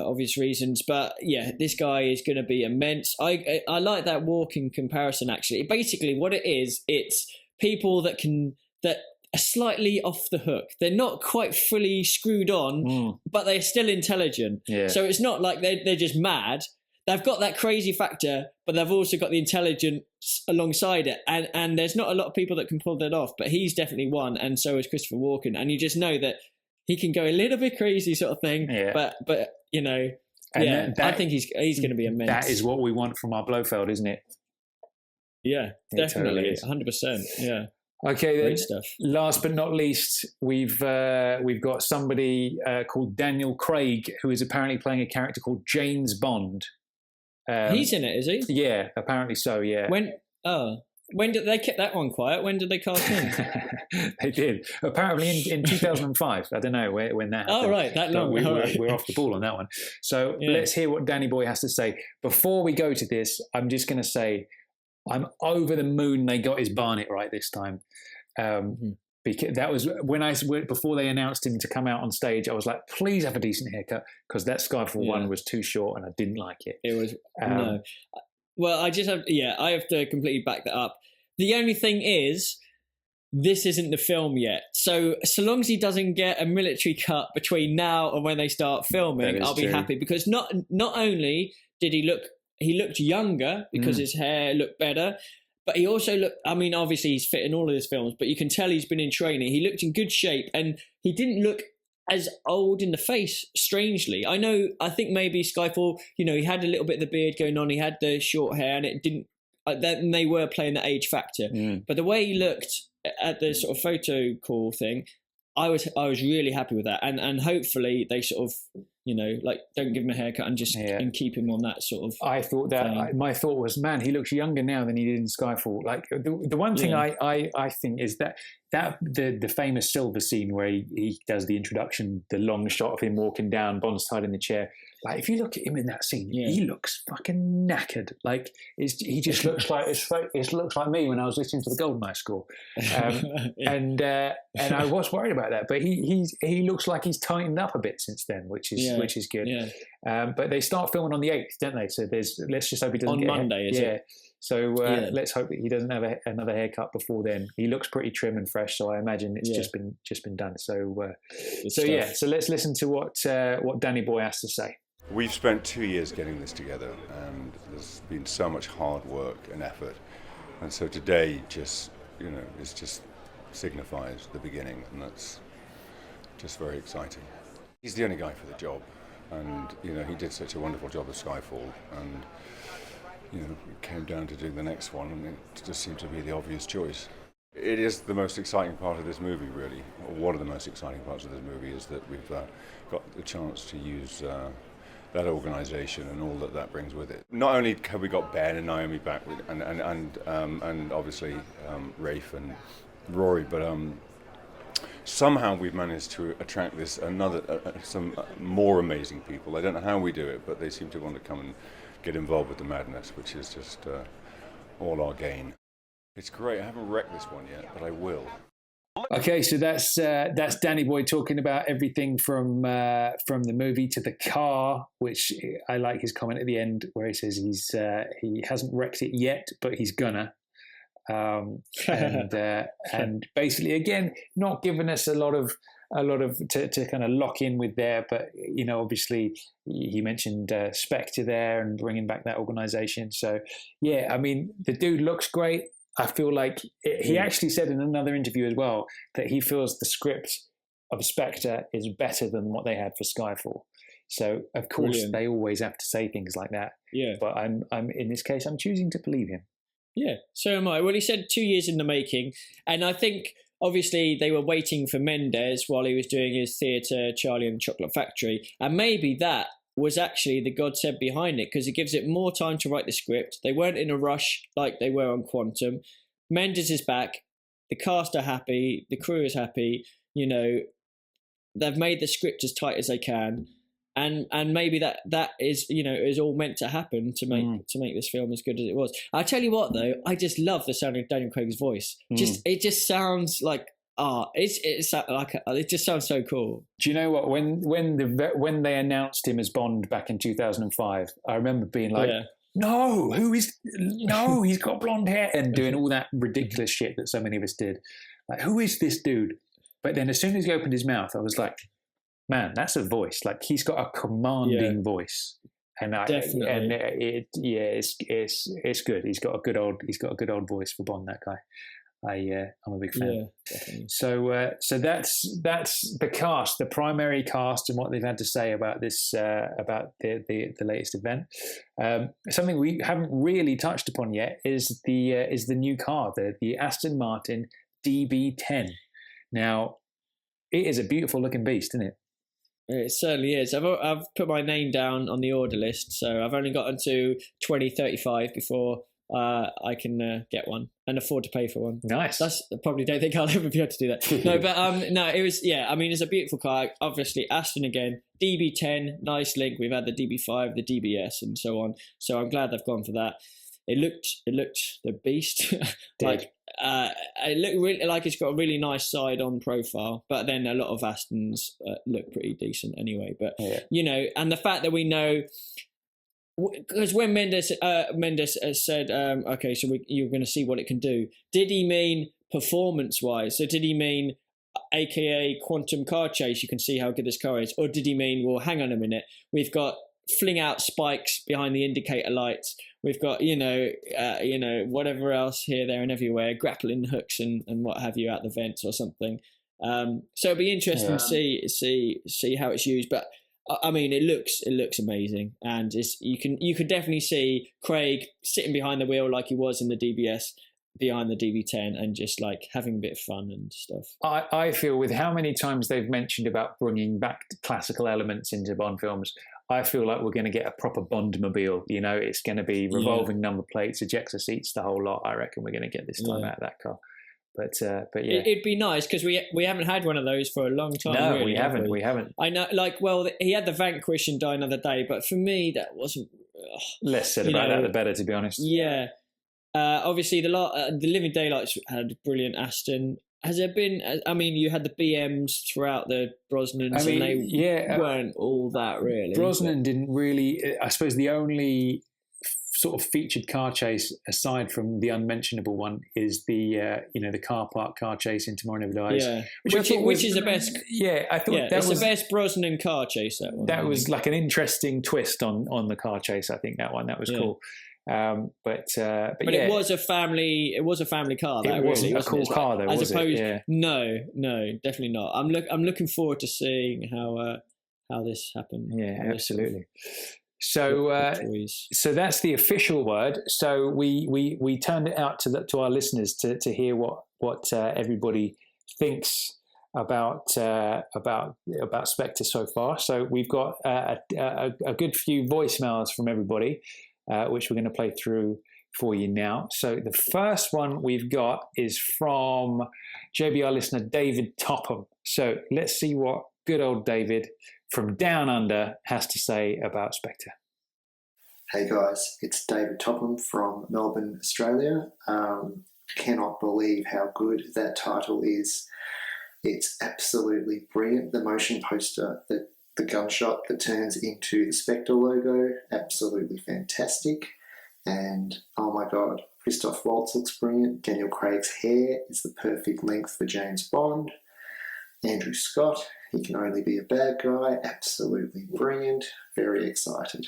S2: obvious reasons, but yeah, this guy is going to be immense. I like that walking comparison. Actually, basically, what it is, it's people that are slightly off the hook. They're not quite fully screwed on, but they're still intelligent.
S1: Yeah.
S2: So it's not like they're just mad. They've got that crazy factor, but they've also got the intelligence alongside it. And there's not a lot of people that can pull that off, but he's definitely one, and so is Christopher Walken. And you just know that he can go a little bit crazy sort of thing, but you know, I think he's going to be immense.
S1: That is what we want from our Blofeld, isn't it?
S2: Yeah, definitely, 100%. Yeah.
S1: Okay, then.
S2: Great stuff.
S1: Last but not least, we've got somebody called Daniel Craig, who is apparently playing a character called James Bond.
S2: He's in it, is he?
S1: Yeah, apparently so. Yeah.
S2: When did they keep that one quiet? When did they cast him?
S1: They did. Apparently in 2005. I don't know when that happened.
S2: Oh, right, that long.
S1: We're off the ball on that one. So let's hear what Danny Boy has to say. Before we go to this, I'm just going to say I'm over the moon they got his Barnet right this time. Because that was before they announced him to come out on stage. I was like, please have a decent haircut, because that Skyfall one was too short and I didn't like it.
S2: It was no. Well, I have to completely back that up. The only thing is, this isn't the film yet. So long as he doesn't get a military cut between now and when they start filming, I'll be happy. Because not only did he looked younger because his hair looked better, but he also looked, I mean, obviously he's fit in all of his films, but you can tell he's been in training. He looked in good shape, and he didn't look as old in the face, strangely. I think maybe Skyfall, he had a little bit of the beard going on, he had the short hair, and it didn't, then they were playing the age factor. But the way he looked at the sort of photo call thing, I was really happy with that. And hopefully they sort of, don't give him a haircut and just and keep him on that sort of.
S1: I thought that my thought was, man, he looks younger now than he did in Skyfall. Like the one thing I think is that the famous silver scene where he does the introduction, the long shot of him walking down, Bond's tied in the chair. Like, if you look at him in that scene, he looks fucking knackered. Like, he just looks like it looks like me when I was listening to the Goldeneye score. And I was worried about that, but he looks like he's tightened up a bit since then, which is good. Yeah. But they start filming on the 8th, don't they? So let's just hope he doesn't
S2: on
S1: get
S2: Monday. Is it?
S1: So let's hope that he doesn't have another haircut before then. He looks pretty trim and fresh, so I imagine it's just been done. So let's listen to what Danny Boy has to say.
S16: We've spent 2 years getting this together, and there's been so much hard work and effort. And so today just signifies the beginning, and that's just very exciting. He's the only guy for the job, and he did such a wonderful job of Skyfall, and it came down to doing the next one, and it just seemed to be the obvious choice. It is the most exciting part of this movie, really. Or one of the most exciting parts of this movie is that we've got the chance to use that organisation and all that brings with it. Not only have we got Ben and Naomi back, and obviously Rafe and Rory, but somehow we've managed to attract some more amazing people. I don't know how we do it, but they seem to want to come and get involved with the madness, which is just all our gain. It's great. I haven't wrecked this one yet, but I will.
S1: Okay, so that's Danny Boy talking about everything from the movie to the car, which I like his comment at the end where he says he hasn't wrecked it yet, but he's gonna. And basically, again, not giving us a lot of to kind of lock in with there, but obviously he mentioned Spectre there and bringing back that organisation. So I mean, the dude looks great. I feel like he actually said in another interview as well that he feels the script of Spectre is better than what they had for Skyfall. So of course they always have to say things like that. Yeah. But I'm in this case I'm choosing to believe him.
S2: Yeah, so am I. Well, he said 2 years in the making, and I think obviously they were waiting for Mendes while he was doing his theatre, Charlie and the Chocolate Factory, and maybe that was actually the godsend behind it, because it gives it more time to write the script. They weren't in a rush like they were on Quantum. Mendes is back. The cast are happy. The crew is happy. They've made the script as tight as they can. And maybe that is is all meant to happen to make this film as good as it was. I tell you what though, I just love the sound of Daniel Craig's voice. It just sounds like it's like it just sounds so cool.
S1: Do you know what? When they announced him as Bond back in 2005, I remember being like, "No, he's got blonde hair," and doing all that ridiculous shit that so many of us did. Like, who is this dude? But then as soon as he opened his mouth, I was like, "Man, that's a voice! Like he's got a commanding voice." And
S2: Definitely.
S1: It's good. He's got a good old voice for Bond. That guy. I'm a big fan.
S2: Yeah, definitely.
S1: So that's the cast, the primary cast, and what they've had to say about this about the latest event. Something we haven't really touched upon yet is the new car, the Aston Martin DB10. Now, it is a beautiful looking beast, isn't it?
S2: It certainly is. I've put my name down on the order list, so I've only gotten to 2035 before I can get one and afford to pay for one.
S1: Nice.
S2: I probably don't think I'll ever be able to do that. No, but no, it was, I mean, it's a beautiful car. Obviously, Aston again, DB10, nice link. We've had the DB5, the DBS, and so on. So I'm glad they've gone for that. It looked the beast. It looked really like it's got a really nice side-on profile, but then a lot of Astons look pretty decent anyway. But and the fact that we know, because when Mendes said, okay, so you're going to see what it can do. Did he mean performance-wise? So did he mean, AKA quantum car chase? You can see how good this car is, or did he mean, well, hang on a minute, we've got fling out spikes behind the indicator lights. We've got, whatever else here, there, and everywhere, grappling hooks and what have you out the vents or something. So it'll be interesting to see how it's used. But I mean, it looks amazing, and you can definitely see Craig sitting behind the wheel like he was in the DBS, behind the DB10, and just like having a bit of fun and stuff.
S1: I feel with how many times they've mentioned about bringing back classical elements into Bond films, I feel like we're going to get a proper Bond-mobile. It's going to be revolving number plates, ejector seats, the whole lot. I reckon we're going to get this time out of that car. But yeah,
S2: it'd be nice because we haven't had one of those for a long time.
S1: No,
S2: really,
S1: we haven't.
S2: I know, he had the Vanquish and Die Another Day, but for me that wasn't.
S1: Less said about that, the better, to be honest.
S2: Yeah. Obviously, the Living Daylights had a brilliant Aston. Has there been? I mean, you had the BMs throughout the Brosnans, and they weren't all that really.
S1: Brosnan didn't really. I suppose the only sort of featured car chase, aside from the unmentionable one, is the car park car chase in Tomorrow Never Dies.
S2: Yeah, which is the best.
S1: Yeah, I thought
S2: that was the best Brosnan car chase. That one.
S1: That was like an interesting twist on the car chase. I think that was cool. But
S2: it was a family. It was a family car.
S1: It wasn't a cool car, though.
S2: As opposed, no, definitely not. I'm looking forward to seeing how this happened.
S1: Yeah, absolutely. So that's the official word. So we turned it out to our listeners to hear what everybody thinks about Spectre so far. So we've got a good few voicemails from everybody, which we're going to play through for you now. So the first one we've got is from JBR listener David Topham. So let's see what good old David from Down Under has to say about Spectre.
S17: Hey guys, it's David Topham from Melbourne, Australia. Cannot believe how good that title is. It's absolutely brilliant. The motion poster, the gunshot that turns into the Spectre logo, absolutely fantastic. And oh my god, Christoph Waltz looks brilliant. Daniel Craig's hair is the perfect length for James Bond. Andrew Scott, he can only be a bad guy. Absolutely brilliant. Very excited.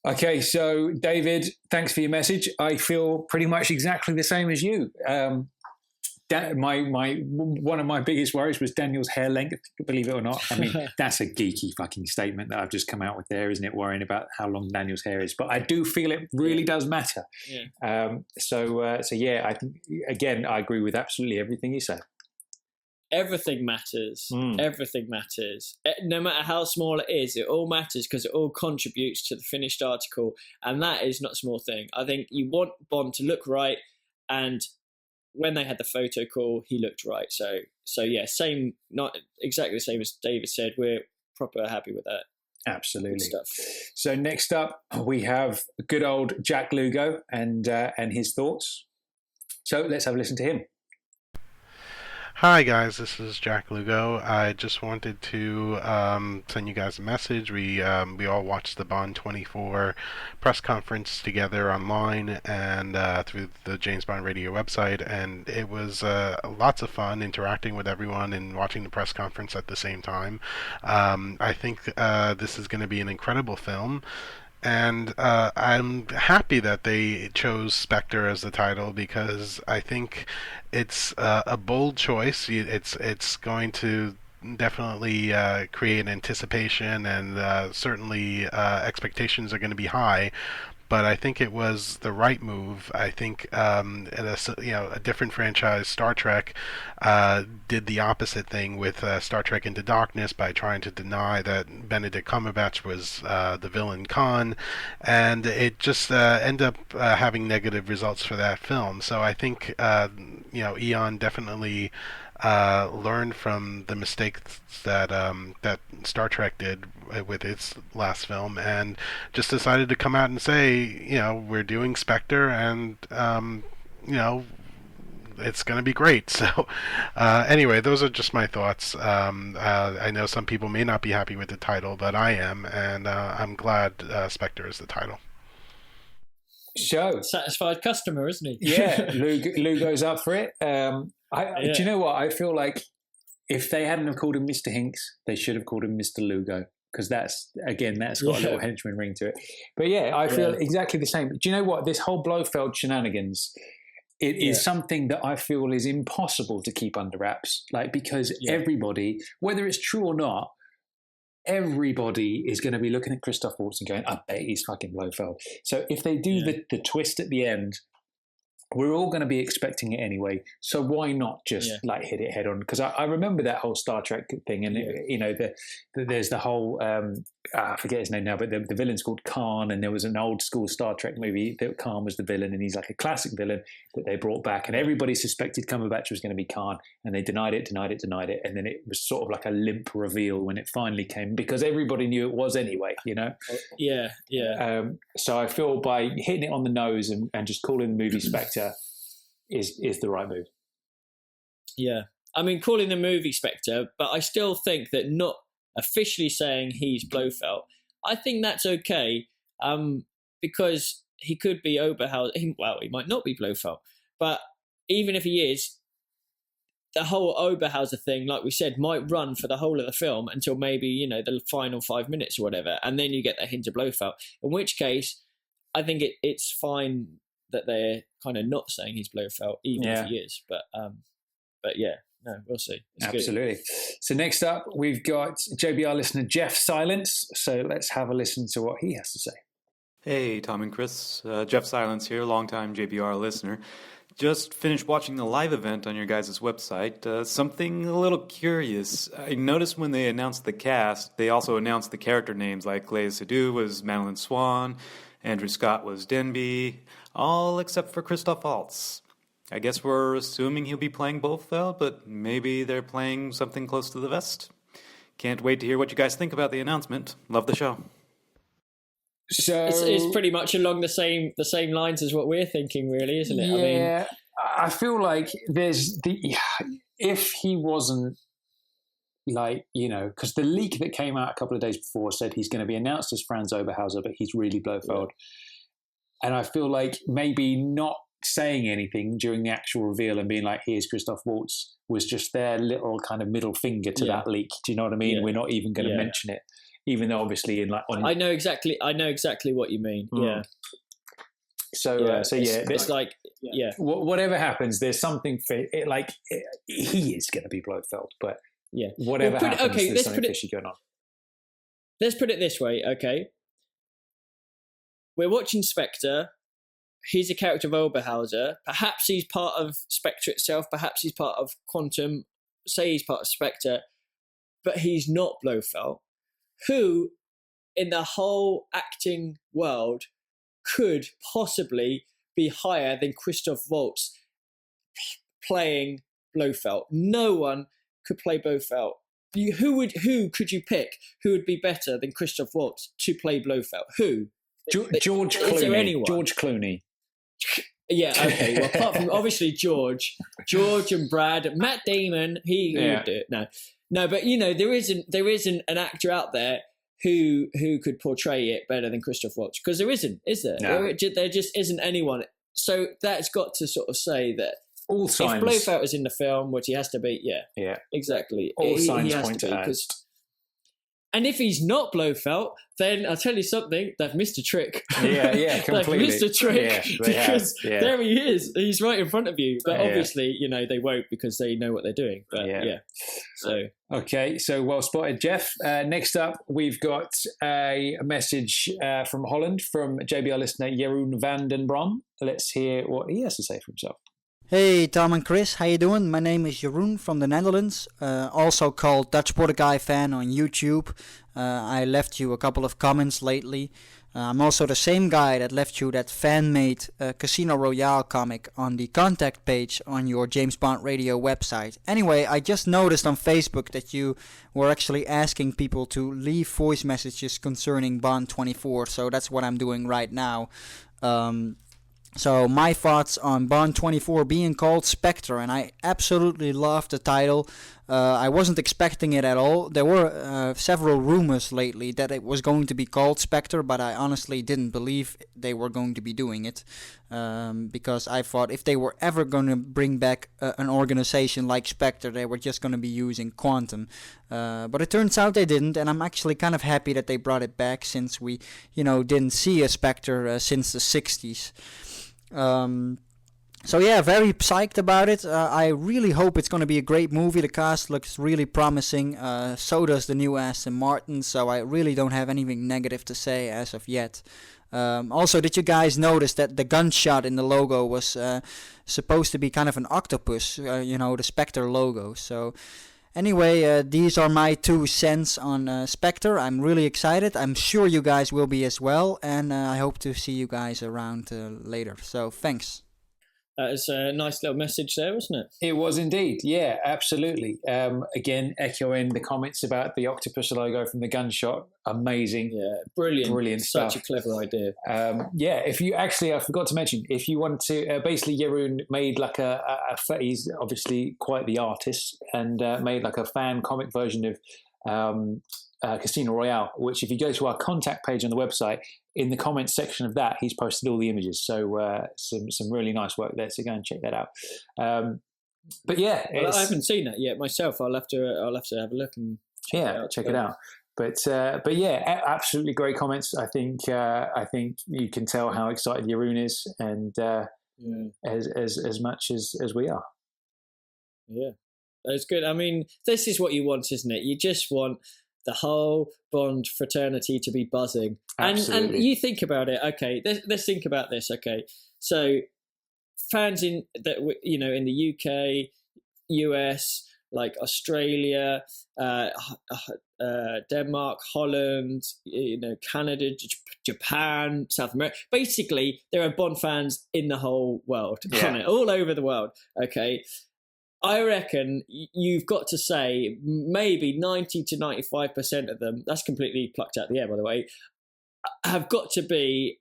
S1: Okay, so David, thanks for your message. I feel pretty much exactly the same as you. One of my biggest worries was Daniel's hair length, believe it or not. I mean, that's a geeky fucking statement that I've just come out with there, isn't it? Worrying about how long Daniel's hair is. But I do feel it really does matter.
S2: Yeah.
S1: So yeah, I think, again, I agree with absolutely everything you said.
S2: Everything matters. Everything matters. No matter how small it is, it all matters because it all contributes to the finished article. And that is not a small thing. I think you want Bond to look right, and when they had the photo call, he looked right. So yeah, same, not exactly the same as David said. We're proper happy with that.
S1: Absolutely.
S2: Stuff.
S1: So next up, we have good old Jack Lugo and his thoughts. So let's have a listen to him.
S8: Hi guys, this is Jack Lugo. I just wanted to send you guys a message. We all watched the Bond 24 press conference together online and through the James Bond Radio website, and it was lots of fun interacting with everyone and watching the press conference at the same time. I think this is going to be an incredible film. And I'm happy that they chose Spectre as the title because I think it's a bold choice. It's going to definitely create anticipation, and certainly expectations are going to be high. But I think it was the right move. I think a different franchise, Star Trek, did the opposite thing with Star Trek Into Darkness by trying to deny that Benedict Cumberbatch was the villain Khan, and it just ended up having negative results for that film. So I think Eon definitely learned from the mistakes that that Star Trek did with its last film, and just decided to come out and say, we're doing Spectre, and it's going to be great. So anyway, those are just my thoughts. I know some people may not be happy with the title, but I am, and I'm glad Spectre is the title.
S1: So
S2: satisfied customer, isn't he?
S1: Yeah, Lugo's up for it. Do you know what? I feel like if they hadn't have called him Mr. Hinx, they should have called him Mr. Lugo, because that's got a little henchman ring to it. But yeah, I feel exactly the same. Do you know what? This whole Blofeld shenanigans, it is something that I feel is impossible to keep under wraps. Because everybody, whether it's true or not, everybody is going to be looking at Christoph Waltz and going, I bet he's fucking Blofeld. So if they do the twist at the end, we're all going to be expecting it anyway. So why not just hit it head on? Because I remember that whole Star Trek thing, and there's the whole I forget his name now, but the villain's called Khan, and there was an old school Star Trek movie that Khan was the villain, and he's like a classic villain that they brought back, and everybody suspected Cumberbatch was going to be Khan, and they denied it, and then it was sort of like a limp reveal when it finally came, because everybody knew it was anyway, So I feel by hitting it on the nose and just calling the movie Spectre is the right move.
S2: Yeah, I mean, calling the movie Spectre, but I still think that not officially saying he's Blofeld, I think that's okay, because he could be Oberhauser. He might not be Blofeld, but even if he is, the whole Oberhauser thing, like we said, might run for the whole of the film until maybe, the final 5 minutes or whatever, and then you get that hint of Blofeld, in which case I think it's fine that they're kind of not saying he's Blofeld, even if he is, but yeah. No, we'll see. It's
S1: absolutely
S2: good.
S1: So next up, we've got JBR listener Jeff Silence. So let's have a listen to what he has to say.
S18: Hey, Tom and Chris. Jeff Silence here, longtime JBR listener. Just finished watching the live event on your guys' website. Something a little curious. I noticed when they announced the cast, they also announced the character names, like Lea Seydoux was Madeline Swan, Andrew Scott was Denby, all except for Christoph Waltz. I guess we're assuming he'll be playing Blofeld, but maybe they're playing something close to the vest. Can't wait to hear what you guys think about the announcement. Love the show.
S1: So
S2: it's pretty much along the same lines as what we're thinking, really, isn't it?
S1: Yeah, I feel like if he wasn't because the leak that came out a couple of days before said he's going to be announced as Franz Oberhauser, but he's really Blofeld. Yeah. And I feel like maybe not saying anything during the actual reveal and being like, here's Christoph Waltz, was just their little kind of middle finger to that leak. Do you know what I mean? We're not even going to mention it, even though obviously
S2: I know exactly what you mean. Yeah.
S1: So
S2: it's like
S1: whatever happens, there's something for it. He is going to be Blofeld, but whatever happens, there's something fishy going on.
S2: Let's put it this way, okay? We're watching Spectre. He's a character of Oberhauser. Perhaps he's part of Spectre itself. Perhaps he's part of Quantum. Say he's part of Spectre, but he's not Blofeld. Who, in the whole acting world, could possibly be higher than Christoph Waltz playing Blofeld? No one could play Blofeld. Who could you pick? Who would be better than Christoph Waltz to play Blofeld? Who?
S1: George Clooney. George Clooney.
S2: Yeah, okay. Well, apart from obviously George and Brad, Matt Damon, he would do it. No, but there isn't an actor out there who could portray it better than Christoph Waltz, because there isn't, is there?
S1: No.
S2: There just isn't anyone. So that's got to sort of say that
S1: all signs.
S2: If Blofeld was in the film, which he has to be,
S1: yeah,
S2: exactly.
S1: All signs
S2: he has
S1: point
S2: to
S1: to
S2: be,
S1: that.
S2: and if he's not Blofeld, then I'll tell you something, they've missed a trick.
S1: Yeah, completely.
S2: They've missed a trick because there he is. He's right in front of you. But obviously, they won't because they know what they're doing. But so.
S1: Okay, so well spotted, Jeff. Next up, we've got a message from Holland from JBR listener Jeroen van den Brom. Let's hear what he has to say for himself.
S19: Hey Tom and Chris, how you doing? My name is Jeroen from the Netherlands, also called Dutch Porter Guy fan on YouTube. I left you a couple of comments lately. I'm also the same guy that left you that fan-made Casino Royale comic on the contact page on your James Bond Radio website. Anyway, I just noticed on Facebook that you were actually asking people to leave voice messages concerning Bond 24, so that's what I'm doing right now. So my thoughts on Bond 24 being called Spectre, and I absolutely love the title. I wasn't expecting it at all. There were several rumors lately that it was going to be called Spectre, but I honestly didn't believe they were going to be doing it, because I thought if they were ever going to bring back an organization like Spectre, they were just going to be using Quantum. But it turns out they didn't, and I'm actually kind of happy that they brought it back, since we, didn't see a Spectre since the 60s. So yeah, very psyched about it. I really hope it's going to be a great movie. The cast looks really promising. So does the new Aston Martin. So I really don't have anything negative to say as of yet. Also, did you guys notice that the gunshot in the logo was supposed to be kind of an octopus? The Spectre logo. So anyway, these are my 2 cents on Spectre. I'm really excited. I'm sure you guys will be as well. And I hope to see you guys around later. So thanks.
S2: That was a nice little message there, wasn't it?
S1: It was indeed. Yeah, absolutely. Again, echoing the comments about the octopus logo from the gunshot. Amazing.
S2: Yeah, brilliant
S1: stuff.
S2: Such a clever idea.
S1: If you actually, I forgot to mention, if you want to, basically Jeroen made like he's obviously quite the artist, and made like a fan comic version of Casino Royale, which if you go to our contact page on the website, in the comments section of that, he's posted all the images. So some really nice work there. So go and check that out. But yeah,
S2: I haven't seen that yet myself. I'll have to have a look and
S1: check it out. But yeah, absolutely great comments. I think you can tell how excited Jeroen is, and as much as we are.
S2: Yeah, that's good. I mean, this is what you want, isn't it? You just want the whole Bond fraternity to be buzzing. And you think about it, okay, let's think about this, okay. So fans in the UK, US, like Australia, Denmark, Holland, Canada, Japan, South America. Basically, there are Bond fans in the whole world, all over the world, okay. I reckon you've got to say maybe 90 to 95% of them, that's completely plucked out of the air, by the way, have got to be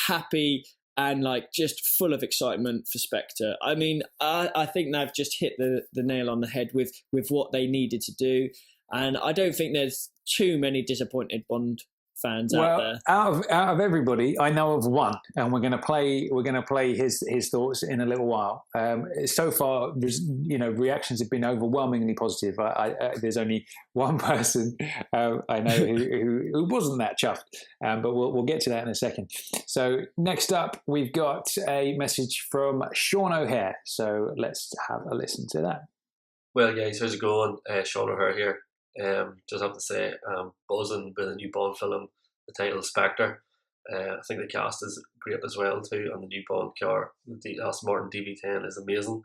S2: happy and like just full of excitement for Spectre. I mean, I think they've just hit the nail on the head with what they needed to do. And I don't think there's too many disappointed Bond fans out there.
S1: Out of everybody, I know of one, and we're going to play his thoughts in a little while. So far, reactions have been overwhelmingly positive. There's only one person I know who wasn't that chuffed, but we'll get to that in a second. So next up, we've got a message from Sean O'Hare. So let's have a listen to that.
S20: Well, guys, how's it going? Sean O'Hare here. Just have to say, buzzing with a new Bond film, the title is Spectre. I think the cast is great as well too, and the new Bond car, the Aston Martin DB10, is amazing.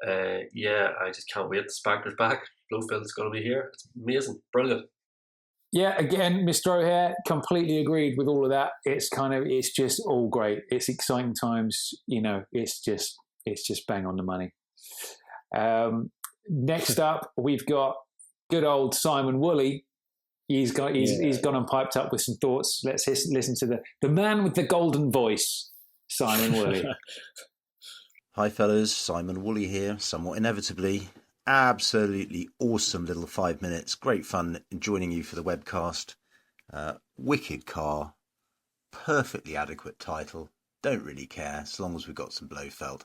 S20: I just can't wait. Spectre's back. Blofeld's going to be here. It's amazing, brilliant.
S1: Yeah, again, Mr. O'Hare, completely agreed with all of that. It's just all great. It's exciting times. It's just bang on the money. Next up, we've got good old Simon Woolley. He's gone and piped up with some thoughts. Let's listen to the man with the golden voice, Simon Woolley.
S21: Hi fellas, Simon Woolley here, somewhat inevitably. Absolutely awesome little 5 minutes, great fun joining you for the webcast. Wicked car, perfectly adequate title, don't really care as long as we've got some Blofeld.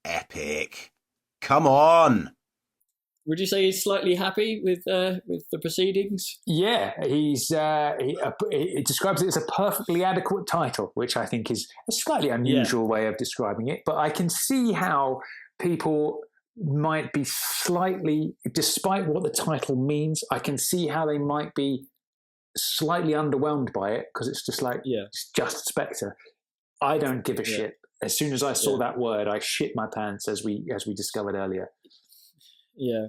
S21: Epic! Come on!
S2: Would you say he's slightly happy with the proceedings?
S1: Yeah, he describes it as a perfectly adequate title, which I think is a slightly unusual way of describing it. But I can see how people might be slightly, despite what the title means, I can see how they might be slightly underwhelmed by it because it's just like, it's just Spectre. I don't give a shit. As soon as I saw that word, I shit my pants, as we discovered earlier.
S2: Yeah.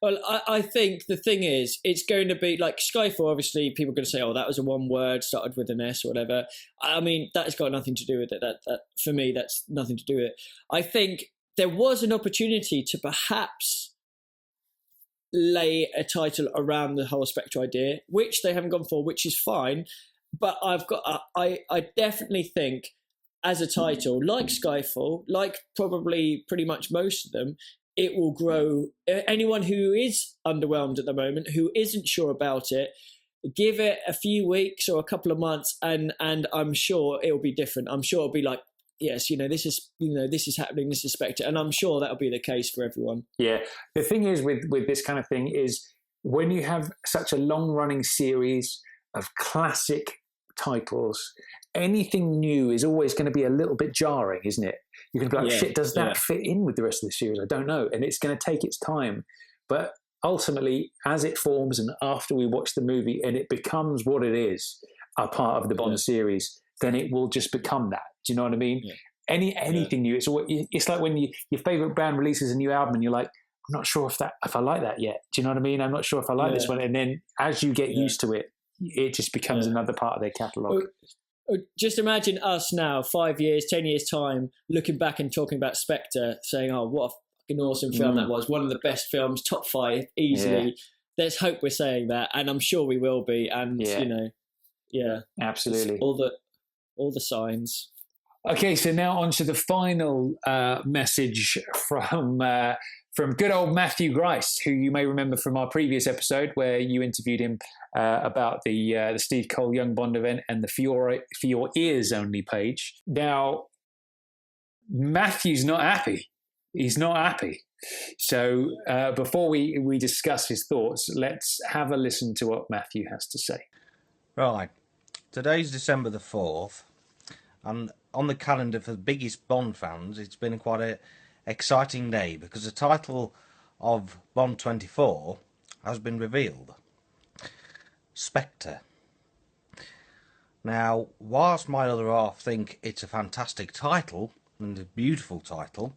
S2: Well, I think the thing is, it's going to be like Skyfall. Obviously, people are going to say, "Oh, that was a one word, started with an S or whatever." I mean, that's got nothing to do with it. That for me, that's nothing to do with it. I think there was an opportunity to perhaps lay a title around the whole Spectre idea, which they haven't gone for, which is fine. But I definitely think, as a title, like Skyfall, like probably pretty much most of them, it will grow. Anyone who is underwhelmed at the moment, who isn't sure about it, give it a few weeks or a couple of months, and I'm sure it will be different. I'm sure it'll be like, yes, this is happening, this is Spectre, and I'm sure that'll be the case for everyone.
S1: Yeah, the thing is with this kind of thing is when you have such a long-running series of classic titles, anything new is always going to be a little bit jarring, isn't it? You can be like, shit, does that fit in with the rest of the series? I don't know. And it's going to take its time. But ultimately, as it forms and after we watch the movie and it becomes what it is, a part of the Bond series, then it will just become that. Do you know what I mean? Yeah. Anything new, it's like when your favourite band releases a new album and you're like, I'm not sure if I like that yet. Do you know what I mean? I'm not sure if I like this one. And then as you get used to it, it just becomes another part of their catalogue.
S2: Just imagine us now, 5 years, 10 years' time, looking back and talking about Spectre, saying, oh, what a fucking awesome film that was. One of the best films, top 5, easily. Yeah. Let's hope we're saying that, and I'm sure we will be. And,
S1: absolutely.
S2: All the signs.
S1: Okay, so now on to the final message from good old Matthew Grice, who you may remember from our previous episode where you interviewed him about the Steve Cole Young Bond event and the For Your Ears Only page. Now, Matthew's not happy. He's not happy. So before we discuss his thoughts, let's have a listen to what Matthew has to say.
S22: Right. Today's December the 4th, and on the calendar for the biggest Bond fans, it's been quite an exciting day because the title of Bond 24 has been revealed. Spectre. Now, whilst my other half think it's a fantastic title and a beautiful title,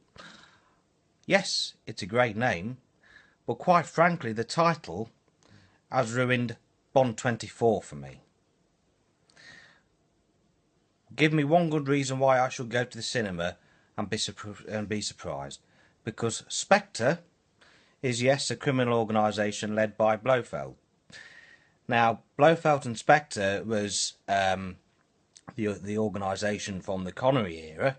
S22: yes, it's a great name, but quite frankly, the title has ruined Bond 24 for me. Give me one good reason why I should go to the cinema and be surprised. Because Spectre is, yes, a criminal organisation led by Blofeld. Now, Blofeld and Spectre was the organisation from the Connery era,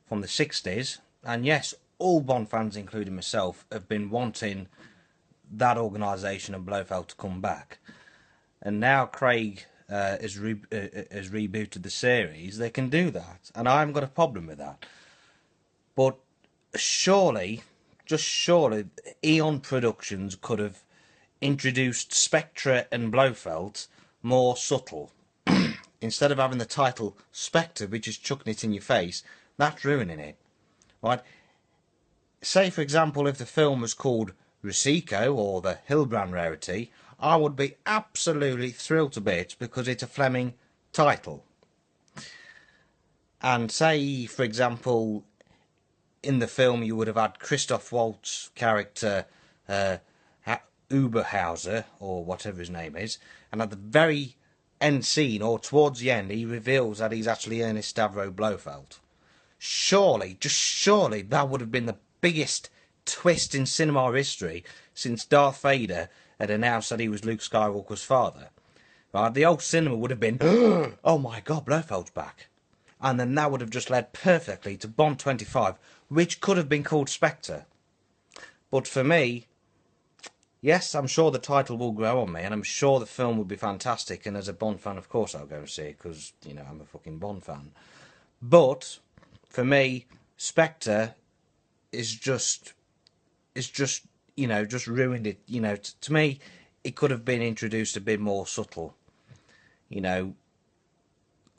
S22: from the 60s. And yes, all Bond fans, including myself, have been wanting that organisation and Blofeld to come back. And now Craig has rebooted the series, they can do that, and I haven't got a problem with that. But surely, Eon Productions could have introduced Spectre and Blofeld more subtle. Instead of having the title Spectre, which is chucking it in your face, that's ruining it. Right? Say, for example, if the film was called Rosico or the Hilbrand Rarity, I would be absolutely thrilled to bits because it's a Fleming title. And say, for example, in the film you would have had Christoph Waltz character Uberhauser, or whatever his name is, and at the very end scene, or towards the end, he reveals that he's actually Ernest Stavro Blofeld. Surely, just surely, that would have been the biggest twist in cinema history since Darth Vader had announced that he was Luke Skywalker's father. Right? The old cinema would have been, oh my God, Blofeld's back. and then that would have just led perfectly to Bond 25, which could have been called Spectre. But for me, yes, I'm sure the title will grow on me, and I'm sure the film will be fantastic, and as a Bond fan, of course I'll go and see it, because, you know, I'm a fucking Bond fan. But, for me, Spectre is just, you know, just ruined it. You know, to me, it could have been introduced a bit more subtle. You know,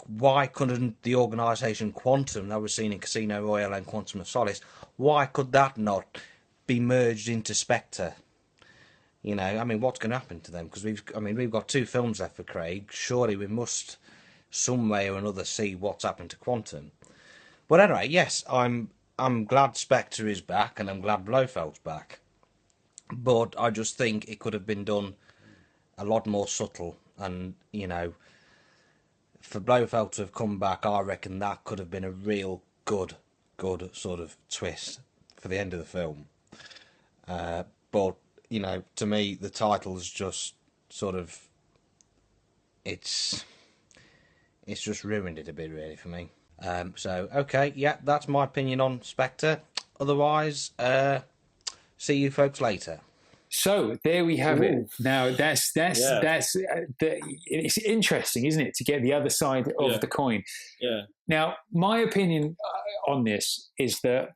S22: why couldn't the organisation Quantum that was seen in Casino Royale and Quantum of Solace, why could that not be merged into Spectre? You know, I mean, what's going to happen to them? Because we've got 2 films left for Craig. Surely we must, some way or another, see what's happened to Quantum. But anyway, yes, I'm glad Spectre is back, and I'm glad Blofeld's back. But I just think it could have been done a lot more subtle, and, you know, for Blofeld to have come back, I reckon that could have been a real good sort of twist for the end of the film. But, you know, to me, the title's just sort of, it's just ruined it a bit, really, for me. So, okay, yeah, that's my opinion on Spectre. Otherwise, see you folks later.
S1: So there we have it. Now that's it's interesting, isn't it, to get the other side of the coin.
S2: Yeah.
S1: Now, my opinion on this is that,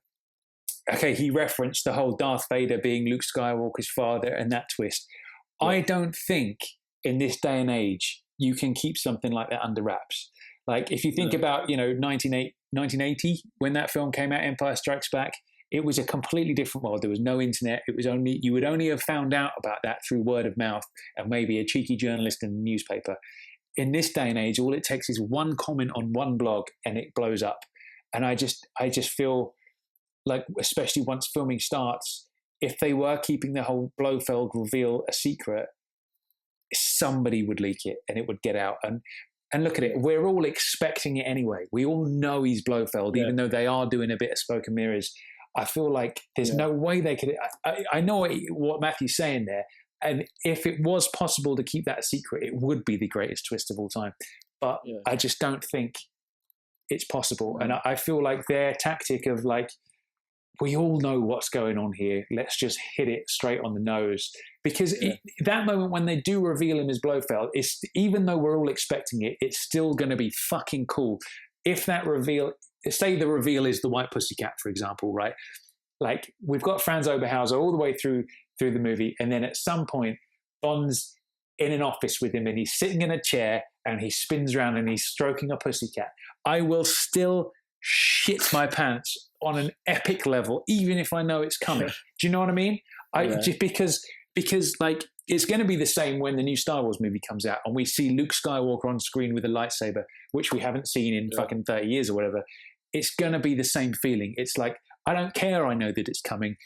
S1: okay, he referenced the whole Darth Vader being Luke Skywalker's father and that twist. Yeah. I don't think in this day and age you can keep something like that under wraps. Like, if you think about, you know, 1980, when that film came out, Empire Strikes Back, it was a completely different world. There was no internet. It was only, you would only have found out about that through word of mouth and maybe a cheeky journalist in the newspaper. In this day and age, all it takes is one comment on one blog and it blows up. And I just feel like, especially once filming starts, if they were keeping the whole Blofeld reveal a secret, somebody would leak it and it would get out. And look at it, we're all expecting it anyway. We all know he's Blofeld, even though they are doing a bit of smoke and mirrors. I feel like there's no way they could. I know what Matthew's saying there, and if it was possible to keep that a secret, it would be the greatest twist of all time. But I just don't think it's possible. And I feel like their tactic of, like, we all know what's going on here, let's just hit it straight on the nose. Because that moment when they do reveal him as Blofeld, is, even though we're all expecting it, it's still going to be fucking cool. If that reveal, say the reveal is the White Pussycat, for example, right? Like, we've got Franz Oberhauser all the way through the movie, and then at some point, Bond's in an office with him, and he's sitting in a chair, and he spins around, and he's stroking a pussycat. I will still shit my pants on an epic level, even if I know it's coming. Do you know what I mean? Just because like, it's going to be the same when the new Star Wars movie comes out and we see Luke Skywalker on screen with a lightsaber, which we haven't seen in fucking 30 years or whatever. It's going to be the same feeling. It's like, I don't care, I know that it's coming.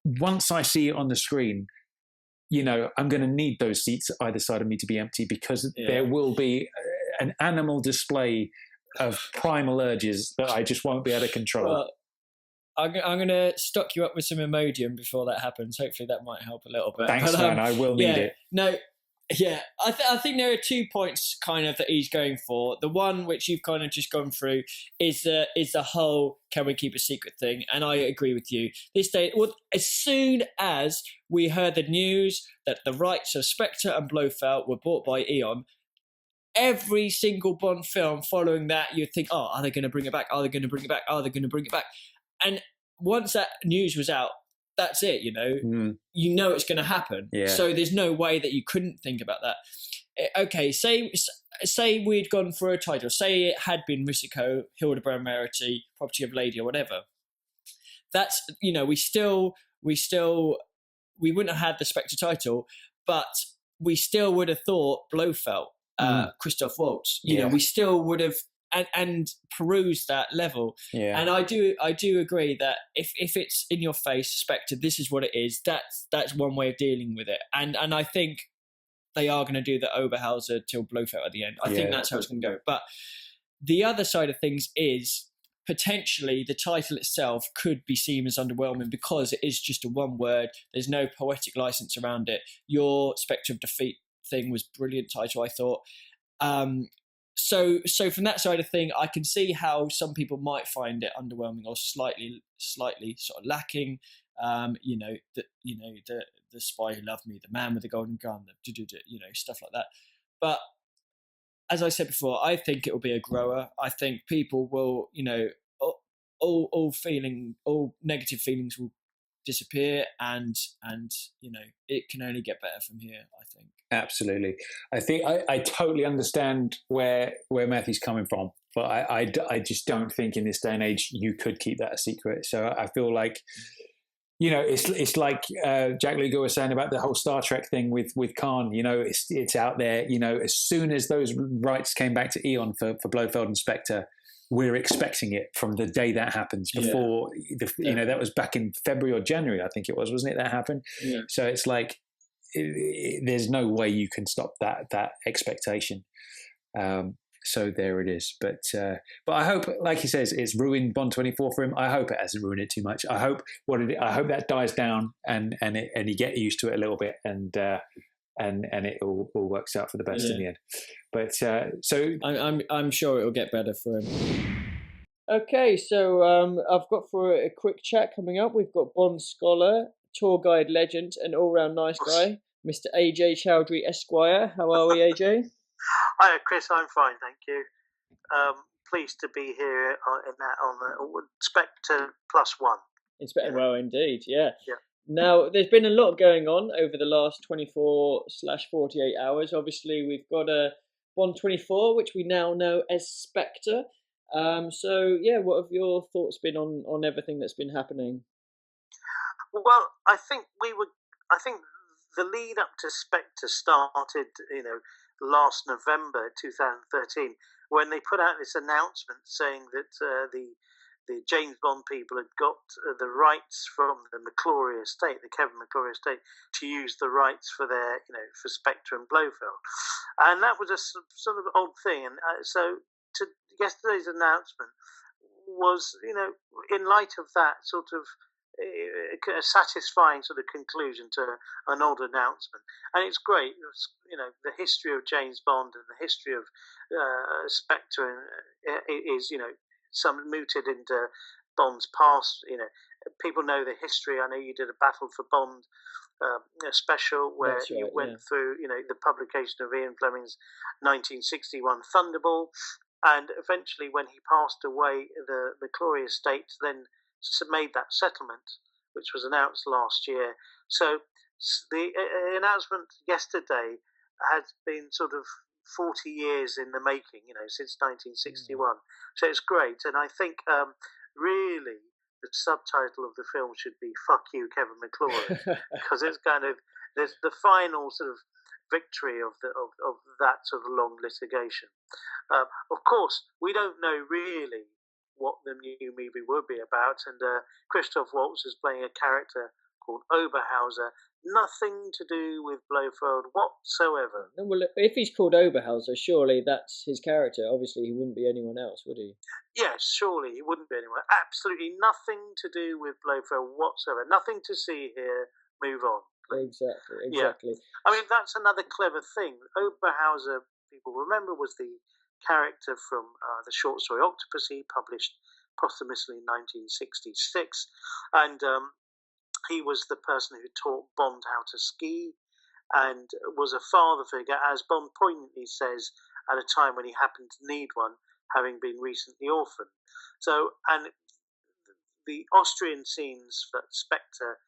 S1: Once I see it on the screen, you know, I'm going to need those seats either side of me to be empty, because there will be an animal display of primal urges that I just won't be able to control.
S2: Well, I'm going to stock you up with some Imodium before that happens. Hopefully that might help a little bit.
S1: Thanks, man. I will need it.
S2: No, yeah. I think there are 2 points kind of that he's going for. The one which you've kind of just gone through is the whole can we keep a secret thing, and I agree with you. This day, well, as soon as we heard the news that the rights of Spectre and Blofeld were bought by Eon, every single Bond film following that, you'd think, oh, are they going to bring it back? Are they going to bring it back? Are they going to bring it back? And once that news was out, that's it, you know. You know it's going to happen. Yeah. So there's no way that you couldn't think about that. Okay, say we'd gone for a title. Say it had been Risiko, Hildebrand Merity, Property of Lady, or whatever. That's, you know, we wouldn't have had the Spectre title, but we still would have thought Blofeld, Christoph Waltz. You know, we still would have and peruse that level. Yeah. And I do agree that if it's in your face, Spectre, this is what it is. That's one way of dealing with it. And I think they are going to do the Oberhauser till Blofeld at the end. I think that's how it's going to go. But the other side of things is potentially the title itself could be seen as underwhelming because it is just a one word. There's no poetic license around it. Your Spectre of Defeat thing was brilliant title, I thought. so from that side of thing, I can see how some people might find it underwhelming or slightly sort of lacking. The spy who loved me, the man with the golden gun, stuff like that. But as I said before, I think it will be a grower. I think people will, all negative feelings will disappear, and it can only get better from here, I think.
S1: Absolutely. I think I totally understand where Matthew's coming from, but I just don't think in this day and age you could keep that a secret. So I feel like, it's like Jack Lugo was saying about the whole Star Trek thing with Khan. It's out there. As soon as those rights came back to Eon for Blofeld and Spectre, we're expecting it from the day that happens. Before that was back in February or January, I think it was, wasn't it? That happened.
S2: Yeah.
S1: So it's like there's no way you can stop that expectation. So there it is. But I hope, like he says, it's ruined Bond 24 for him. I hope it hasn't ruined it too much. I hope that dies down and you get used to it a little bit, and it all works out for the best in the end. But so
S2: I'm sure it'll get better for him. Okay, so I've got for a quick chat coming up. We've got Bond scholar, tour guide legend, and all-round nice guy, Mr. Ajay Chowdury Esquire. How are we, AJ?
S3: Hi, Chris. I'm fine, thank you. Pleased to be here on the Spectre +1.
S2: Well, indeed, yeah.
S3: Yeah.
S2: Now, there's been a lot going on over the last 24/48 hours. Obviously, we've got a Bond 24, which we now know as Spectre. What have your thoughts been on everything that's been happening?
S3: Well, I think the lead up to Spectre started, last November 2013, when they put out this announcement saying that the James Bond people had got the rights from the McClory estate, the Kevin McClory estate, to use the rights for their, for Spectre and Blofeld, and that was a sort of odd thing. And so, yesterday's announcement was, in light of that sort of a satisfying sort of conclusion to an odd announcement, and it's great. The history of James Bond and the history of Spectre is, some mooted into Bond's past. People know the history. I know you did a Battle for Bond special where you went through, the publication of Ian Fleming's 1961 Thunderball, and eventually, when he passed away, the McClory estate then made that settlement, which was announced last year. So the announcement yesterday has been sort of 40 years in the making, since 1961. So it's great. And I think really the subtitle of the film should be "Fuck You, Kevin McClory," because it's kind of there's the final sort of victory of that sort of long litigation. Of course, we don't know really what the new movie will be about, and Christoph Waltz is playing a character called Oberhauser, nothing to do with Blofeld whatsoever.
S2: Well, if he's called Oberhauser, surely that's his character. Obviously, he wouldn't be anyone else, would he?
S3: Yes, surely he wouldn't be anyone. Absolutely nothing to do with Blofeld whatsoever. Nothing to see here. Move on.
S2: Exactly.
S3: Yeah. I mean, that's another clever thing. Oberhauser, people remember, was the character from the short story Octopussy, published posthumously in 1966, and he was the person who taught Bond how to ski, and was a father figure, as Bond poignantly says, at a time when he happened to need one, having been recently orphaned. So, and the Austrian scenes that Spectre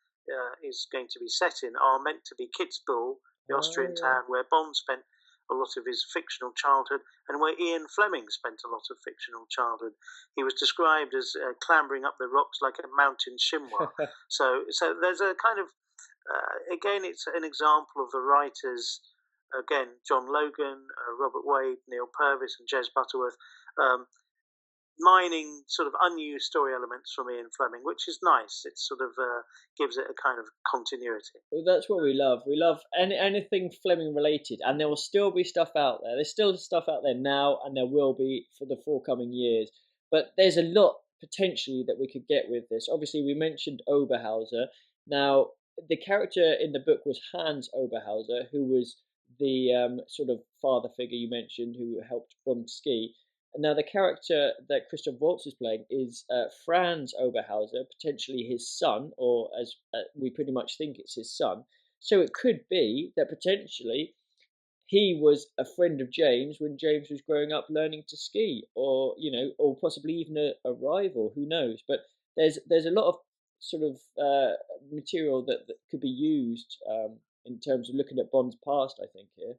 S3: is going to be set in are meant to be Kitzbühel, the Austrian town where Bond spent a lot of his fictional childhood, and where Ian Fleming spent a lot of fictional childhood. He was described as clambering up the rocks like a mountain chamois. so there's a kind of, again, it's an example of the writers, again, John Logan, Robert Wade, Neil Purvis, and Jez Butterworth, mining sort of unused story elements from Ian Fleming, which is nice. It sort of gives it a kind of continuity.
S2: Well, that's what we love. We love anything Fleming related, and there will still be stuff out there. There's still stuff out there now, and there will be for the forthcoming years. But there's a lot potentially that we could get with this. Obviously, we mentioned Oberhauser. Now, the character in the book was Hans Oberhauser, who was the sort of father figure you mentioned who helped Bond ski. And now the character that Christoph Waltz is playing is Franz Oberhauser, potentially his son, or as we pretty much think it's his son. So it could be that potentially he was a friend of James when James was growing up learning to ski, or or possibly even a rival. Who knows? But there's a lot of sort of material that could be used in terms of looking at Bond's past, I think, here.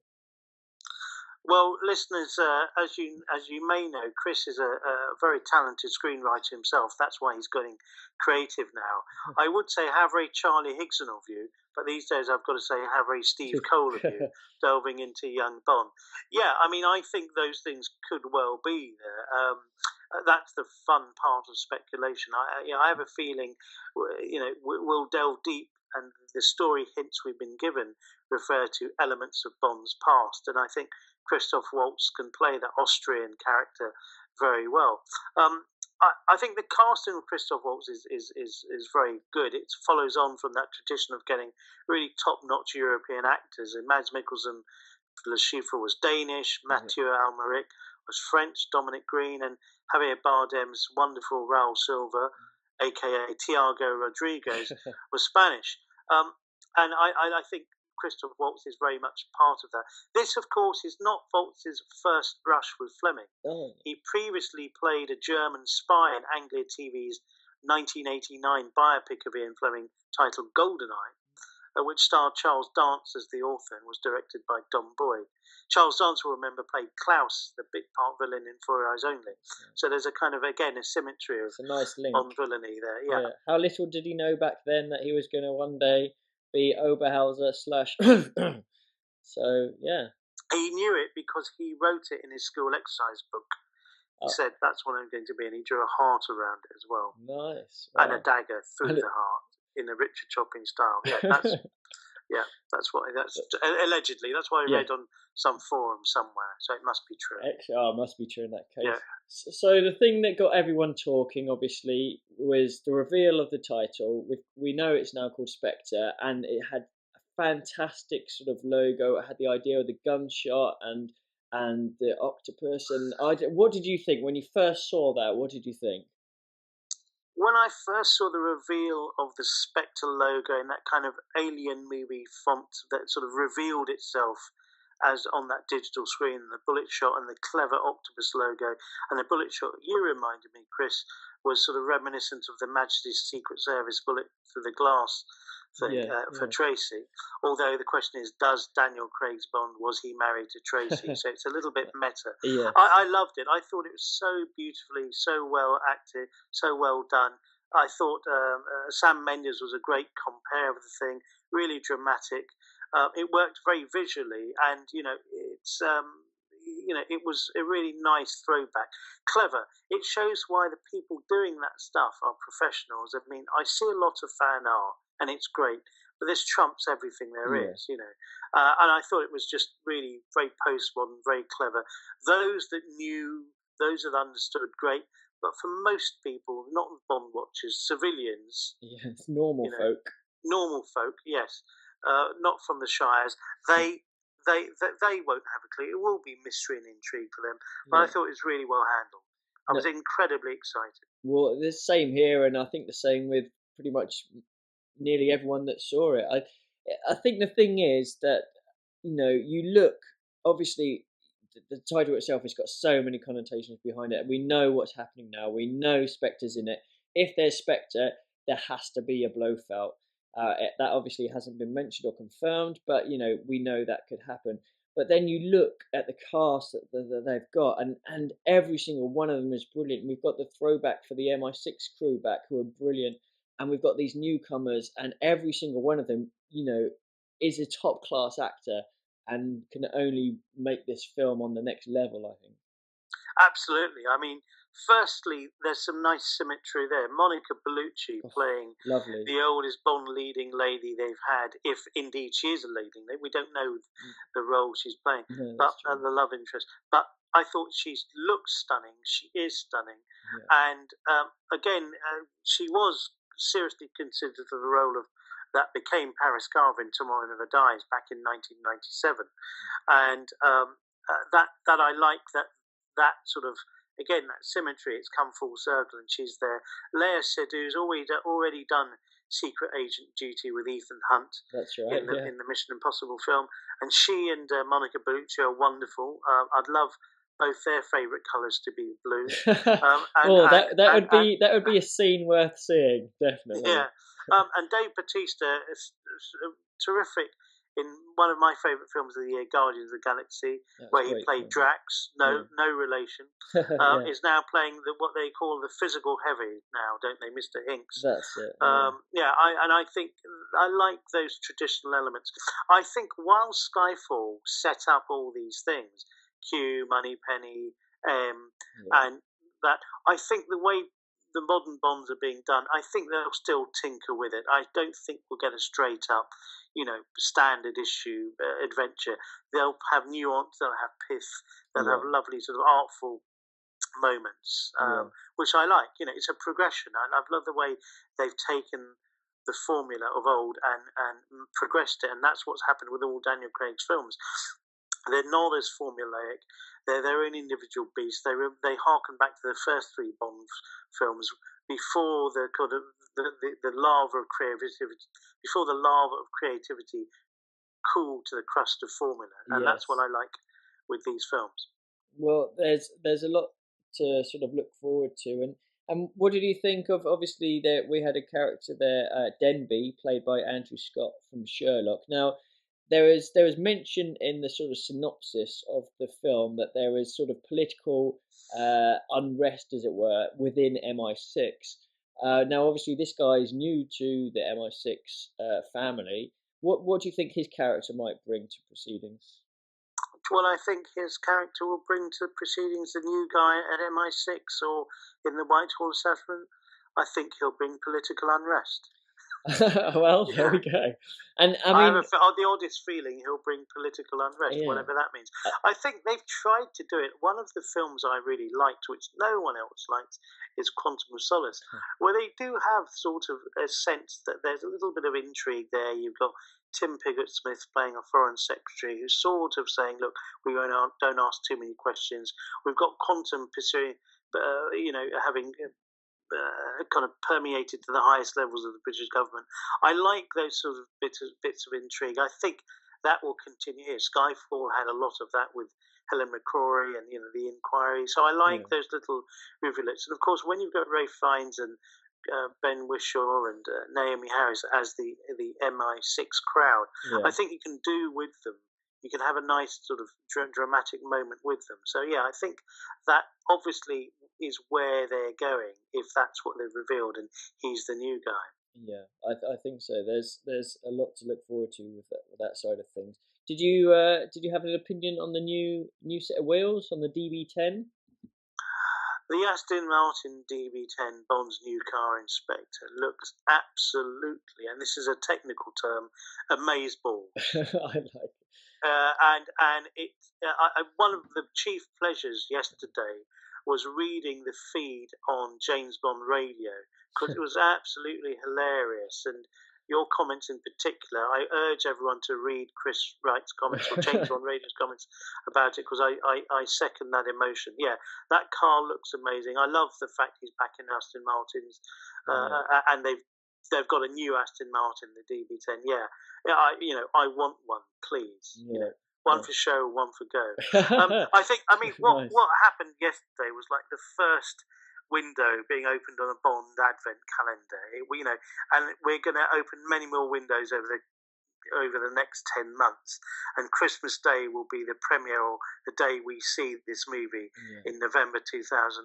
S3: Well, listeners, as you may know, Chris is a very talented screenwriter himself. That's why he's getting creative now. I would say have Ray Charlie Higson of you, but these days I've got to say have Ray Steve Cole of you, delving into young Bond. Yeah, I mean, I think those things could well be there. That's the fun part of speculation. I have a feeling, we'll delve deep, and the story hints we've been given refer to elements of Bond's past, and I think Christoph Waltz can play that Austrian character very well. I think the casting of Christoph Waltz is very good. It follows on from that tradition of getting really top-notch European actors. And Mads Mikkelsen, Le Chiffre, was Danish, Mathieu Amalric was French, Dominic Green, and Javier Bardem's wonderful Raul Silva, aka Tiago Rodriguez, was Spanish. And I think Christoph Waltz is very much part of that. This, of course, is not Waltz's first brush with Fleming.
S2: Oh.
S3: He previously played a German spy in Anglia TV's 1989 biopic of Ian Fleming titled Goldeneye, which starred Charles Dance as the author and was directed by Don Boyd. Charles Dance, will remember, played Klaus, the bit part villain in For Your Eyes Only. So there's a kind of, again, a symmetry of
S2: a nice link
S3: on villainy there. Yeah.
S2: How little did he know back then that he was going to one day be Oberhauser / So, yeah.
S3: He knew it because he wrote it in his school exercise book. He said, that's what I'm going to be, and he drew a heart around it as well.
S2: Nice.
S3: Wow. And a dagger through the heart in a Richard Chopping style. Yeah, that's allegedly. That's what I read on some forum somewhere, so it must be true.
S2: It must be true in that case.
S3: Yeah.
S2: So the thing that got everyone talking, obviously, was the reveal of the title. We know it's now called Spectre, and it had a fantastic sort of logo. It had the idea of the gunshot and the octopus. And what did you think when you first saw that? What did you think?
S3: When I first saw the reveal of the Spectre logo in that kind of alien movie font that sort of revealed itself as on that digital screen, the bullet shot and the clever octopus logo, and the bullet shot you reminded me, Chris, was sort of reminiscent of the Majesty's Secret Service bullet through the glass thing for Tracy. Although the question is, does Daniel Craig's Bond, was he married to Tracy? So it's a little bit meta.
S2: Yeah.
S3: I loved it. I thought it was so beautifully, so well acted, so well done. I thought Sam Mendes was a great compare of the thing, really dramatic. It worked very visually, and it was a really nice throwback. Clever. It shows why the people doing that stuff are professionals. I mean, I see a lot of fan art, and it's great, but this trumps everything there is, and I thought it was just really very postmodern, very clever. Those that knew, those that understood, great. But for most people, not Bond watchers, civilians,
S2: yes, normal folk,
S3: yes, not from the Shires, they won't have a clue. It will be mystery and intrigue for them. But I thought it was really well handled. I was incredibly excited.
S2: Well, the same here, and I think the same with pretty much nearly everyone that saw it. I think the thing is that you look, obviously the title itself has got so many connotations behind it. We know what's happening now. We know Spectre's in it. If there's Spectre, there has to be a Blofeld. That obviously hasn't been mentioned or confirmed, but we know that could happen. But then you look at the cast that they've got, and every single one of them is brilliant. We've got the throwback for the MI6 crew back, who are brilliant, and we've got these newcomers, and every single one of them, is a top class actor and can only make this film on the next level, I think.
S3: Absolutely. I mean, firstly, there's some nice symmetry there. Monica Bellucci playing
S2: lovely.
S3: The oldest Bond leading lady they've had, if indeed she is a leading lady. We don't know the role she's playing, but the love interest. But I thought she looks stunning. She is stunning. Yeah. And again, she was seriously considered for the role of that became Paris Carver in Tomorrow Never Dies back in 1997, and that I like that sort of, again, that symmetry. It's come full circle, and she's there. Lea Seydoux's already done secret agent duty with Ethan Hunt.
S2: That's right.
S3: In the Mission Impossible film, and she and Monica Bellucci are wonderful. I'd love both their favourite colours to be blue.
S2: That would be a scene worth seeing, definitely.
S3: Yeah, and Dave Bautista is terrific in one of my favourite films of the year, Guardians of the Galaxy, where he played Drax. No relation. Is now playing what they call the physical heavy now, don't they, Mr. Hinx?
S2: That's it.
S3: I think I like those traditional elements. I think while Skyfall set up all these things, Q, Moneypenny, and that, I think the way the modern Bonds are being done, I think they'll still tinker with it. I don't think we'll get a straight up, standard issue adventure. They'll have nuance, they'll have pith, they'll have lovely sort of artful moments, which I like. It's a progression. I love the way they've taken the formula of old and progressed it, and that's what's happened with all Daniel Craig's films. They're not as formulaic. They're their own individual beasts. They harken back to the first three Bond films before the kind of the lava of creativity cooled to the crust of formula, and that's what I like with these films.
S2: Well, there's a lot to sort of look forward to, and what did you think of? Obviously, that we had a character there, Denby, played by Andrew Scott from Sherlock. Now, there is mention in the sort of synopsis of the film that there is sort of political unrest, as it were, within MI6. Now, obviously, this guy is new to the MI6 family. What do you think his character might bring to proceedings?
S3: Well, I think his character will bring to proceedings the new guy at MI6 or in the Whitehall settlement. I think he'll bring political unrest.
S2: Well, there we go. And I
S3: have
S2: mean,
S3: the oddest feeling he'll bring political unrest, whatever that means. I think they've tried to do it. One of the films I really liked, which no one else likes, is Quantum of Solace, where they do have sort of a sense that there's a little bit of intrigue there. You've got Tim Pigott-Smith playing a foreign secretary who's sort of saying, look, we don't ask too many questions. We've got Quantum pursuing, having kind of permeated to the highest levels of the British government. I like those sort of bits of intrigue. I think that will continue here. Skyfall had a lot of that with Helen McCrory and the Inquiry. So I like those little rivulets. And of course, when you've got Ralph Fiennes and Ben Whishaw and Naomie Harris as the MI6 crowd, I think you can do with them. You can have a nice sort of dramatic moment with them. So I think that obviously is where they're going if that's what they've revealed, and he's the new guy.
S2: Yeah, I think so. There's a lot to look forward to with that side of things. Did you have an opinion on the new set of wheels on the DB10?
S3: The Aston Martin DB10, Bond's new car inspector, looks absolutely, and this is a technical term, amazeballs.
S2: I like it.
S3: And one of the chief pleasures yesterday was reading the feed on James Bond radio, because it was absolutely hilarious. And your comments in particular, I urge everyone to read Chris Wright's comments or James Bond radio's comments about it, because I second that emotion. Yeah, that car looks amazing. I love the fact he's back in Aston Martins, and they've got a new Aston Martin, the DB10. I want one, please. One for show, one for go. What happened yesterday was like the first window being opened on a Bond advent calendar. And we're going to open many more windows over the next 10 months, and Christmas Day will be the premiere, or the day we see this movie in November 2015.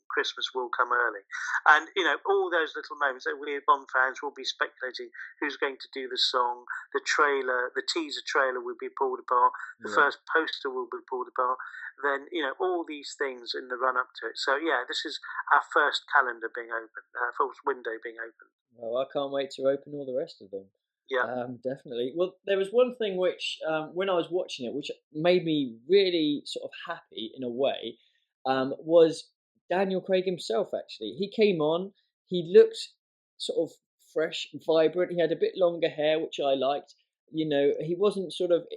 S3: Christmas will come early, and all those little moments that we Bond fans will be speculating who's going to do the song. The teaser trailer will be pulled apart, the first poster will be pulled apart, then all these things in the run up to it. So this is our first calendar being opened, our first window being opened.
S2: Well, I can't wait to open all the rest of them.
S3: Yeah,
S2: definitely. Well, there was one thing which, when I was watching it, which made me really sort of happy in a way, was Daniel Craig himself. Actually, he came on. He looked sort of fresh, vibrant. He had a bit longer hair, which I liked. You know, he wasn't sort of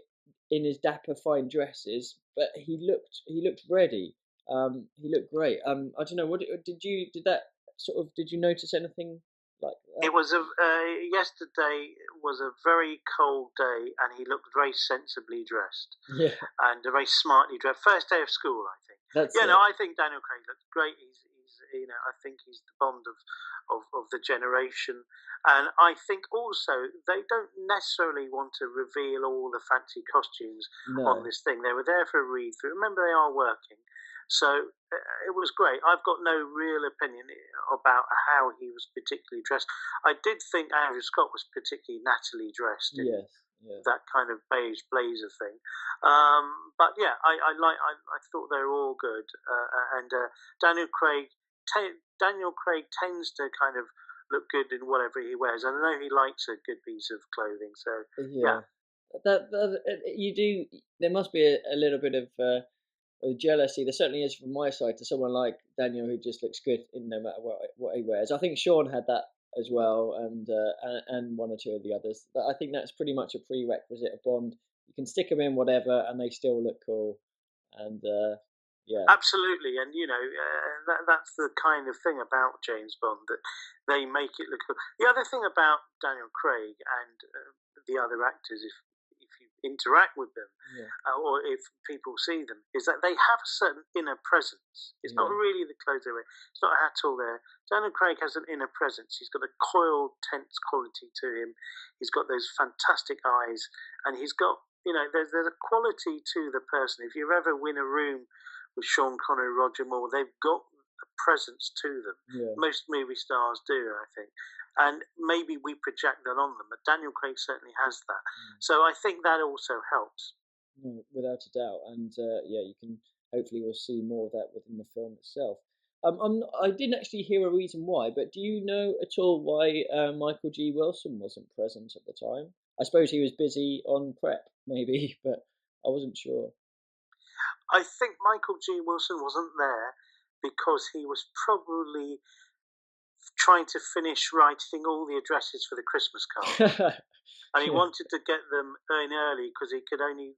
S2: in his dapper fine dresses, but he looked ready. He looked great. I don't know. What did you notice anything like that?
S3: It was yesterday was a very cold day, and he looked very sensibly dressed.
S2: Yeah,
S3: and very smartly dressed. First day of school, I think. I think Daniel Craig looks great. He's I think he's the Bond of the generation, and I think also they don't necessarily want to reveal all the fancy costumes on this thing. They were there for a read through. Remember, they are working. So it was great. I've got no real opinion about how he was particularly dressed. I did think Andrew Scott was particularly nattily dressed in that kind of beige blazer thing. But yeah, I thought they were all good. And Daniel Craig tends to kind of look good in whatever he wears. I know he likes a good piece of clothing. So yeah.
S2: That you do. There must be a little bit of jealousy. There certainly is from my side to someone like Daniel who just looks good in no matter what he wears. I think Sean had that as well, and one or two of the others. I think that's pretty much a prerequisite of Bond. You can stick them in whatever, and they still look cool. And yeah,
S3: absolutely. And that's the kind of thing about James Bond, that they make it look cool. The other thing about Daniel Craig and the other actors, if you interact with them, or if people see them, is that they have a certain inner presence. It's not really the clothes they wear. It's not at all there. Daniel Craig has an inner presence. He's got a coiled, tense quality to him. He's got those fantastic eyes, and he's got, there's a quality to the person. If you ever win a room with Sean Connery, Roger Moore, they've got a presence to them. Most movie stars do, I think. And maybe we project that on them, but Daniel Craig certainly has that. So I think that also helps.
S2: Without a doubt. And you can hopefully we'll see more of that within the film itself. I didn't actually hear a reason why, but do you know at all why Michael G. Wilson wasn't present at the time? I suppose he was busy on prep, maybe, but I wasn't sure.
S3: I think Michael G. Wilson wasn't there because he was probably trying to finish writing all the addresses for the Christmas card. And he wanted to get them in early because he could only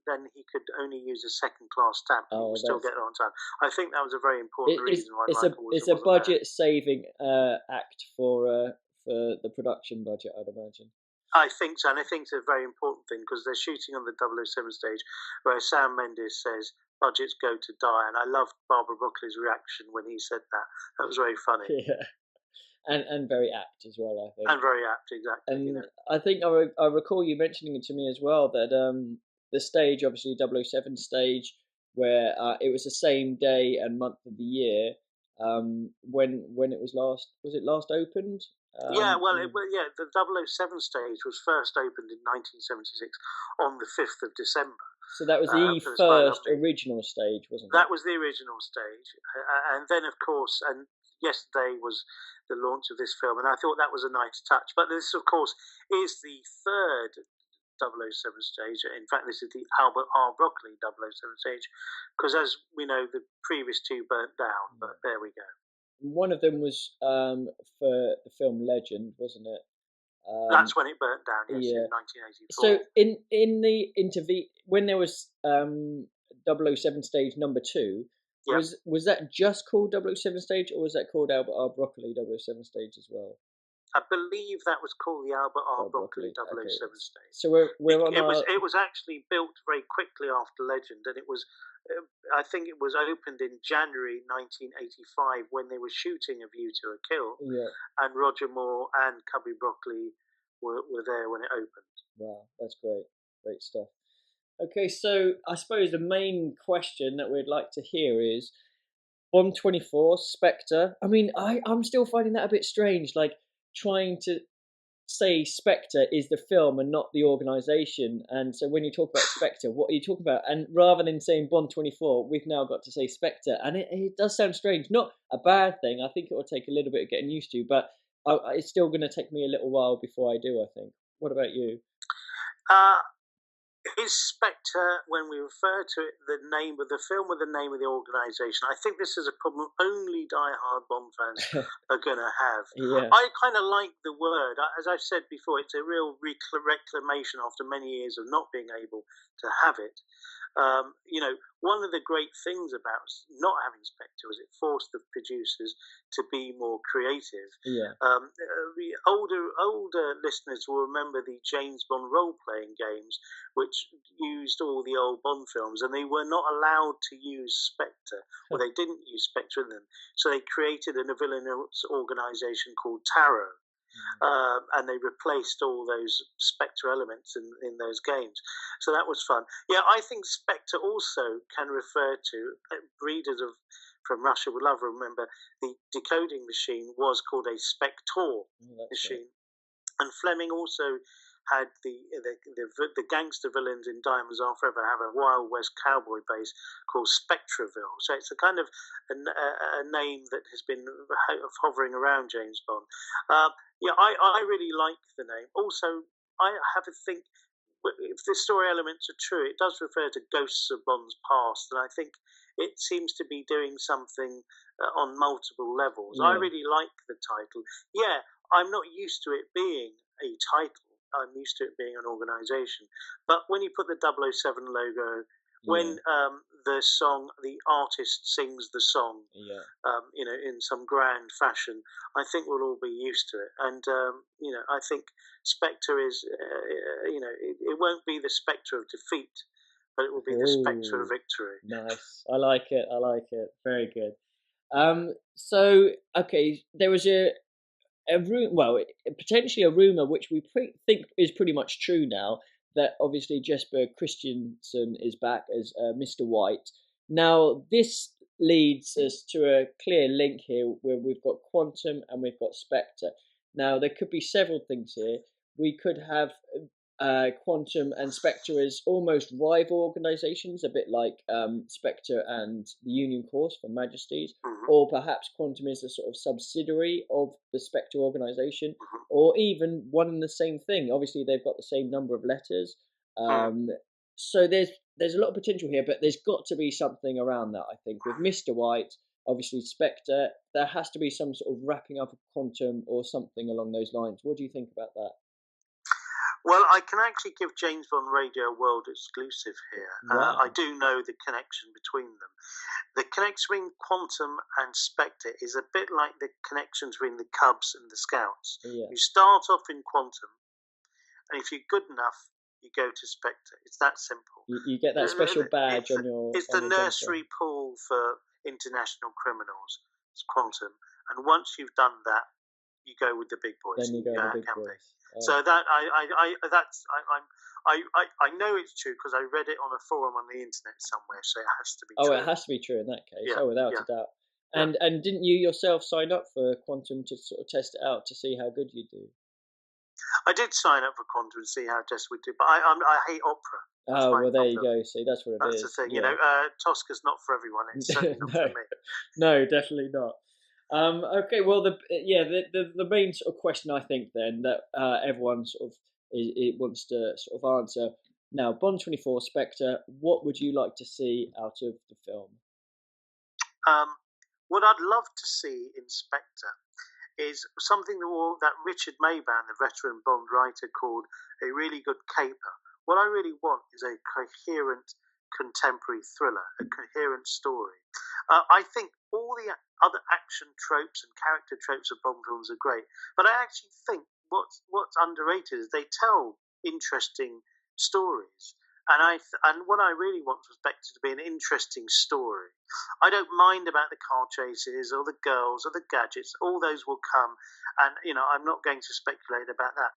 S3: use a second-class stamp. And he would still get it on time. I think that was a very important reason why Michael
S2: It's a budget-saving act for the production budget, I'd imagine.
S3: I think so, and I think it's a very important thing because they're shooting on the 007 stage where Sam Mendes says, budgets go to die, and I loved Barbara Broccoli's reaction when he said that. That was very funny.
S2: Yeah. And very apt as well, I think.
S3: And very apt, exactly.
S2: And I think I recall you mentioning it to me as well, that the stage, obviously 007 stage, where it was the same day and month of the year when it was last opened?
S3: The 007 stage was first opened in 1976 on the 5th of December.
S2: So that was the first original stage, wasn't it?
S3: That was the original stage. And then, of course, and yesterday was the launch of this film, and I thought that was a nice touch. But this, of course, is the third 007 stage. In fact, this is the Albert R. Broccoli 007 stage, because as we know, the previous two burnt down, but there we go.
S2: One of them was for the film Legend, wasn't it?
S3: That's when it burnt down, yes, in 1984.
S2: So in the when there was 007 stage number 2, was that just called 007 stage, or was that called Albert R. Broccoli 007 stage as well?
S3: I believe that was called the Albert R. Broccoli 007 stage.
S2: So we're on
S3: it was actually built very quickly after Legend, and it was I think it was opened in January 1985 when they were shooting A View to a Kill, and Roger Moore and Cubby Broccoli were there when it opened.
S2: Wow, that's great stuff. Okay, so I suppose the main question that we'd like to hear is Bond 24, Spectre. I mean, I'm still finding that a bit strange, like trying to say Spectre is the film and not the organisation. And so when you talk about Spectre, what are you talking about? And rather than saying Bond 24, we've now got to say Spectre. And it does sound strange. Not a bad thing. I think it will take a little bit of getting used to, but it's still going to take me a little while before I do, I think. What about you?
S3: Is Spectre, when we refer to it, the name of the film or the name of the organisation? I think this is a problem only die-hard Bond fans are going to have.
S2: Yeah.
S3: I kind of like the word. As I've said before, it's a real reclamation after many years of not being able to have it. One of the great things about not having Spectre was it forced the producers to be more creative.
S2: Yeah.
S3: The older listeners will remember the James Bond role-playing games, which used all the old Bond films, and they were not allowed to use Spectre, or they didn't use Spectre in them. So they created a villainous organisation called Tarot. And they replaced all those Spectre elements in those games. So that was fun. Yeah, I think Spectre also can refer to, readers from Russia would love to remember, the decoding machine was called a Spector machine. Right. And Fleming also had the gangster villains in Diamonds Are Forever have a Wild West cowboy base called Spectreville. So it's a kind of a name that has been hovering around James Bond. I really like the name. Also, I have a think, if the story elements are true, it does refer to ghosts of Bond's past, and I think it seems to be doing something on multiple levels. I really like the title. Yeah, I'm not used to it being a title. I'm used to it being an organisation. But when you put the 007 logo, when the artist sings the song, in some grand fashion, I think we'll all be used to it. And, I think Spectre is, it won't be the Spectre of defeat, but it will be the Spectre of victory.
S2: Nice. I like it. Very good. So, okay, there was potentially a rumour which we think is pretty much true now, that obviously Jesper Christensen is back as Mr. White. Now, this leads us to a clear link here where we've got Quantum and we've got Spectre. Now, there could be several things here. We could have Quantum and Spectre as almost rival organisations, a bit like Spectre and the Union Corps from Majesty's, or perhaps Quantum is a sort of subsidiary of the Spectre organisation, or even one and the same thing. Obviously, they've got the same number of letters. So there's a lot of potential here, but there's got to be something around that, I think. With Mr. White, obviously Spectre, there has to be some sort of wrapping up of Quantum or something along those lines. What do you think about that?
S3: Well, I can actually give James Bond Radio a world exclusive here.
S2: Wow.
S3: I do know the connection between them. The connection between Quantum and Spectre is a bit like the connection between the Cubs and the Scouts.
S2: Yeah.
S3: You start off in Quantum, and if you're good enough, you go to Spectre. It's that simple.
S2: You get that special badge on your...
S3: It's the nursery pool for international criminals. It's Quantum. And once you've done that, you go with the big boys.
S2: Then you go with the big boys.
S3: So that I know it's true because I read it on a forum on the internet somewhere. So it has to be true.
S2: Oh, it has to be true in that case.
S3: Yeah,
S2: without a doubt. And didn't you yourself sign up for Quantum to sort of test it out to see how good you do?
S3: I did sign up for Quantum to see how Jess would do, but I hate opera.
S2: Well, there you go. See, that's what it is.
S3: That's the thing. Tosca's not for everyone. It's certainly not for me.
S2: No, definitely not. Okay, well, the main sort of question I think then that everyone sort of it wants to sort of answer now, Bond 24 Spectre, what would you like to see out of the film?
S3: What I'd love to see in Spectre is something that Richard Maybaum, the veteran Bond writer, called a really good caper. What I really want is a coherent contemporary thriller, a coherent story. I think all the other action tropes and character tropes of Bond films are great, but I actually think what's underrated is they tell interesting stories. And what I really want for Spectre to be an interesting story. I don't mind about the car chases or the girls or the gadgets. All those will come, and I'm not going to speculate about that.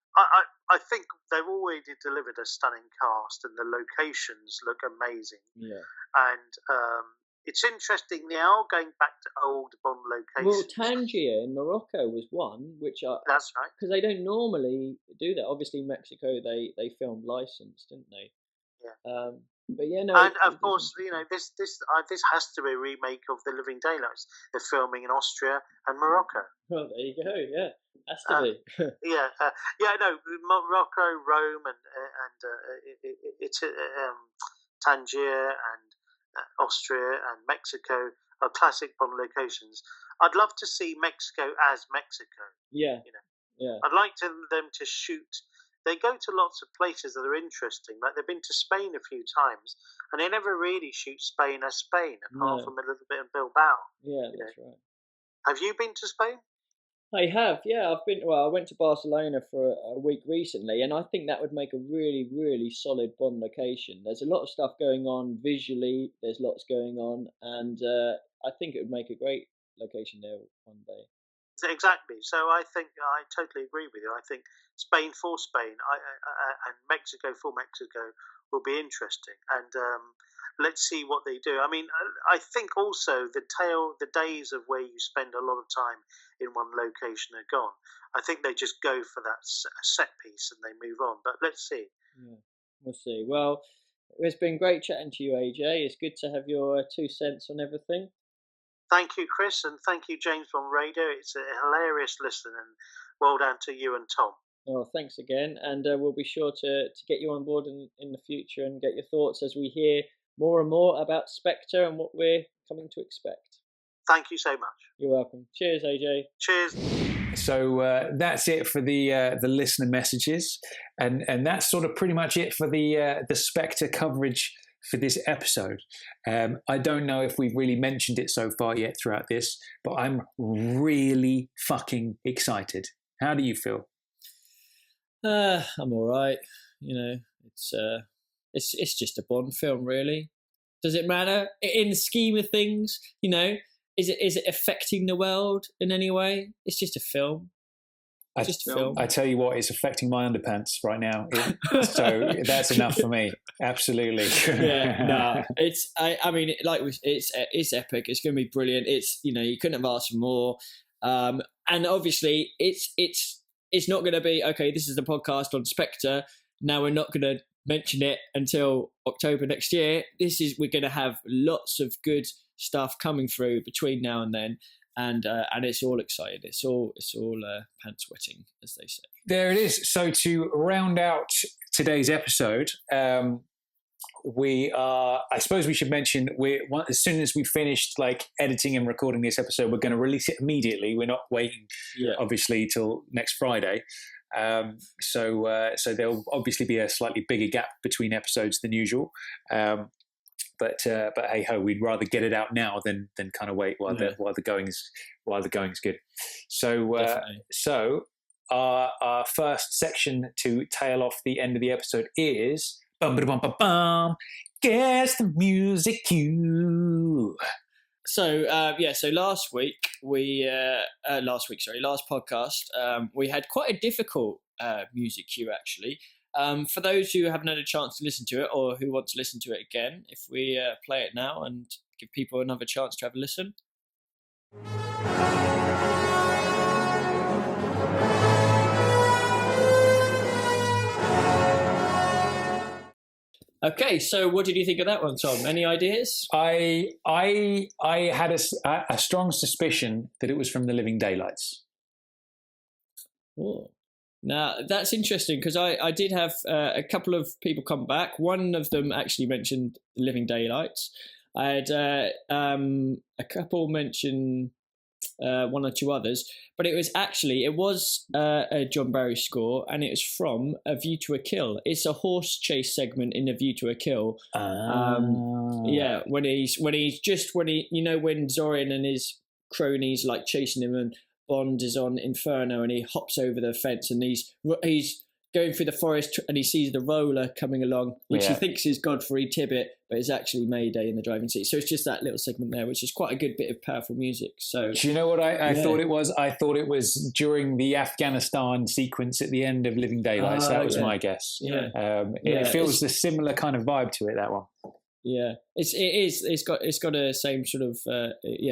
S3: I think they've already delivered a stunning cast, and the locations look amazing.
S2: Yeah.
S3: And it's interesting now going back to old Bond locations.
S2: Well, Tangier in Morocco was one,
S3: that's right,
S2: because they don't normally do that. Obviously, Mexico they filmed licensed, didn't they?
S3: Yeah.
S2: But yeah, no.
S3: And of course, this has to be a remake of The Living Daylights. They're filming in Austria and Morocco.
S2: Well, there you go. Yeah. Has to be.
S3: No, Morocco, Rome, and Tangier, and Austria, and Mexico are classic Bond locations. I'd love to see Mexico as Mexico.
S2: Yeah.
S3: I'd like them to shoot. They go to lots of places that are interesting. Like they've been to Spain a few times, and they never really shoot Spain as Spain, apart from a little bit in Bilbao.
S2: Yeah, that's right.
S3: Have you been to Spain?
S2: I have, yeah. I've been. Well, I went to Barcelona for a week recently, and I think that would make a really, really solid Bond location. There's a lot of stuff going on visually. There's lots going on, and I think it would make a great location there one day.
S3: Exactly. So I think I totally agree with you. I think Spain for Spain and Mexico for Mexico will be interesting. And let's see what they do. I mean, I think also the days of where you spend a lot of time in one location are gone. I think they just go for that set piece and they move on. But let's see.
S2: Yeah, we'll see. Well, it's been great chatting to you, AJ. It's good to have your 2 cents on everything.
S3: Thank you, Chris, and thank you, James, on radio. It's a hilarious listen, and well done to you and Tom.
S2: Oh, thanks again, and we'll be sure to get you on board in the future and get your thoughts as we hear more and more about Spectre and what we're coming to expect.
S3: Thank you so much.
S2: You're welcome. Cheers, AJ.
S3: Cheers.
S1: So that's it for the listener messages, and that's sort of pretty much it for the Spectre coverage for this episode. I don't know if we've really mentioned it so far yet throughout this, but I'm really fucking excited. How do you feel?
S2: I'm all right. You know, it's just a Bond film, really. Does it matter in the scheme of things? You know, is it affecting the world in any way? It's just a film.
S1: I tell you what, it's affecting my underpants right now. So that's enough for me. Absolutely.
S2: It's. I mean, it's epic. It's going to be brilliant. It's, you know, you couldn't have asked for more. And obviously, it's not going to be okay. This is the podcast on Spectre. Now we're not going to mention it until October next year. We're going to have lots of good stuff coming through between now and then. And it's all exciting. It's all pants wetting, as they say.
S1: There it is. So to round out today's episode, I suppose we should mention as soon as we finished editing and recording this episode, we're going to release it immediately. We're not waiting, obviously, till next Friday. So there'll obviously be a slightly bigger gap between episodes than usual. But hey ho, we'd rather get it out now than kind of wait while the going's good. So our first section to tail off the end of the episode is guess the music cue.
S2: So last podcast, we had quite a difficult music cue actually. For those who haven't had a chance to listen to it or who want to listen to it again, if we play it now and give people another chance to have a listen. Okay, so what did you think of that one, Tom? Any ideas?
S1: I had a strong suspicion that it was from The Living Daylights.
S2: Oh. Now, that's interesting because I did have a couple of people come back. One of them actually mentioned The Living Daylights. I had a couple mention one or two others, but it was a John Barry score, and it was from A View to a Kill. It's a horse chase segment in A View to a Kill. When Zorian and his cronies chasing him and Bond is on Inferno and he hops over the fence and he's going through the forest and he sees the roller coming along, which he thinks is Godfrey Tibbett, but it's actually Mayday in the driving seat. So it's just that little segment there, which is quite a good bit of powerful music. So
S1: do you know what I thought it was? I thought it was during the Afghanistan sequence at the end of Living Daylights. That was my guess. It feels the similar kind of vibe to it, that one.
S2: Yeah, it's got a same sort of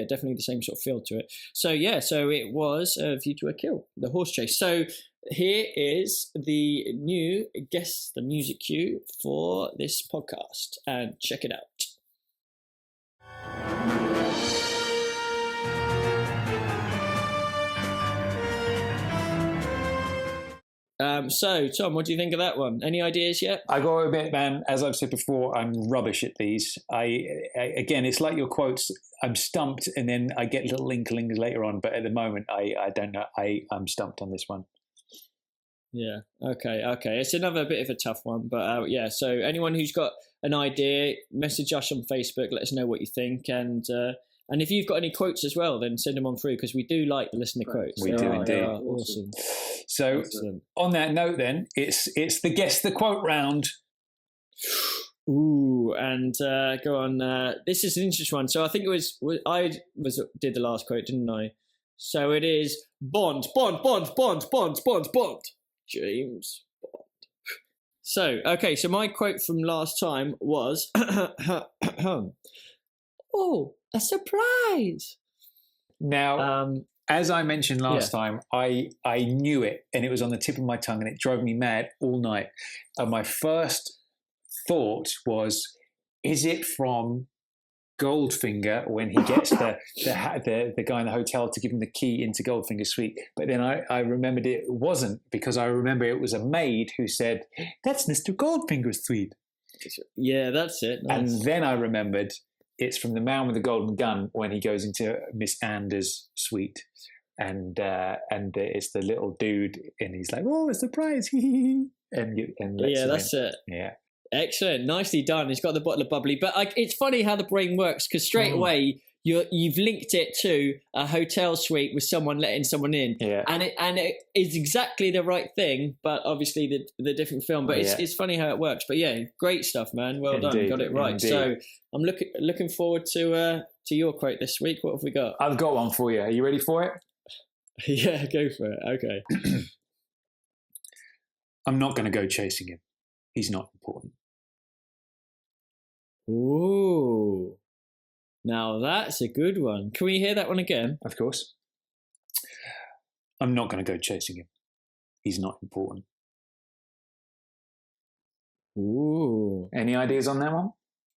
S2: definitely the same sort of feel to it. So it was A View to a Kill, the horse chase. So here is the new Guess the Music cue for this podcast, and check it out. So, Tom, what do you think of that one? Any ideas yet?
S1: I got a bit, man. As I've said before, I'm rubbish at these. Again, it's like your quotes. I'm stumped, and then I get little inklings later on. But at the moment, I don't know. I'm stumped on this one.
S2: Yeah. Okay. It's another bit of a tough one, but yeah. So, anyone who's got an idea, message us on Facebook. Let us know what you think, and if you've got any quotes as well, then send them on through, because we do like the listener quotes.
S1: We do indeed.
S2: They are awesome.
S1: So, on that note, then it's the guess the quote round.
S2: Ooh, and go on. This is an interesting one. So I think did the last quote, didn't I? So it is Bond, James Bond. So okay, so my quote from last time was, "Oh, a surprise."
S1: Now, as I mentioned last time, I knew it, and it was on the tip of my tongue, and it drove me mad all night. And my first thought was, is it from Goldfinger when he gets the guy in the hotel to give him the key into Goldfinger's suite? But then I remembered it wasn't, because I remember it was a maid who said, "That's Mr. Goldfinger's suite."
S2: Yeah, that's it. Nice.
S1: And then I remembered it's from The Man with the Golden Gun when he goes into Miss Anders' suite, and it's the little dude, and he's like, "Oh, a surprise!" and
S2: yeah, that's it.
S1: Yeah.
S2: Excellent, nicely done. He's got the bottle of bubbly, but it's funny how the brain works, because straight away you've linked it to a hotel suite with someone letting someone in, and it is exactly the right thing, but obviously the different film. But it's funny how it works. But yeah, great stuff, man. Well done, got it right. Indeed. So I'm looking forward to your quote this week. What have we got?
S1: I've got one for you. Are you ready for it?
S2: Yeah, go for it. Okay.
S1: I'm not going to go chasing him. He's not important.
S2: Ooh. Now that's a good one. Can we hear that one again?
S1: Of course. I'm not going to go chasing him. He's not important.
S2: Ooh.
S1: Any ideas on that one?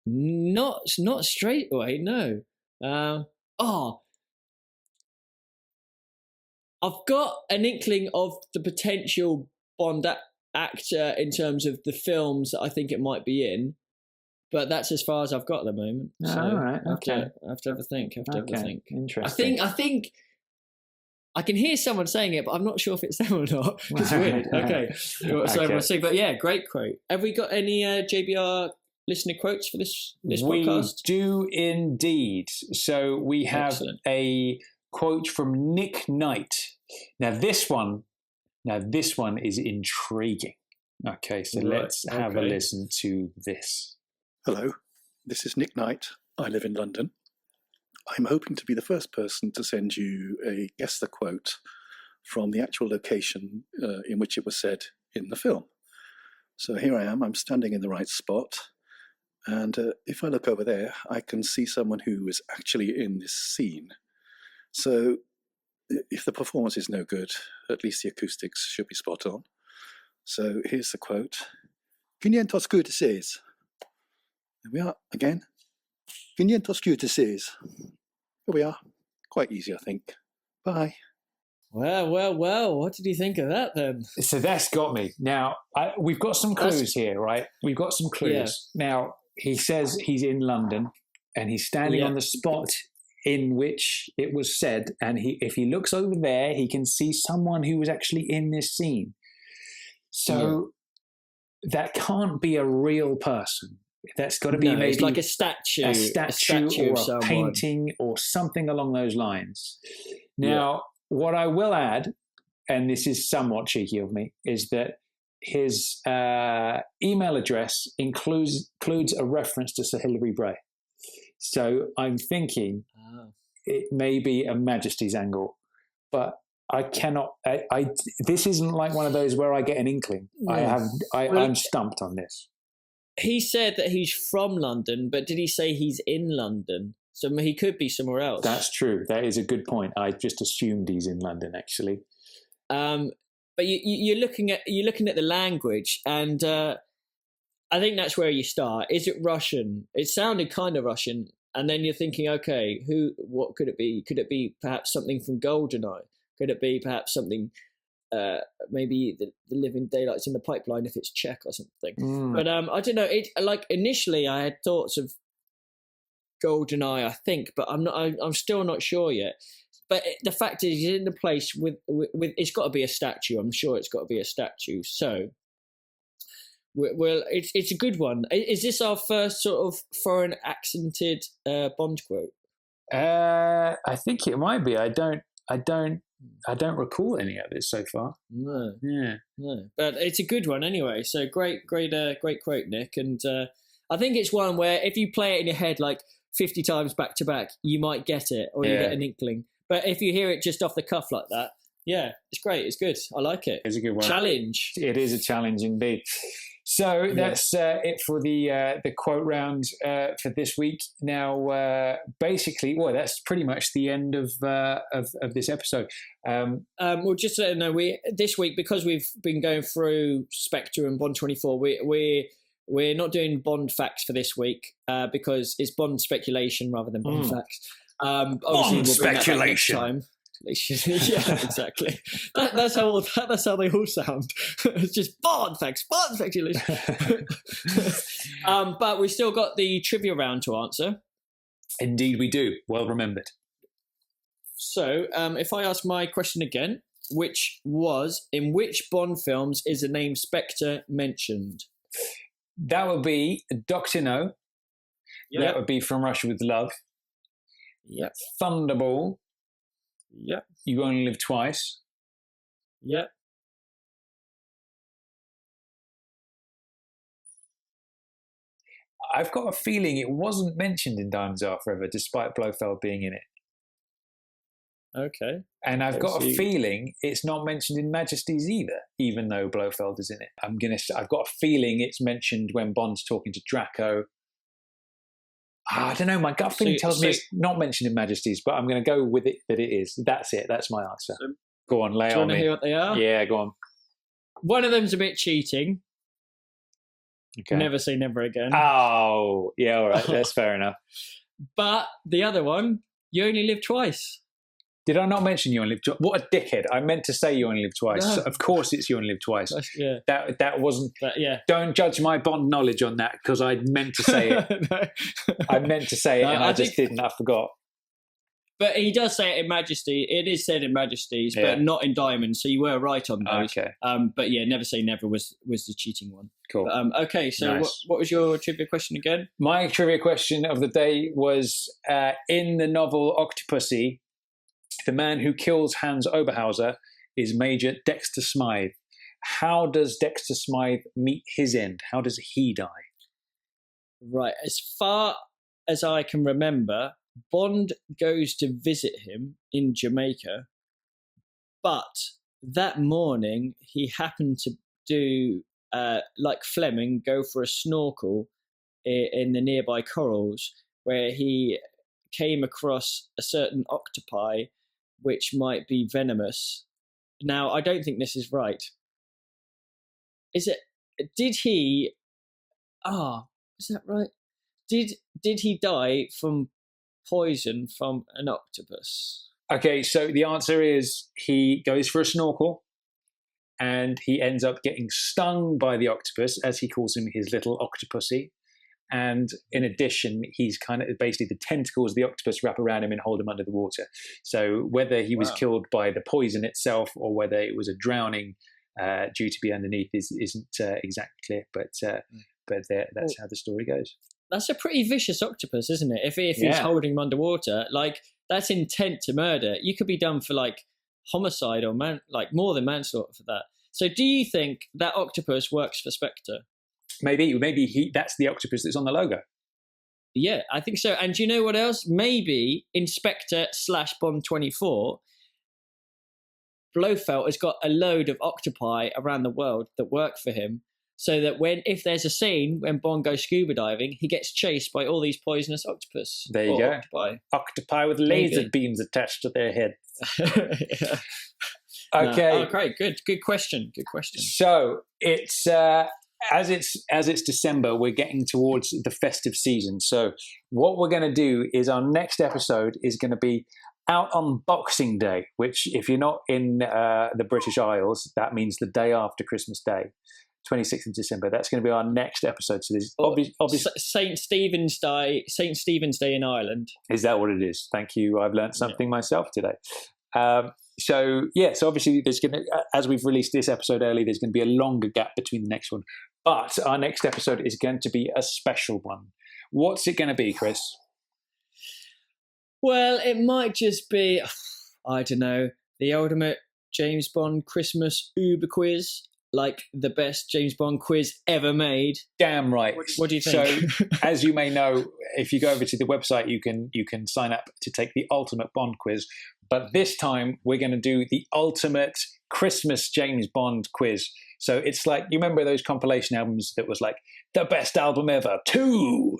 S2: Not straight away, no. I've got an inkling of the potential Bond actor in terms of the films that I think it might be in. But that's as far as I've got at the moment. So
S1: all right. Okay.
S2: I have to have a think.
S1: Interesting.
S2: I think I can hear someone saying it, but I'm not sure if it's them or not. It's weird. Okay. So we'll see. But yeah, great quote. Have we got any JBR listener quotes for this podcast?
S1: We do indeed. So we have a quote from Nick Knight. Now this one is intriguing. Okay, so let's have a listen to this.
S4: Hello, this is Nick Knight. I live in London. I'm hoping to be the first person to send you a guess the quote from the actual location in which it was said in the film. So here I am, I'm standing in the right spot, and if I look over there, I can see someone who is actually in this scene. So if the performance is no good, at least the acoustics should be spot on. So here's the quote. 500 courtesies. There we are again. 500 courtesies. Here we are. Quite easy, I think. Bye.
S2: Well. What did you think of that then?
S1: So that's got me. Now, we've got some clues here, right? We've got some clues. Yeah. Now, he says he's in London and he's standing on the spot in which it was said. And if he looks over there, he can see someone who was actually in this scene. So that can't be a real person. That's got to be maybe
S2: it's like a statue
S1: or a painting or something along those lines. Now, what I will add, and this is somewhat cheeky of me, is that his email address includes a reference to Sir Hilary Bray. So I'm thinking it may be a Majesty's angle, but I cannot. This isn't like one of those where I get an inkling. I'm stumped on this.
S2: He said that he's from London, but did he say he's in London? So he could be somewhere else.
S1: That's true. That is a good point. I just assumed he's in London, actually.
S2: But you're looking at the language, and I think that's where you start. Is it Russian? It sounded kind of Russian, and then you're thinking, okay, what could it be? Could it be perhaps something from GoldenEye? Could it be perhaps something maybe the Living Daylights in the pipeline if it's Czech or something.
S1: Mm.
S2: But I don't know. It like initially I had thoughts of GoldenEye, I think, but I'm still not sure yet. But the fact is, he's in the place with it's got to be a statue. I'm sure it's got to be a statue. So, well, it's a good one. Is this our first sort of foreign accented Bond quote?
S1: I think it might be. I don't recall any of it so far.
S2: No.
S1: Yeah.
S2: No. But it's a good one anyway. So great quote, Nick. And I think it's one where if you play it in your head like 50 times back to back, you might get it or you get an inkling. But if you hear it just off the cuff like that, yeah, it's great. It's good. I like it.
S1: It's a good one.
S2: Challenge.
S1: It is a challenge indeed. So that's it for the quote round for this week. Now, basically, well, that's pretty much the end of this episode.
S2: Well, just to let you know, this week, because we've been going through Spectre and Bond 24, we're not doing Bond facts for this week because it's Bond speculation rather than Bond facts.
S1: Bond speculation.
S2: Yeah, exactly. That's how they all sound. It's just Bond facts, Bond speculation. But we still got the trivia round to answer.
S1: Indeed, we do. Well remembered.
S2: So, if I ask my question again, which was, in which Bond films is the name Spectre mentioned?
S1: That would be Dr. No.
S2: Yep.
S1: That would be From Russia with Love.
S2: Yep.
S1: Thunderball.
S2: Yep.
S1: You Only Live Twice.
S2: Yep.
S1: I've got a feeling it wasn't mentioned in Diamonds Are Forever, despite Blofeld being in it.
S2: Okay.
S1: And I've got a feeling it's not mentioned in Majesties either, even though Blofeld is in it. I've got a feeling it's mentioned when Bond's talking to Draco. I don't know. My gut feeling tells me it's not mentioned in Majesties, but I'm going to go with it that it is. That's it. That's my answer. Go on, lay
S2: do you
S1: on
S2: want to
S1: me.
S2: hear what they are?
S1: Yeah, go on.
S2: One of them's a bit cheating.
S1: Okay.
S2: Never Say Never Again.
S1: Oh, yeah, all right. That's fair enough.
S2: But the other one, You Only Live Twice.
S1: Did I not mention You Only Live Twice? What a dickhead. I meant to say You Only Live Twice.
S2: No.
S1: So of course it's You Only Live Twice.
S2: Yeah.
S1: That wasn't...
S2: yeah.
S1: Don't judge my Bond knowledge on that, because I meant to say it.
S2: No.
S1: I meant to say it and I just didn't. I forgot.
S2: But he does say it in Majesty. It is said in Majesties,
S1: Yeah.
S2: but not in Diamonds. So you were right on those.
S1: Okay.
S2: But yeah, Never Say Never was the cheating one.
S1: Cool.
S2: But, okay, so
S1: Nice.
S2: what was your trivia question again?
S1: My trivia question of the day was, in the novel Octopussy, the man who kills Hans Oberhauser is Major Dexter Smythe. How does Dexter Smythe meet his end? How does he die?
S2: Right. As far as I can remember, Bond goes to visit him in Jamaica, but that morning he happened to do, like Fleming, go for a snorkel in the nearby corals, where he came across a certain octopi which might be venomous. Now, I don't think this is right. Is that right? Did he die from poison from an octopus?
S1: Okay, so the answer is he goes for a snorkel and he ends up getting stung by the octopus, as he calls him, his little Octopussy. And in addition, he's kind of basically the tentacles of the octopus wrap around him and hold him under the water. So whether he was killed by the poison itself or whether it was a drowning due to be underneath isn't exactly clear. But that's how the story goes.
S2: That's a pretty vicious octopus, isn't it? If he's holding him underwater, like that's intent to murder. You could be done for like homicide or like more than manslaughter for that. So do you think that octopus works for Spectre?
S1: Maybe that's the octopus that's on the logo.
S2: Yeah, I think so. And do you know what else? Maybe in Spectre / Bond 24, Blofeld has got a load of octopi around the world that work for him. So that if there's a scene when Bond goes scuba diving, he gets chased by all these poisonous octopus.
S1: There you go. Octopi with laser beams attached to their head.
S2: Yeah.
S1: Okay.
S2: No. Oh, great. Good question.
S1: So it's as it's December, we're getting towards the festive season. So what we're going to do is our next episode is going to be out on Boxing Day, which if you're not in the British Isles, that means the day after Christmas Day, 26th of December. That's going to be our next episode. So there's obviously
S2: St. Stephen's Day in Ireland.
S1: Is that what it is? Thank you. I've learned something myself today. So obviously there's going to, as we've released this episode early, there's going to be a longer gap between the next one. But our next episode is going to be a special one. What's it going to be, Chris?
S2: Well, it might just be, I don't know, the ultimate James Bond Christmas Uber quiz, like the best James Bond quiz ever made.
S1: Damn right.
S2: What do you think?
S1: So, as you may know, if you go over to the website, you can sign up to take the ultimate Bond quiz. But this time, we're going to do the ultimate Christmas James Bond quiz. So it's like, you remember those compilation albums that was like, the best album ever, 2?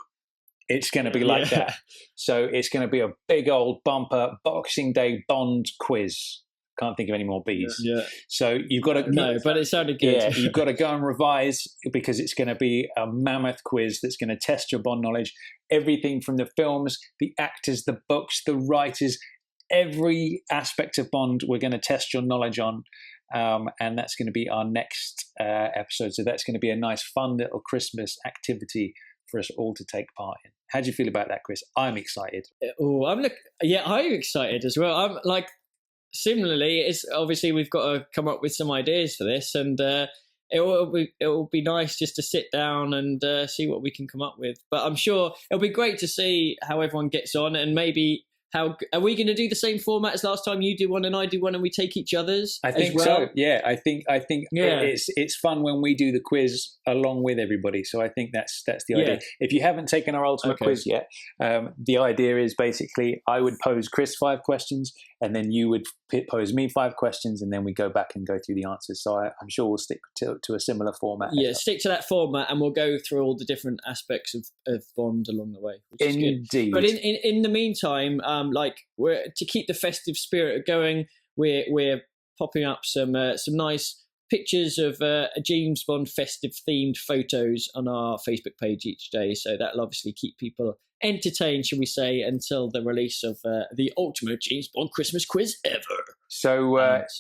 S1: It's going to be like that. So it's going to be a big old bumper Boxing Day Bond quiz. Can't think of any more B's.
S2: Yeah.
S1: So you've got to...
S2: No, but it sounded good.
S1: Yeah, you've got to go and revise because it's going to be a mammoth quiz that's going to test your Bond knowledge. Everything from the films, the actors, the books, the writers, every aspect of Bond we're going to test your knowledge on. And that's going to be our next episode. So that's going to be a nice, fun little Christmas activity for us all to take part in. How do you feel about that, Chris? I'm excited.
S2: Oh, I'm excited as well. I'm like, similarly, it's obviously we've got to come up with some ideas for this, and it will be nice just to sit down and see what we can come up with. But I'm sure it'll be great to see how everyone gets on, and maybe how are we going to do the same format as last time? You do one and I do one, and we take each other's.
S1: I think so. Yeah, I think
S2: yeah.
S1: It's fun when we do the quiz along with everybody. So I think that's the idea.
S2: Yeah.
S1: If you haven't taken our ultimate quiz yet, the idea is basically I would pose Chris 5 questions, and then you would pose me 5 questions, and then we go back and go through the answers. So I'm sure we'll stick to a similar format.
S2: Yeah, stick to that format, and we'll go through all the different aspects of Bond along the way. Which
S1: Indeed.
S2: is good. But in the meantime, we're to keep the festive spirit going. We're popping up some nice pictures of James Bond festive themed photos on our Facebook page each day. So that'll obviously keep people entertained, shall we say, until the release of the ultimate James Bond Christmas quiz ever.
S1: So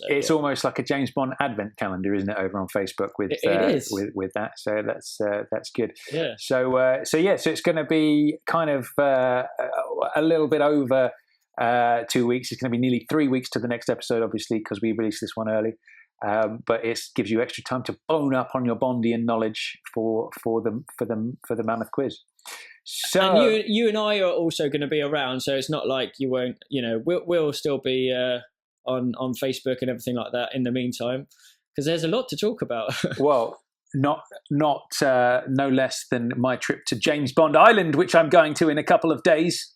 S1: it's almost like a James Bond advent calendar, isn't it, over on Facebook with
S2: it is.
S1: with that. So that's good.
S2: Yeah.
S1: So it's going to be kind of a little bit over 2 weeks. It's going to be nearly 3 weeks to the next episode, obviously, because we released this one early. But it gives you extra time to bone up on your Bondian knowledge for the mammoth quiz. So,
S2: and you and I are also going to be around, so it's not like you won't. We'll still be on Facebook and everything like that in the meantime, because there's a lot to talk about.
S1: Well, not no less than my trip to James Bond Island, which I'm going to in a couple of days.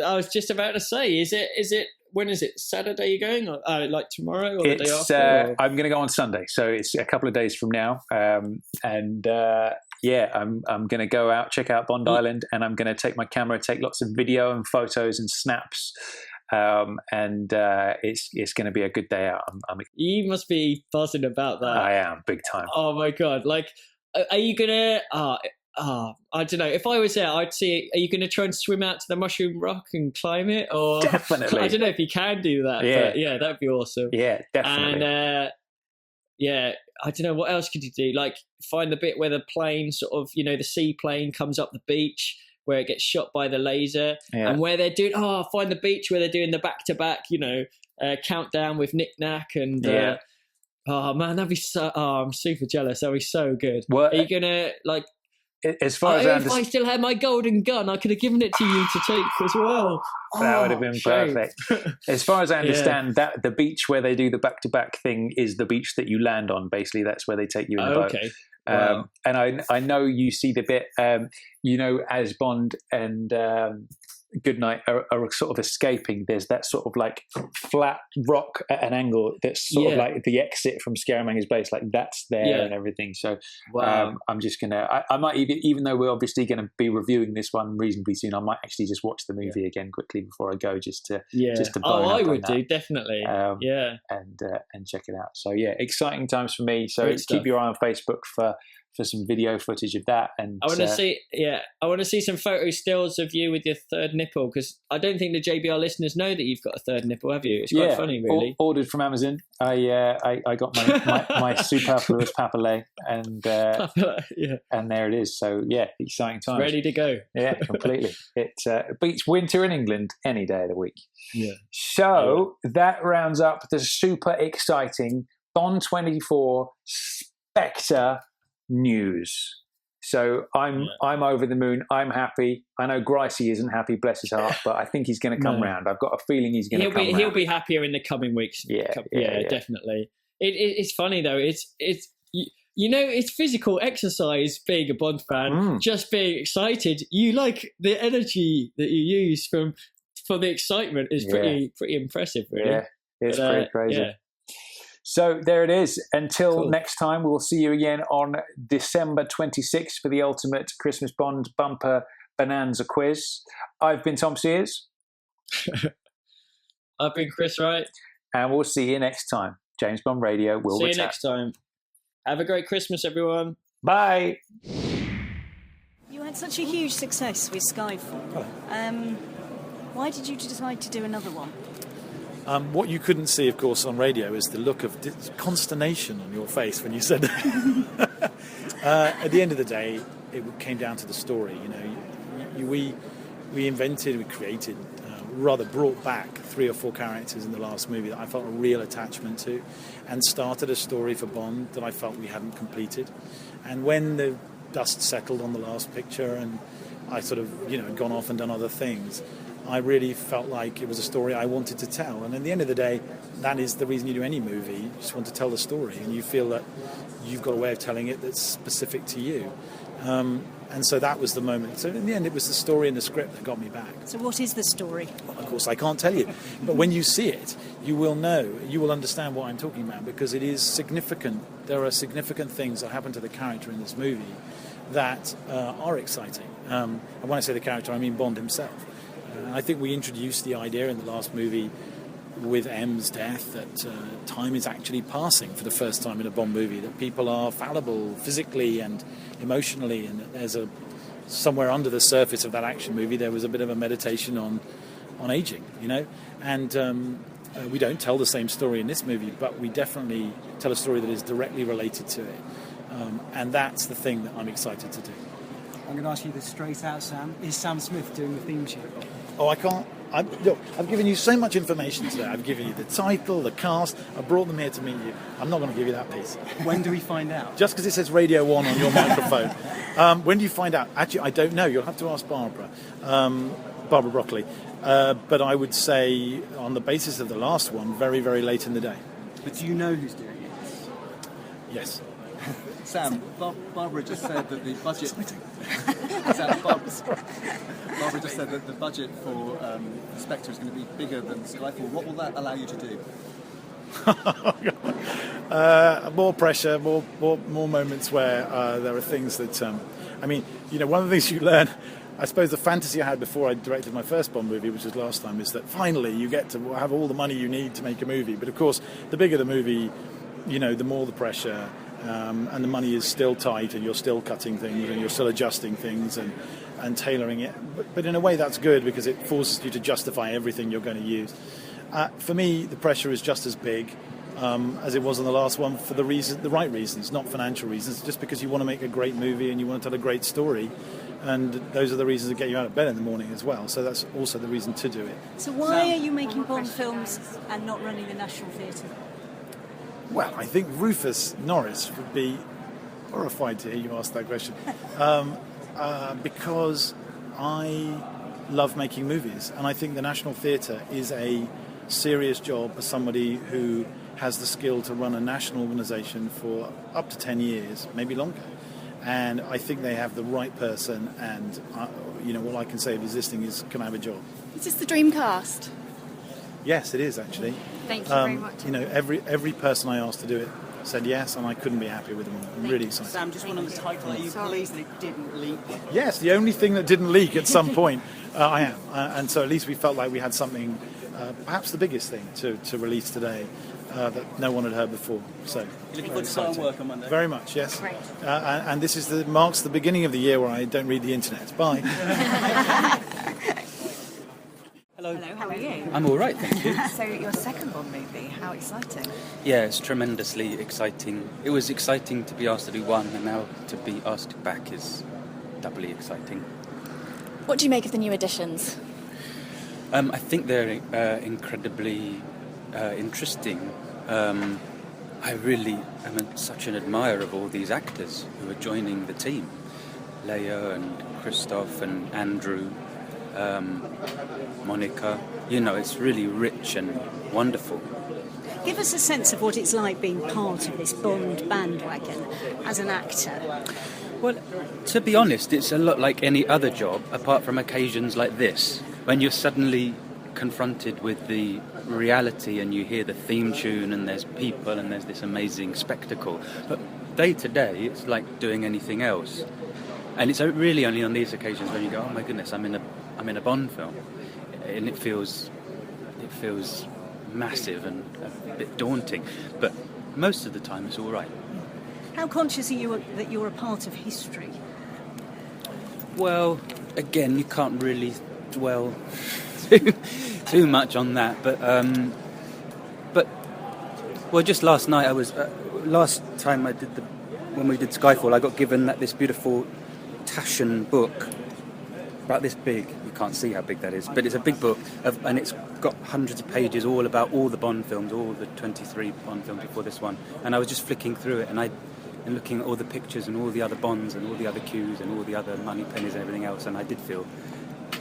S2: I was just about to say, is it? When is it? Saturday you're going, or like tomorrow, or the day after?
S1: I'm going to go on Sunday, so it's a couple of days from now. I'm going to go out, check out Bond Island, and I'm going to take my camera, take lots of video and photos and snaps. It's going to be a good day out.
S2: You must be buzzing about that.
S1: I am, big time.
S2: Oh my God! Like, are you gonna? I don't know. If I was there, I'd see. Are you going to try and swim out to the Mushroom Rock and climb it? Or
S1: definitely.
S2: I don't know if you can do that.
S1: Yeah,
S2: but yeah, that'd be awesome.
S1: Yeah, definitely.
S2: And I don't know what else could you do. Like find the bit where the plane sort of, the seaplane comes up the beach where it gets shot by the laser, and where they're doing. Find the beach where they're doing the back-to-back. Countdown with Knick Knack and. Oh man, that'd be so. Oh, I'm super jealous. That'd be so good.
S1: What,
S2: are you gonna like?
S1: As far as
S2: if I still had my golden gun, I could have given it to you to take as well.
S1: That would have been perfect. As far as I understand, that the beach where they do the back-to-back thing is the beach that you land on. Basically, that's where they take you in the boat.
S2: Okay. Wow.
S1: And I know you see the bit, as Bond and Goodnight are sort of escaping. There's that sort of like flat rock at an angle that's sort of like the exit from Scaramouche's base, like that's there and everything. So I'm just gonna, I might even though we're obviously going to be reviewing this one reasonably soon, I might actually just watch the movie again quickly before I go, just to bone
S2: I
S1: up
S2: would
S1: on
S2: do
S1: that.
S2: Definitely,
S1: and check it out. So exciting times for me. So keep your eye on Facebook for some video footage of that. And
S2: I want to see, I want to see some photo stills of you with your third nipple, because I don't think the JBR listeners know that you've got a third nipple, have you? It's quite funny, really.
S1: Ordered from Amazon. I got my superfluous papillae, and and there it is. So exciting times.
S2: Ready to go.
S1: Yeah, completely. It beats winter in England any day of the week.
S2: Yeah.
S1: So that rounds up the super exciting Bond 24 Spectre news. So I'm over the moon. I'm happy. I know Gricey isn't happy, bless his heart, but I think he's going to come round. I've got a feeling he's going to come round.
S2: He'll be happier in the coming weeks.
S1: Yeah,
S2: definitely. It's funny though. It's it's physical exercise being a Bond fan. Just being excited. You like the energy that you use for the excitement is pretty impressive, really.
S1: Yeah, it's pretty crazy. Yeah. So there it is. Until next time, we'll see you again on December 26th for the ultimate Christmas Bond bumper bonanza quiz. I've been Tom Sears.
S2: I've been Chris Wright.
S1: And we'll see you next time. James Bond Radio will return.
S2: See you next time. Have a great Christmas, everyone.
S1: Bye.
S5: You had such a huge success with Skyfall. Why did you decide to do another one?
S4: What you couldn't see, of course, on radio is the look of consternation on your face when you said that. At the end of the day, it came down to the story. We invented, we created, rather brought back 3 or 4 characters in the last movie that I felt a real attachment to, and started a story for Bond that I felt we hadn't completed. And when the dust settled on the last picture and I sort of, had gone off and done other things, I really felt like it was a story I wanted to tell. And at the end of the day, that is the reason you do any movie. You just want to tell the story, and you feel that you've got a way of telling it that's specific to you. And so that was the moment. So in the end, it was the story and the script that got me back.
S5: So what is the story?
S4: Well, of course, I can't tell you. But when you see it, you will know. You will understand what I'm talking about, because it is significant. There are significant things that happen to the character in this movie that are exciting. And when I say the character, I mean Bond himself. I think we introduced the idea in the last movie with M's death that time is actually passing for the first time in a Bond movie, that people are fallible physically and emotionally, and that there's somewhere under the surface of that action movie there was a bit of a meditation on aging, and we don't tell the same story in this movie, but we definitely tell a story that is directly related to it, and that's the thing that I'm excited to do.
S6: I'm going to ask you this straight out, Sam. Is Sam Smith doing the theme tune?
S4: Oh, I can't. I've given you so much information today. I've given you the title, the cast. I brought them here to meet you. I'm not going to give you that piece.
S6: When do we find out?
S4: Just because it says Radio 1 on your microphone. When do you find out? Actually, I don't know. You'll have to ask Barbara Broccoli. But I would say, on the basis of the last one, very, very late in the day.
S6: But do you know who's doing it?
S4: Yes.
S6: Sam, Barbara just said that the budget... Barbara just said that the budget for Spectre is going to be bigger than Skyfall. What will that allow you to do?
S4: More pressure, more moments where there are things that... one of the things you learn... I suppose the fantasy I had before I directed my first Bond movie, which was last time, is that finally you get to have all the money you need to make a movie. But of course, the bigger the movie, the more the pressure... and the money is still tight, and you're still cutting things, and you're still adjusting things and tailoring it. But in a way, that's good, because it forces you to justify everything you're going to use. For me, the pressure is just as big as it was in the last one, for the right reasons, not financial reasons. Just because you want to make a great movie and you want to tell a great story, and those are the reasons that get you out of bed in the morning as well. So that's also the reason to do it.
S5: So why are you making Bond films and not running the National Theatre?
S4: Well, I think Rufus Norris would be horrified to hear you ask that question, because I love making movies, and I think the National Theatre is a serious job for somebody who has the skill to run a national organisation for up to 10 years, maybe longer. And I think they have the right person, and all I can say of his listing is, can I have a job?
S5: Is this the dream cast?
S4: Yes, it is, actually.
S5: Thank you very much.
S4: Every person I asked to do it said yes, and I couldn't be happy with them all. I'm really excited.
S6: Sam, just one on the title. Are you pleased that it didn't leak?
S4: Yes, the only thing that didn't leak at some point, I am. And so at least we felt like we had something, perhaps the biggest thing to release today.
S7: that no one had heard before. So,
S2: you're looking forward to starting work on Monday?
S7: Very much, yes. And this is marks the beginning of the year where I don't read the internet. Bye.
S9: Hello, how are you?
S23: I'm all right, thank you.
S9: So your second Bond movie, how exciting.
S23: Yeah, it's tremendously exciting. It was exciting to be asked to do one, and now to be asked back is doubly exciting.
S9: What do you make of the new additions?
S23: I think they're incredibly interesting. I really am such an admirer of all these actors who are joining the team. Lea and Christoph and Andrew, Monica. You know, it's really rich and wonderful.
S5: Give us a sense of what it's like being part of this Bond bandwagon as an actor.
S23: Well, to be honest, it's a lot like any other job, apart from occasions like this, when you're suddenly confronted with the reality and you hear the theme tune and there's people and there's this amazing spectacle. But day to day, it's like doing anything else. And it's really only on these occasions when you go, oh my goodness, I'm in a Bond film. And it feels massive and a bit daunting. But most of the time, it's all right.
S5: How conscious are you that you're a part of history?
S23: Well, again, you can't really dwell too much on that. But just last night, last time when we did Skyfall, I got given this beautiful Taschen book, about this big. You can't see how big that is, but it's a big book, and it's got hundreds of pages all about all the Bond films, all the 23 Bond films before this one. And I was just flicking through it, and looking at all the pictures and all the other Bonds and all the other Qs and all the other Moneypennies and everything else, and I did feel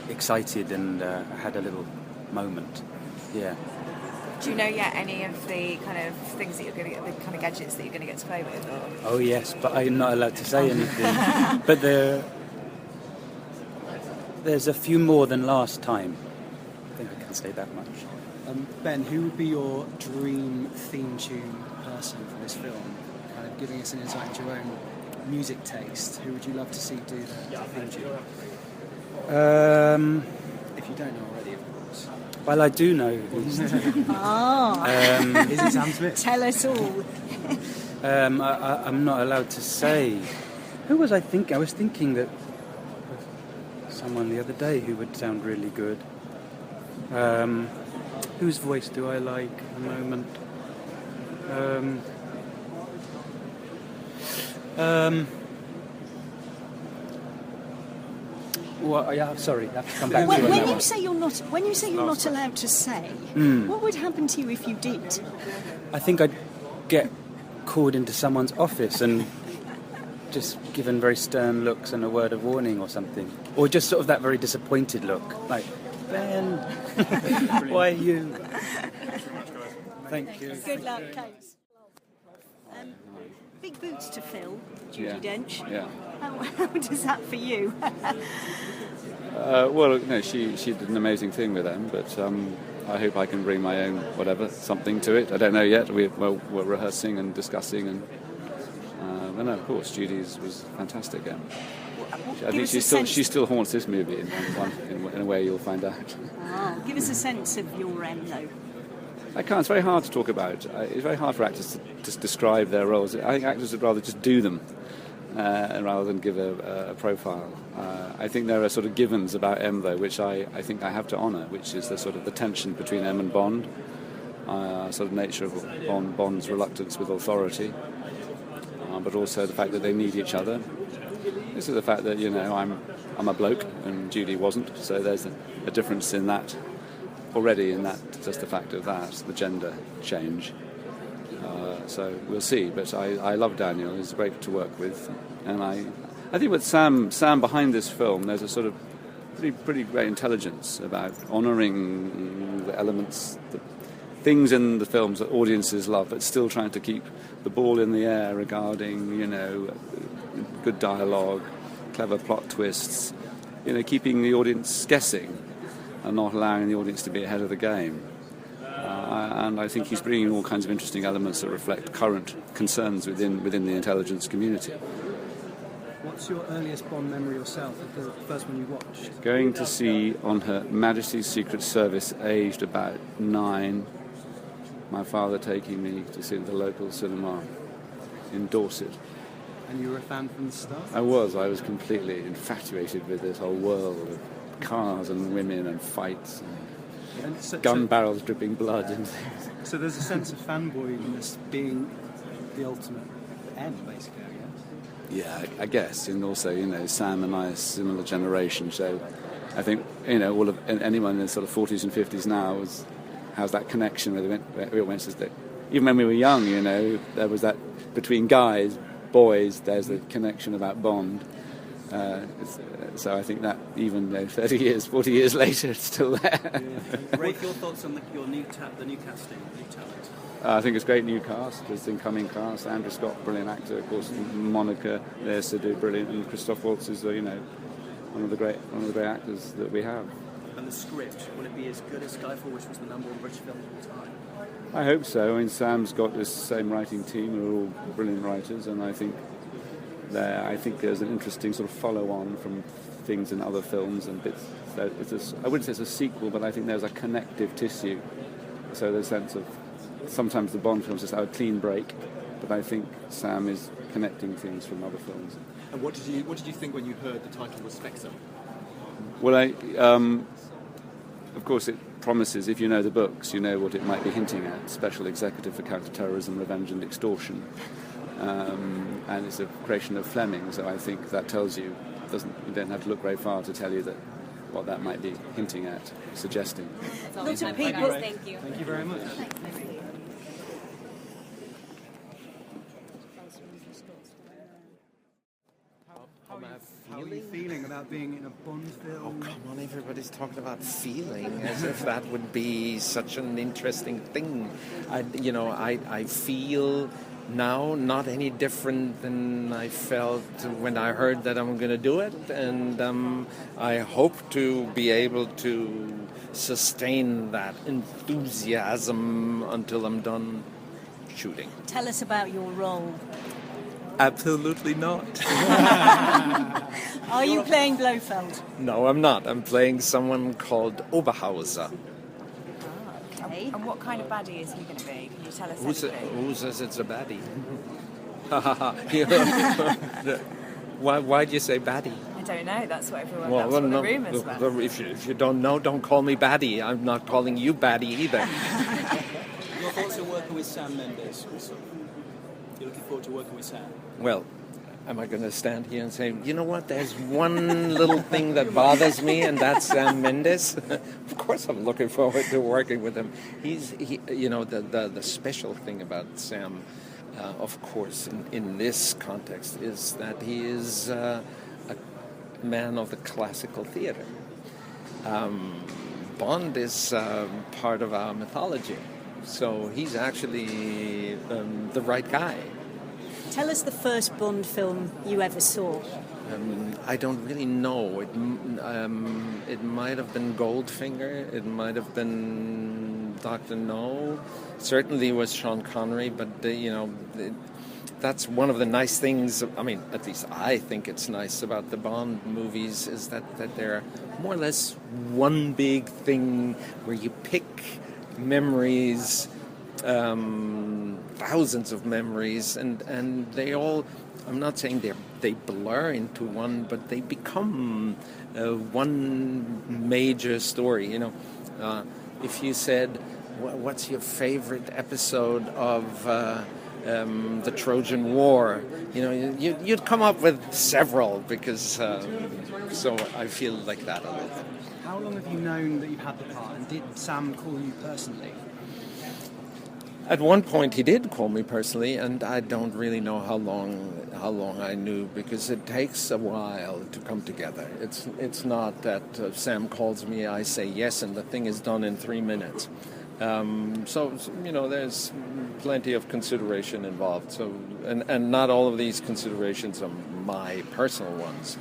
S23: excited and had a little moment. Yeah.
S9: Do you know yet any of the kind of things that you're going to get, the kind of gadgets that you're going to get to play with? Or?
S23: Oh yes, but I'm not allowed to say anything. But there's a few more than last time. I think I can say that much.
S6: Ben, who would be your dream theme tune person for this film? Kind of giving us an insight into your own music taste. Who would you love to see do the theme tune? If you don't know already, of course.
S23: Well, I do know who's.
S6: Is it Sam Smith?
S5: Tell us all.
S23: I'm not allowed to say. Who was I thinking? I was thinking that someone the other day who would sound really good. Whose voice do I like at the moment? Well, yeah, sorry, I have to come back to it.
S5: When you say you're not allowed to say, what would happen to you if you did?
S23: I think I'd get called into someone's office and just given very stern looks and a word of warning or something, or just sort of that very disappointed look, like Ben, why are you? Thank you.
S5: Good luck, Kate. Big boots to fill, Judi Dench.
S12: Yeah.
S5: How does that for you?
S12: Well, no, she did an amazing thing with them, but I hope I can bring my own something to it. I don't know yet. We're rehearsing and discussing, and no, of course, Judy's was fantastic. Yeah. I think she still haunts this movie in a way you'll find out.
S5: Oh, give us a sense of your though.
S12: I can't. It's very hard to talk about. It's very hard for actors to just describe their roles. I think actors would rather just do them rather than give a profile. I think there are sort of givens about M, though, which I think I have to honour, which is the sort of the tension between M and Bond, sort of nature of Bond's reluctance with authority, but also the fact that they need each other. This is the fact that, I'm a bloke and Judy wasn't, so there's a difference in that already, in that, just the fact of that, the gender change. So we'll see, but I love Daniel. He's great to work with, and I think with Sam behind this film, there's a sort of pretty great intelligence about honouring the elements, the things in the films that audiences love, but still trying to keep the ball in the air regarding, good dialogue, clever plot twists, keeping the audience guessing and not allowing the audience to be ahead of the game. And I think he's bringing all kinds of interesting elements that reflect current concerns within the intelligence community.
S6: What's your earliest Bond memory yourself, the first one you watched?
S12: Going to see On Her Majesty's Secret Service, aged about 9, my father taking me to see the local cinema in Dorset.
S6: And you were a fan from the start?
S12: I was completely infatuated with this whole world of cars and women and fights and gun barrels dripping blood and things.
S6: So there's a sense of fanboyness being the ultimate end, basically, I guess.
S12: Yeah, I guess. And also, Sam and I are a similar generation, so I think, all of anyone in the sort of 40s and 50s now has that connection with it. Even when we were young, there was that between boys, there's the connection about Bond. So I think that even 30 years, 40 years later, it's still there.
S6: Yeah. Rafe, your thoughts on the new casting, new talent?
S12: I think it's a great new cast, it's an incoming cast. Andrew Scott, brilliant actor, of course. Monica, Lea Seydoux, brilliant, and Christoph Waltz is, one of the great actors that we have.
S6: And the script, will it be as good as Skyfall, which was the number one British film of all time?
S12: I hope so. I mean, Sam's got this same writing team who are all brilliant writers, and I think there's an interesting sort of follow-on from things in other films and bits. So I wouldn't say it's a sequel, but I think there's a connective tissue. So there's a sense of sometimes the Bond films just have a clean break, but I think Sam is connecting things from other films.
S10: And what did you think when you heard the title was Spectre?
S12: Well, of course, it promises, if you know the books, you know what it might be hinting at. Special Executive for Counter-Terrorism, Revenge and Extortion. And it's a creation of Fleming, so I think that tells you, you don't have to look very far to tell you that what that might be hinting at, suggesting.
S5: Lots of people.
S9: Thank you.
S6: Thank you very much. How are you feeling about being in a Bond film?
S15: Oh, come on, everybody's talking about feeling as if that would be such an interesting thing. I feel now not any different than I felt when I heard that I'm going to do it, and I hope to be able to sustain that enthusiasm until I'm done shooting.
S5: Tell us about your role.
S15: Absolutely not.
S5: Are you playing Blofeld?
S15: No, I'm not. I'm playing someone called Oberhauser.
S5: Okay.
S9: And what kind of baddie is he going to be? Can you tell us
S15: Who says it's a baddie? Why do you say baddie?
S9: I don't know. That's what everyone. That's what the rumours about.
S15: If you don't know, don't call me baddie. I'm not calling you baddie either.
S6: Your thoughts on working with Sam Mendes? You're looking forward to working with Sam?
S15: Well, am I going to stand here and say, you know what, there's one little thing that bothers me, and that's Sam Mendes? Of course I'm looking forward to working with him. The special thing about Sam, of course, in this context, is that he is a man of the classical theater. Bond is part of our mythology. So he's actually the right guy.
S5: Tell us the first Bond film you ever saw.
S15: I don't really know. It might have been Goldfinger. It might have been Dr. No. Certainly was Sean Connery. But that's one of the nice things. I mean, at least I think it's nice about the Bond movies is that they're more or less one big thing where you pick memories, thousands of memories, and they all, I'm not saying they blur into one, but they become one major story. If you said, what's your favorite episode of the Trojan War, you'd come up with several, because so I feel like that a little.
S6: How long have you known that you've had the part, and did Sam call you personally?
S15: At one point he did call me personally, and I don't really know how long I knew, because it takes a while to come together. It's not that Sam calls me, I say yes, and the thing is done in 3 minutes. So there's plenty of consideration involved. So and not all of these considerations are my personal ones.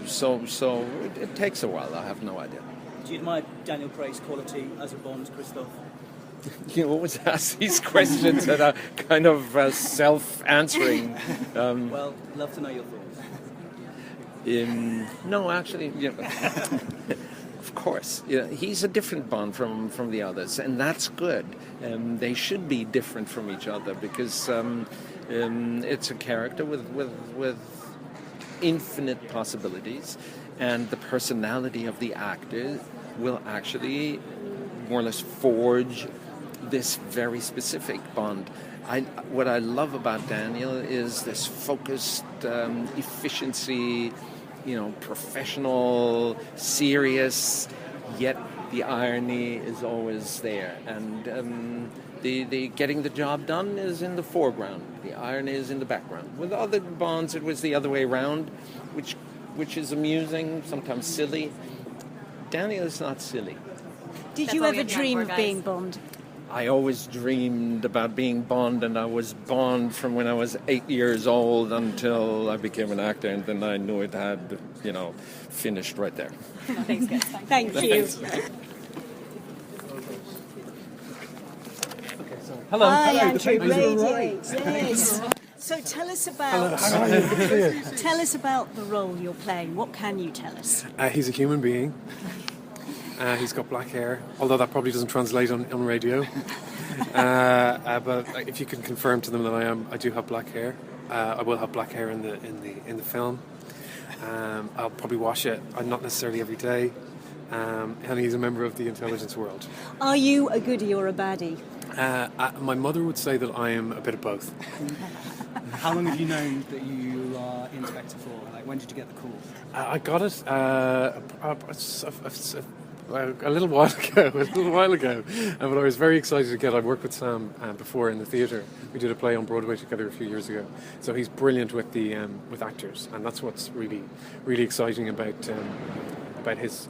S15: So it takes a while. I have no idea.
S6: Do you admire Daniel Craig's quality as a Bond, Christoph?
S15: You always ask these questions that are kind of self-answering.
S6: Well, love to know your thoughts.
S15: No, actually, Of course, he's a different Bond from the others, and that's good. They should be different from each other because it's a character with infinite possibilities, and the personality of the actor will actually more or less forge this very specific Bond. What I love about Daniel is this focused efficiency, professional, serious, yet the irony is always there. And the getting the job done is in the foreground. The irony is in the background. With other Bonds, it was the other way around, which is amusing, sometimes silly. Daniel is not silly.
S5: Did you ever dream of being Bond?
S15: I always dreamed about being Bond, and I was Bond from when I was 8 years old until I became an actor, and then I knew it had, finished right there.
S5: Thanks, guys. Thank you.
S11: Hello.
S5: Hi,
S11: Hello.
S5: Andrew.
S11: Radiate.
S5: Yes. So tell us about the role you're playing. What can you tell us?
S11: He's a human being. He's got black hair, although that probably doesn't translate on radio. But if you can confirm to them that I do have black hair. I will have black hair in the film. I'll probably wash it, not necessarily every day. And he's a member of the intelligence world.
S5: Are you a goodie or a baddie?
S11: My mother would say that I am a bit of both.
S6: How long have you known that you are in Spectre for? Like, when did you get the call?
S11: I got it a little while ago, but I was very excited to get. I worked with Sam before in the theatre. We did a play on Broadway together a few years ago. So he's brilliant with with actors, and that's what's really exciting about his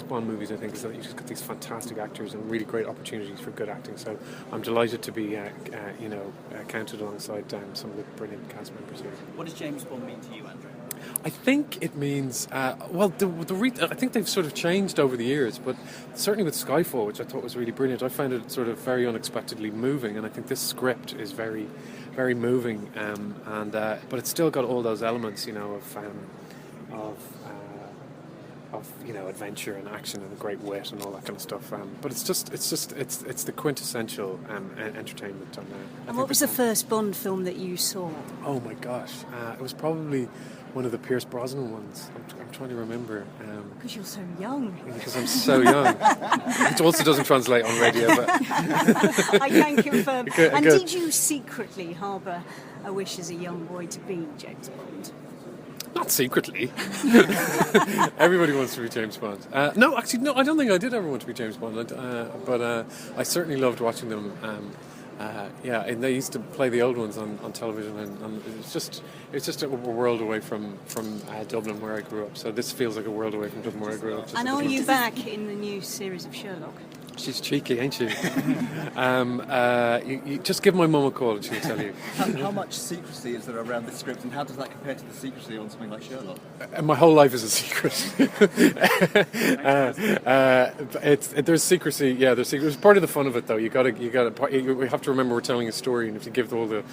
S11: Bond movies. I think is that he's just got these fantastic actors and really great opportunities for good acting. So I'm delighted to be counted alongside some of the brilliant cast members here.
S6: What does James Bond mean to you, Andrew?
S11: I think it means, I think they've sort of changed over the years, but certainly with Skyfall, which I thought was really brilliant, I found it sort of very unexpectedly moving, and I think this script is very, very moving, but it's still got all those elements, of adventure and action and great wit and all that kind of stuff. But it's the quintessential entertainment.
S5: And what was the first Bond film that you saw?
S11: Oh my gosh, it was probably one of the Pierce Brosnan ones. I'm trying to remember.
S5: Because you're so young.
S11: Because I'm so young. Which also doesn't translate on radio, but
S5: I can confirm.
S11: Good.
S5: Did you secretly harbour a wish as a young boy to be James Bond?
S11: Not secretly. Everybody wants to be James Bond. No, I don't think I did ever want to be James Bond. But I certainly loved watching them. And they used to play the old ones on television, and it's just a world away from Dublin where I grew up. So this feels like a world away from Dublin where I grew up.
S5: And are you back in the new series of Sherlock?
S11: She's cheeky, ain't she? You just give my mum a call and she'll tell you.
S10: How much secrecy is there around this script, and how does that compare to the secrecy on something like Sherlock?
S11: My whole life is a secret. There's secrecy. Yeah, there's secrecy. It's part of the fun of it, though. We have to remember we're telling a story, and if you give all the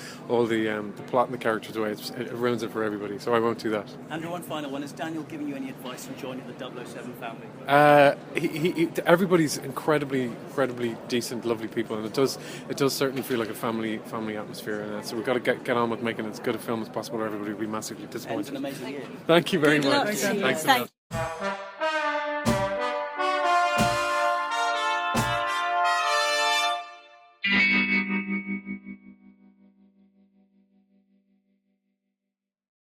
S11: plot and the characters away, it ruins it for everybody. So I won't do that.
S6: Andrew, one final one. Is Daniel giving you any advice on joining the 007 family?
S11: Everybody's incredibly decent, lovely people, and it does certainly feel like a family atmosphere. And so we've got to get on with making as good a film as possible, or everybody will be massively disappointed.
S6: It's an amazing year.
S11: Thank you very much. Thanks a lot.